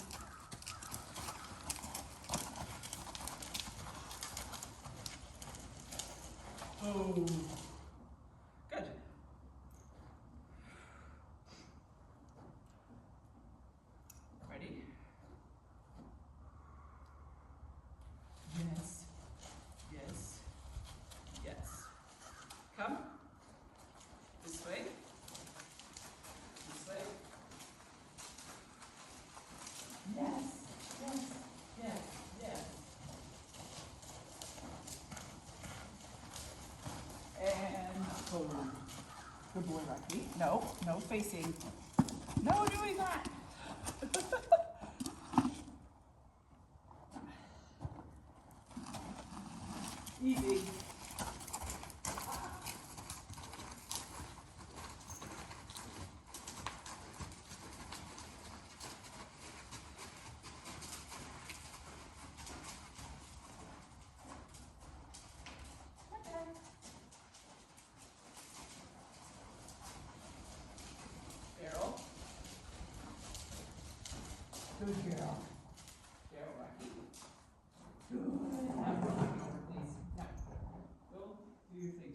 Oh. Good. Ready? Yes. Yes. Yes. Come. This way. This way. Yes. Yes. Yes. Yes. And boom. Good boy, Rocky. No, no facing. No doing that. Easy. Barrel. Good girl. Barrel, Rocky. Good. Now, Rocky, please. Now, go do your thing.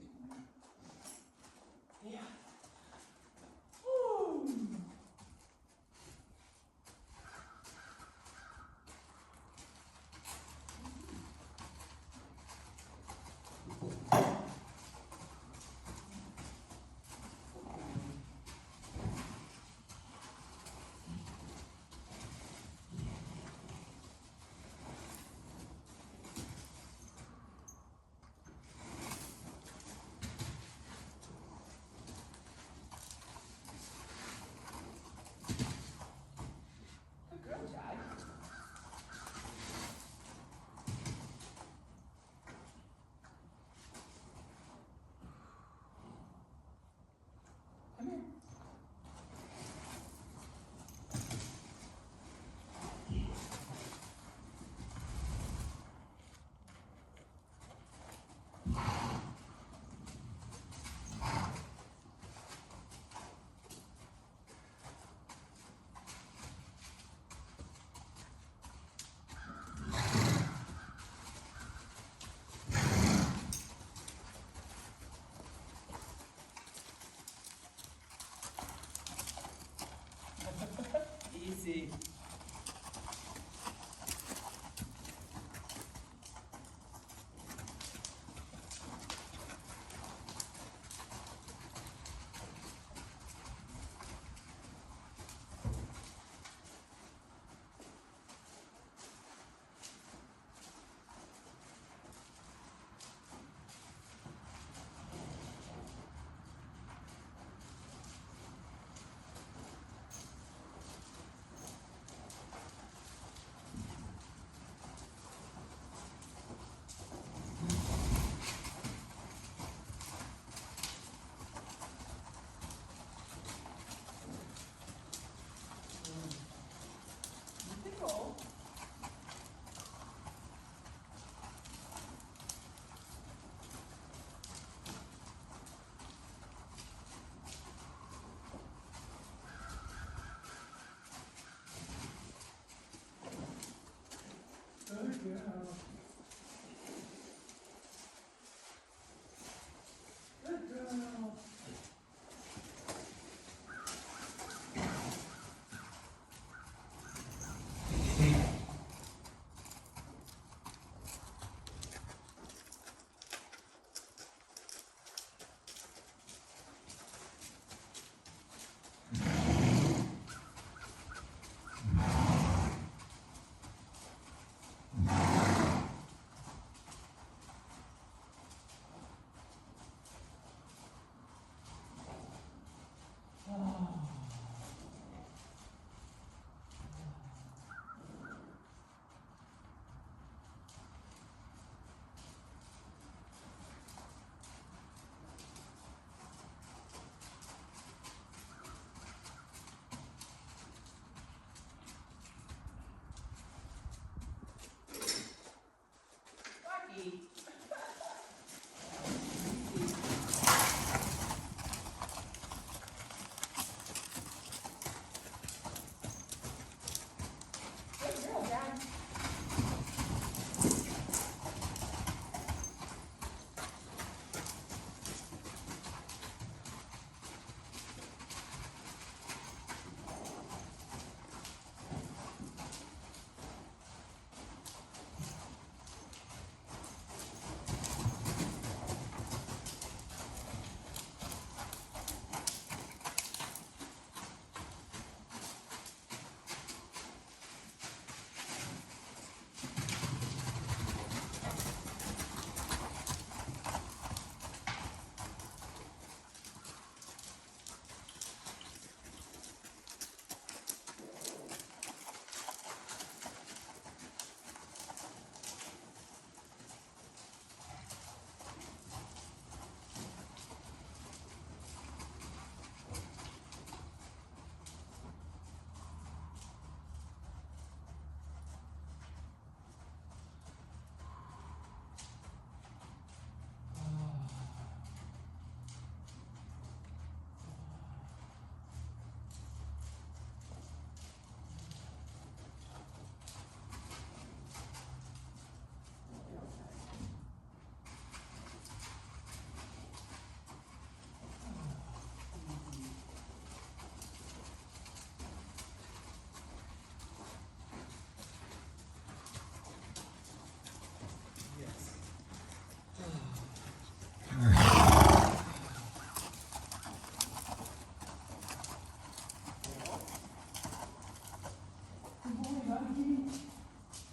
Rocky.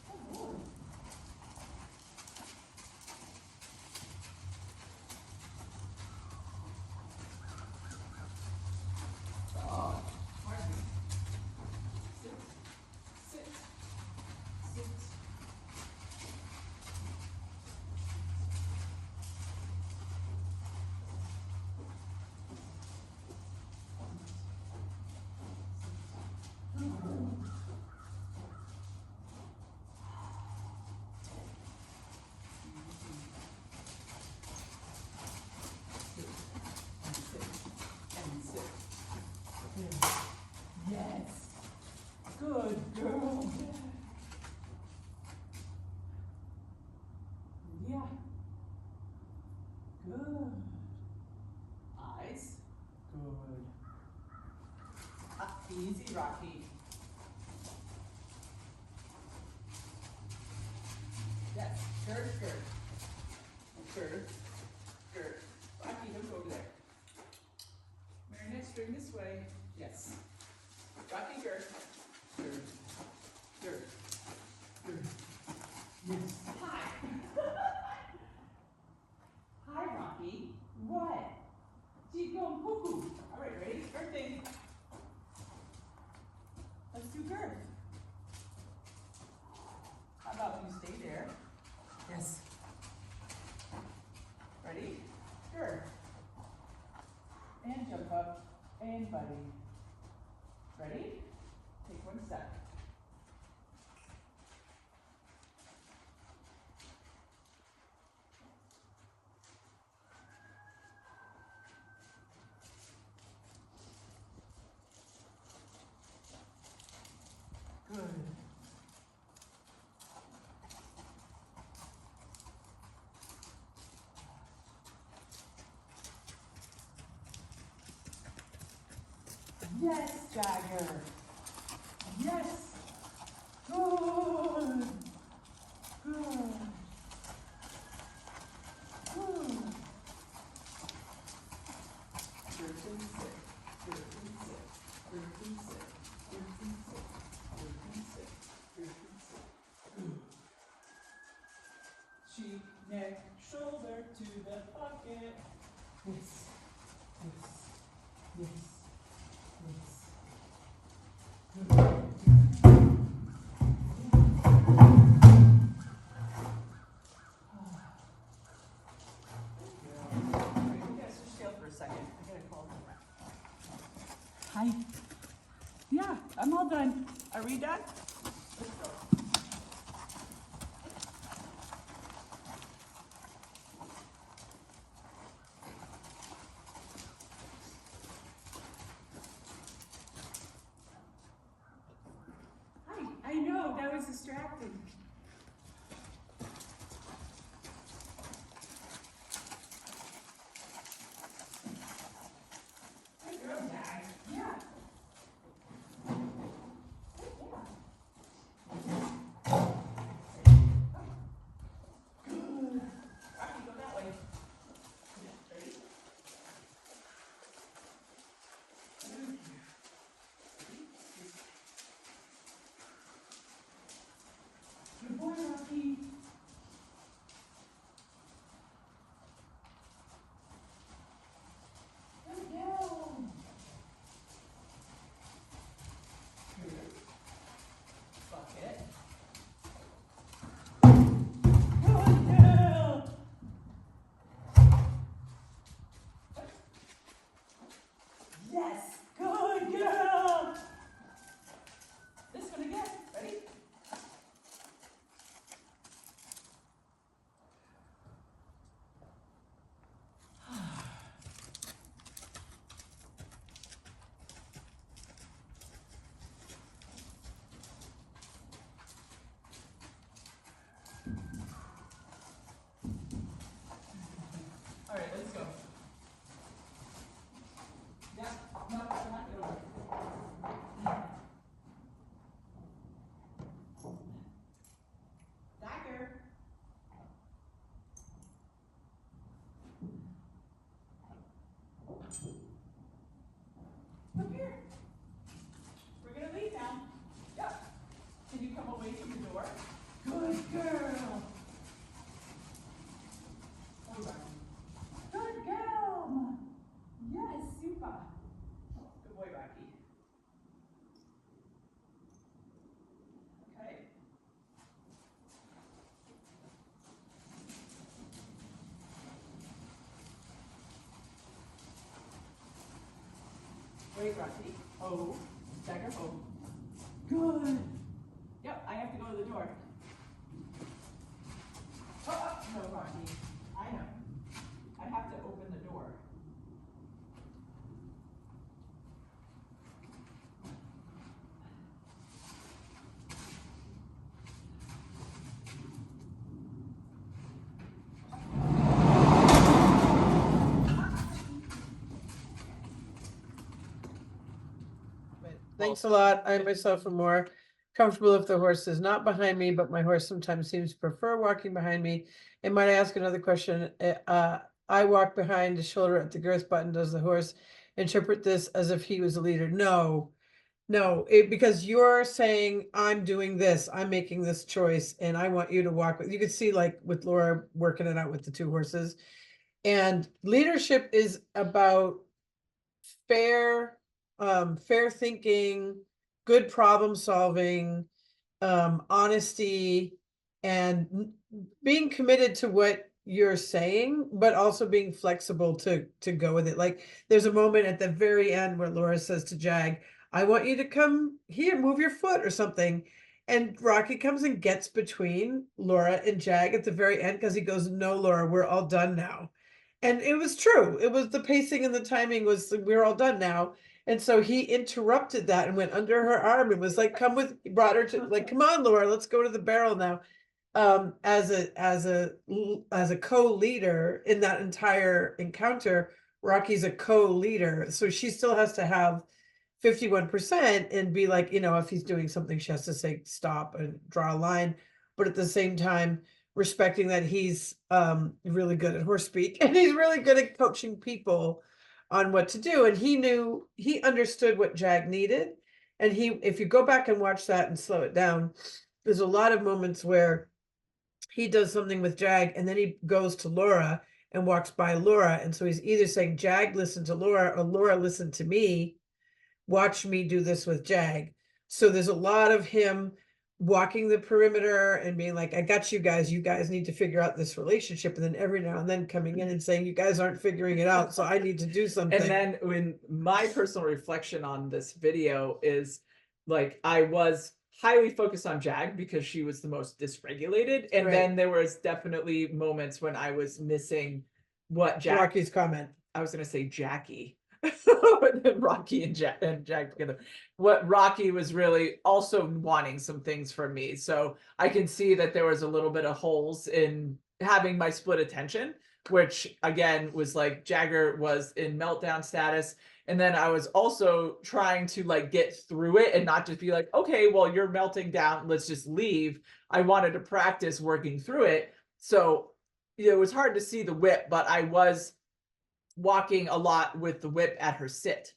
Oh, Lord. Oh, Marky. Sit. Sit. Sit. Yes. Good girl. Yeah. Good. Eyes. Good. Easy, Rocky. Yes. Good, good. Good. Good. Rocky, don't go over there. Marinette, string this way. Yes. Rocky, good. Good. Good. Good. Yes. Hi. Hi, Rocky. What? She's going cuckoo. All right, ready? Birthday. Let's do girth. How about you stay there? Yes. Ready? Girth. And jump up. And buddy. Ready? Take one step. Good. Yes, Jagger. Yes. Good. Good. Good. Girth and sit. Girth and sit. Girth and sit. Girth and sit. Girth and sit. Girth and sit. Good. Cheek, neck, shoulder to the pocket. Yes. Yes. Yes. Yes. Good. Hi. Yeah, I'm all done. Are we done? Let's go. Hi. I know, that was distracting. Good girl, Dad. Yeah. Good. Rocky, go that way. Yeah, ready? Good. girl. All right. Good girl. Yes, super. Good boy, Rocky. Okay. Wait, Rocky. Oh, Jagger, oh. Good. Yep, I have to go to the door. Oh, no, Rocky. I know. I have to open the door. Thanks a lot. I myself am more comfortable if the horse is not behind me, but my horse sometimes seems to prefer walking behind me. And might I ask another question? I walk behind the shoulder at the girth button. Does the horse interpret this as if he was a leader? No, no, because you're saying I'm doing this, I'm making this choice, and I want you to walk with. You could see like with Laura working it out with the two horses. And leadership is about fair fair thinking, good problem solving, honesty, and being committed to what you're saying, but also being flexible to go with it. Like there's a moment at the very end where Laura says to Jag, I want you to come here, move your foot or something. And Rocky comes and gets between Laura and Jag at the very end because he goes, no, Laura, we're all done now. And it was true. It was the pacing and the timing was we're all done now. And so he interrupted that and went under her arm and was like, come with, brought her to like, come on, Laura, let's go to the barrel now. As a co-leader in that entire encounter, Rocky's a co-leader. So she still has to have 51% and be like, you know, if he's doing something, she has to say stop and draw a line. But at the same time, respecting that he's really good at horse speak and he's really good at coaching people on what to do. And he understood what Jag needed. And if you go back and watch that and slow it down, there's a lot of moments where he does something with Jag and then he goes to Laura and walks by Laura. And so he's either saying, Jag, listen to Laura, or Laura, listen to me, watch me do this with Jag. So there's a lot of him walking the perimeter and being like, I got you guys need to figure out this relationship. And then every now and then coming in and saying, you guys aren't figuring it out, so I need to do something. And then when my personal reflection on this video is like, I was highly focused on Jag because she was the most dysregulated. And Right. then there was definitely moments when I was missing what Rocky's comment. I was going to say Jackie. Rocky and Jag together. What Rocky was really also wanting some things from me. So I can see that there was a little bit of holes in having my split attention, which again was like Jagger was in meltdown status. And then I was also trying to like get through it and not just be like, okay, well, you're melting down, let's just leave. I wanted to practice working through it. So it was hard to see the whip, but I was walking a lot with the whip at her sit.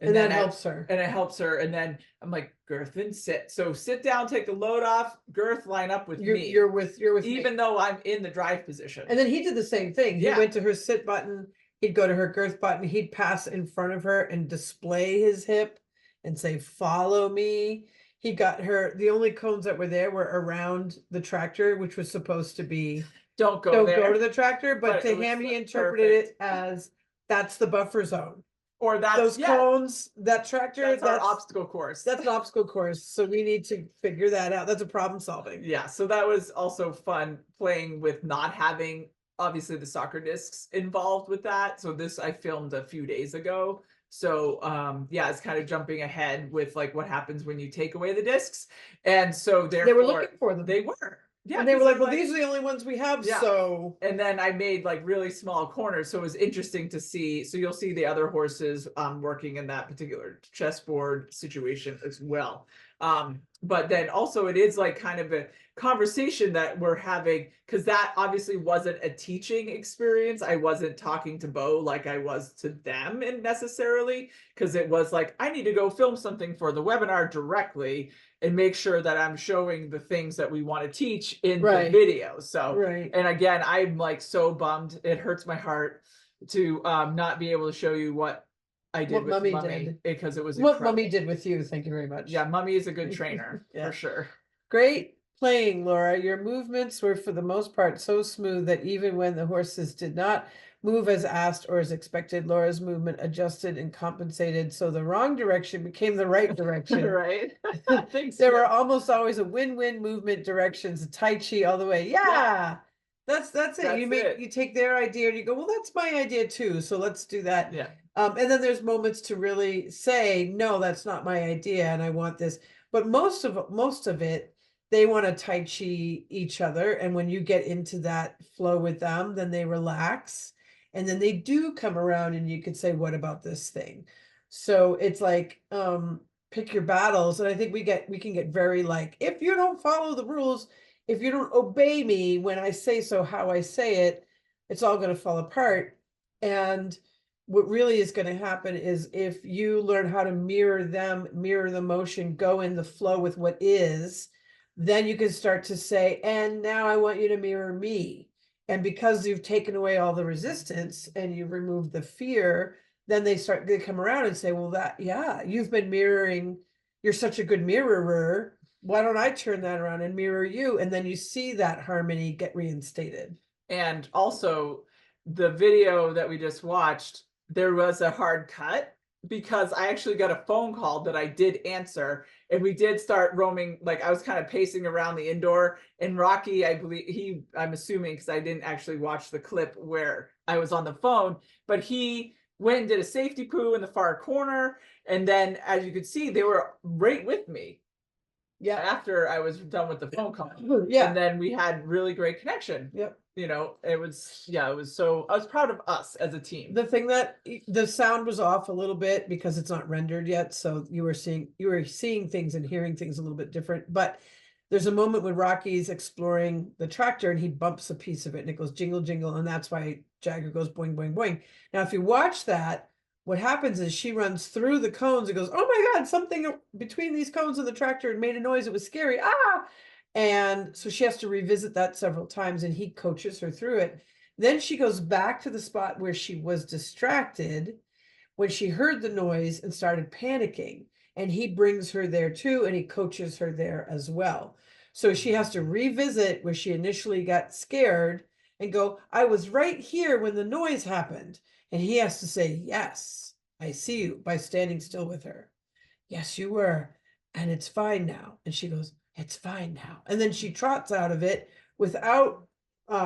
And that helps her. And it helps her. And then I'm like, Girthin, sit. So sit down, take the load off, Girth, line up with me. You're with even me. though I'm in the drive position. And then he did the same thing. He Yeah. went to her sit button, he'd go to her girth button, he'd pass in front of her and display his hip and say, follow me. He got her, the only cones that were there were around the tractor, which was supposed to be Don't go don't there. go to the tractor, but But to it was him, he like interpreted perfect. it as that's the buffer zone. Or that's Those cones, that tractor, that's our obstacle course. that's an obstacle course. So we need to figure that out. That's a problem solving. Yeah, so that was also fun playing with not having obviously the soccer discs involved with that. So this I filmed a few days ago. So yeah, it's kind of jumping ahead with like what happens when you take away the discs. And so They were looking for them. They were. Yeah. And they were 'cause like, I'm well, these are the only ones we have. Yeah. So and then I made like really small corners. So it was interesting to see. So you'll see the other horses working in that particular chessboard situation as well. But then also it is like kind of a conversation that we're having, because that obviously wasn't a teaching experience. I wasn't talking to Bo like I was to them and necessarily, because it was like, I need to go film something for the webinar directly and make sure that I'm showing the things that we want to teach in the video. So, Right. and again, I'm like so bummed. It hurts my heart to not be able to show you what I did What with Mummy Mummy, did. because it was What incredible. Mummy did with you. Thank you very much. Yeah, Mummy is a good trainer Yeah. for sure. Great playing, Laura. Your movements were for the most part so smooth that even when the horses did not move as asked or as expected, Laura's movement adjusted and compensated, so the wrong direction became the right direction. Right. Thanks. There yeah. were almost always a win-win movement directions, a Tai Chi all the way. Yeah. That's it. You That's make it. you take their idea and you go, well, that's my idea too. So let's do that. Yeah. And then there's moments to really say, no, that's not my idea, and I want this. But most of it, they want to Tai Chi each other. And when you get into that flow with them, then they relax. And then they do come around and you could say, what about this thing? So it's like, pick your battles. And I think we can get very like, if you don't follow the rules, if you don't obey me when I say so, how I say it, it's all going to fall apart. And what really is going to happen is if you learn how to mirror them, mirror the motion, go in the flow with what is, then you can start to say, and now I want you to mirror me. And because you've taken away all the resistance and you've removed the fear, then they come around and say, well, yeah, you've been mirroring, you're such a good mirrorer. Why don't I turn that around and mirror you? And then you see that harmony get reinstated. And also, the video that we just watched, there was a hard cut because I actually got a phone call that I did answer, and we did start roaming. Like, I was kind of pacing around the indoor, and Rocky, I believe I'm assuming, because I didn't actually watch the clip where I was on the phone, but he went and did a safety poo in the far corner. And then, as you could see, they were right with me. Yeah, after I was done with the phone call. Yeah. And then we had really great connection. Yep. It was so, I was proud of us as a team. The thing that the sound was off a little bit because it's not rendered yet. So you were seeing things and hearing things a little bit different. But there's a moment when Rocky's exploring the tractor and he bumps a piece of it and it goes jingle, jingle. And that's why Jagger goes boing, boing, boing. Now, if you watch that, what happens is she runs through the cones and goes, oh my God, something between these cones and the tractor and made a noise. It was scary. Ah. And so she has to revisit that several times and he coaches her through it. Then she goes back to the spot where she was distracted when she heard the noise and started panicking. And he brings her there too, and he coaches her there as well. So she has to revisit where she initially got scared and go, I was right here when the noise happened. And he has to say, yes, I see you, by standing still with her. Yes, you were. And it's fine now. And she goes, it's fine now. And then she trots out of it without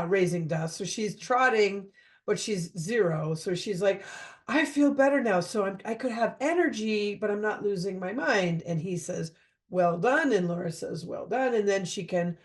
raising dust. So she's trotting, but she's zero. So she's like, I feel better now. So I could have energy, but I'm not losing my mind. And he says, well done. And Laura says, well done. And then she can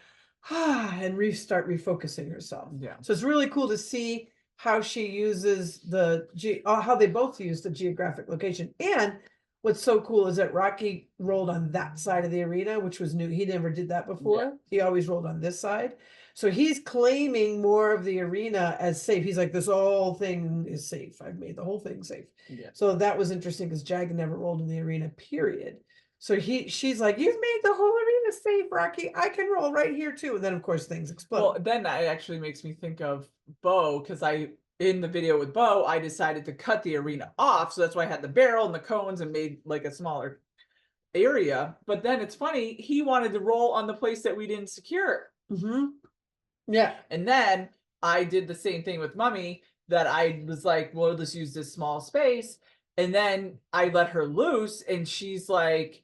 and restart refocusing herself. Yeah. So it's really cool to see how she uses how they both use the geographic location. And what's so cool is that Rocky rolled on that side of the arena, which was new. He never did that before. Yeah. He always rolled on this side. So he's claiming more of the arena as safe. He's like, this whole thing is safe. I've made the whole thing safe. Yeah. So that was interesting because Jag never rolled in the arena, period. So she's like, you've made the whole arena safe, Rocky. I can roll right here too. And then of course things explode. Well, then that actually makes me think of Bo, because in the video with Bo, I decided to cut the arena off. So that's why I had the barrel and the cones and made like a smaller area. But then it's funny, he wanted to roll on the place that we didn't secure. Mm-hmm. Yeah. And then I did the same thing with Mummy, that I was like, well, we'll just use this small space. And then I let her loose and she's like,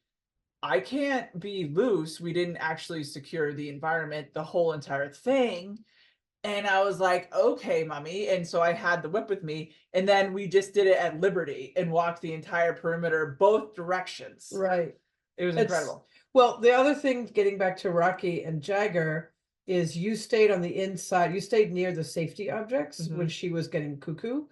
I can't be loose. We didn't actually secure the environment, the whole entire thing. And I was like, okay, Mummy. And so I had the whip with me. And then we just did it at Liberty and walked the entire perimeter, both directions. Right. It was incredible. Well, the other thing, getting back to Rocky and Jagger, is you stayed on the inside. You stayed near the safety objects when she was getting cuckoo,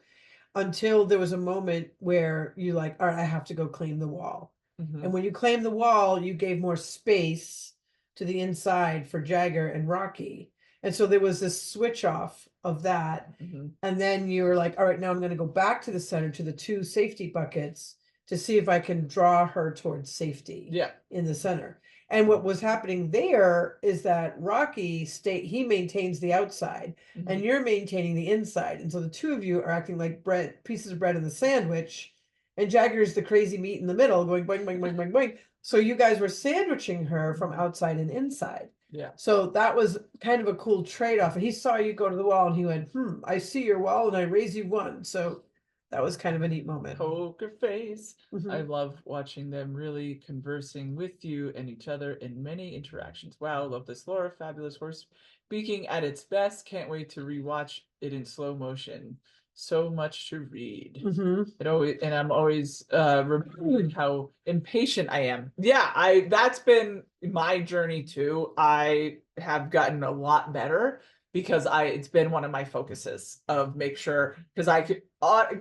until there was a moment where you like, all right, I have to go clean the wall. Mhm. And when you claimed the wall, you gave more space to the inside for Jagger and Rocky. And so there was this switch off of that. Mhm. And then you were like, all right, now I'm going to go back to the center to the two safety buckets to see if I can draw her towards safety Yeah. in the center. And what was happening there is that Rocky he maintains the outside and Mhm. you're maintaining the inside. And so the two of you are acting like pieces of bread in the sandwich. And Jagger's the crazy meat in the middle going boing, boing, boing, boing, boing. So you guys were sandwiching her from outside and inside. Yeah. So that was kind of a cool trade-off. And he saw you go to the wall and he went, I see your wall and I raise you one. So that was kind of a neat moment. Poker face. Mhm. I love watching them really conversing with you and each other in many interactions. Wow, love this Laura, fabulous horse speaking at its best. Can't wait to rewatch it in slow motion. So much to read. Mhm. And I'm always remembering how impatient I am. Yeah, that's been my journey too. I have gotten a lot better because it's been one of my focuses of make sure, because I could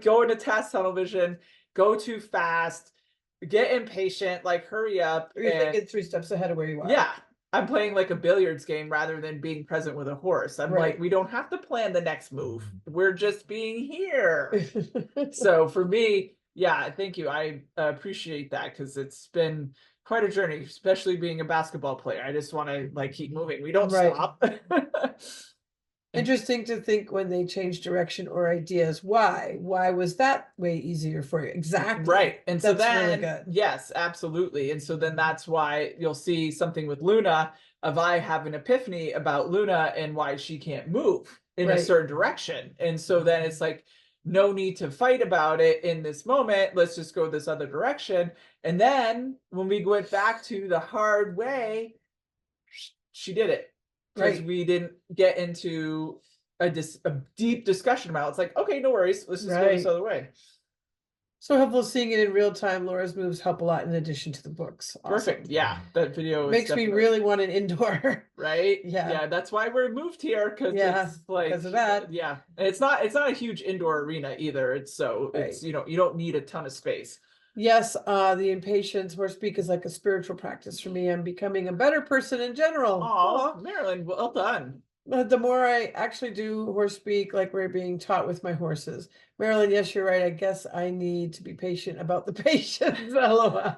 go into task tunnel vision, go too fast, get impatient, like hurry up. You're And thinking 3 steps ahead of where you are. yeah, I'm playing like a billiards game rather than being present with a horse. I'm like, Right. we don't have to plan the next move. We're just being here. So for me, yeah, thank you. I appreciate that because it's been quite a journey, especially being a basketball player. I just want to like keep moving. We don't Right. stop. Interesting to think when they change direction or ideas. Why? Why was that way easier for you? Exactly. Right. And so That's really then, good. yes, absolutely. And so then that's why you'll see something with Luna of I have an epiphany about Luna and why she can't move in a Right. certain direction. And so then it's like, no need to fight about it in this moment. Let's just go this other direction. And then when we went back to the hard way, she did it. Because Right. we didn't get into a deep discussion about it. It's like, okay, no worries. Let's just go this Right. other way. So helpful seeing it in real time. Laura's moves help a lot in addition to the books. Perfect. Awesome. Yeah, that video is Makes me definitely really want an indoor. right. Yeah. Yeah, that's why we're moved here because Yeah, it's like because of that. yeah, and it's not a huge indoor arena either. It's Right. you don't need a ton of space. Yes, the impatience horse speak is like a spiritual practice for me. I'm becoming a better person in general. Oh, Aw. Marilyn, well done. The more I actually do horse speak, like we're being taught with my horses. Marilyn, yes, you're right. I guess I need to be patient about the patience. LOL.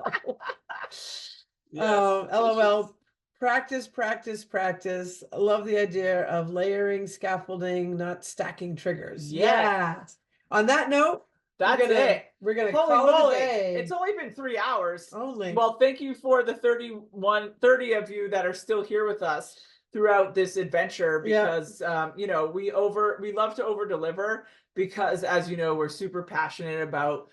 Yes. LOL. Practice, practice, practice. I love the idea of layering, scaffolding, not stacking triggers. Yeah. On that note, That's it. We're gonna Holy call it a moly. day. It's only been 3 hours. Only. Well, thank you for the 30 of you that are still here with us throughout this adventure Yeah. because you know, we love to over deliver because as you know, we're super passionate about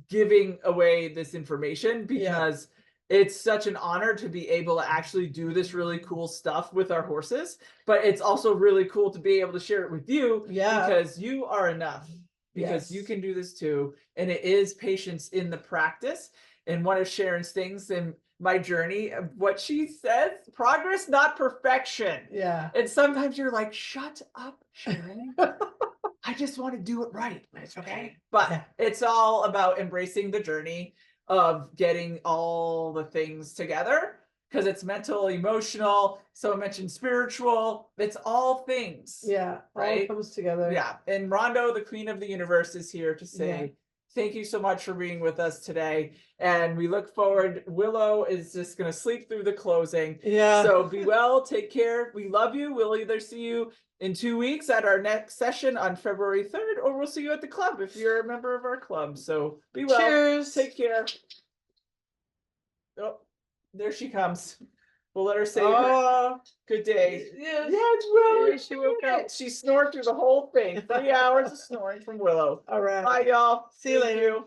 giving away this information because it's such an honor to be able to actually do this really cool stuff with our horses, but it's also really cool to be able to share it with you Yeah. because you are enough. Because you Yes. can do this too. And it is patience in the practice. And one of Sharon's things in my journey of what she says, progress, not perfection. Yeah. And sometimes you're like, shut up, Sharon. I just want to do it right. It's okay. But Yeah. it's all about embracing the journey of getting all the things together because it's mental, emotional. So I mentioned spiritual. It's all things. Yeah. All Right? comes together. Yeah. And Rondo, the queen of the universe, is here to say Yeah. thank you so much for being with us today. And we look forward. Willow is just going to sleep through the closing. Yeah. So be well, take care. We love you. We'll either see you in 2 weeks at our next session on February 3rd, or we'll see you at the club if you're a member of our club. So be well. Cheers. Take care. Oh, there she comes. We'll let her say her Oh, good day. yes. Yeah, it's Willow. Yeah, she woke up. She snored through the whole thing. 3 hours of snoring from Willow. All right. Bye, y'all. See you Thank later.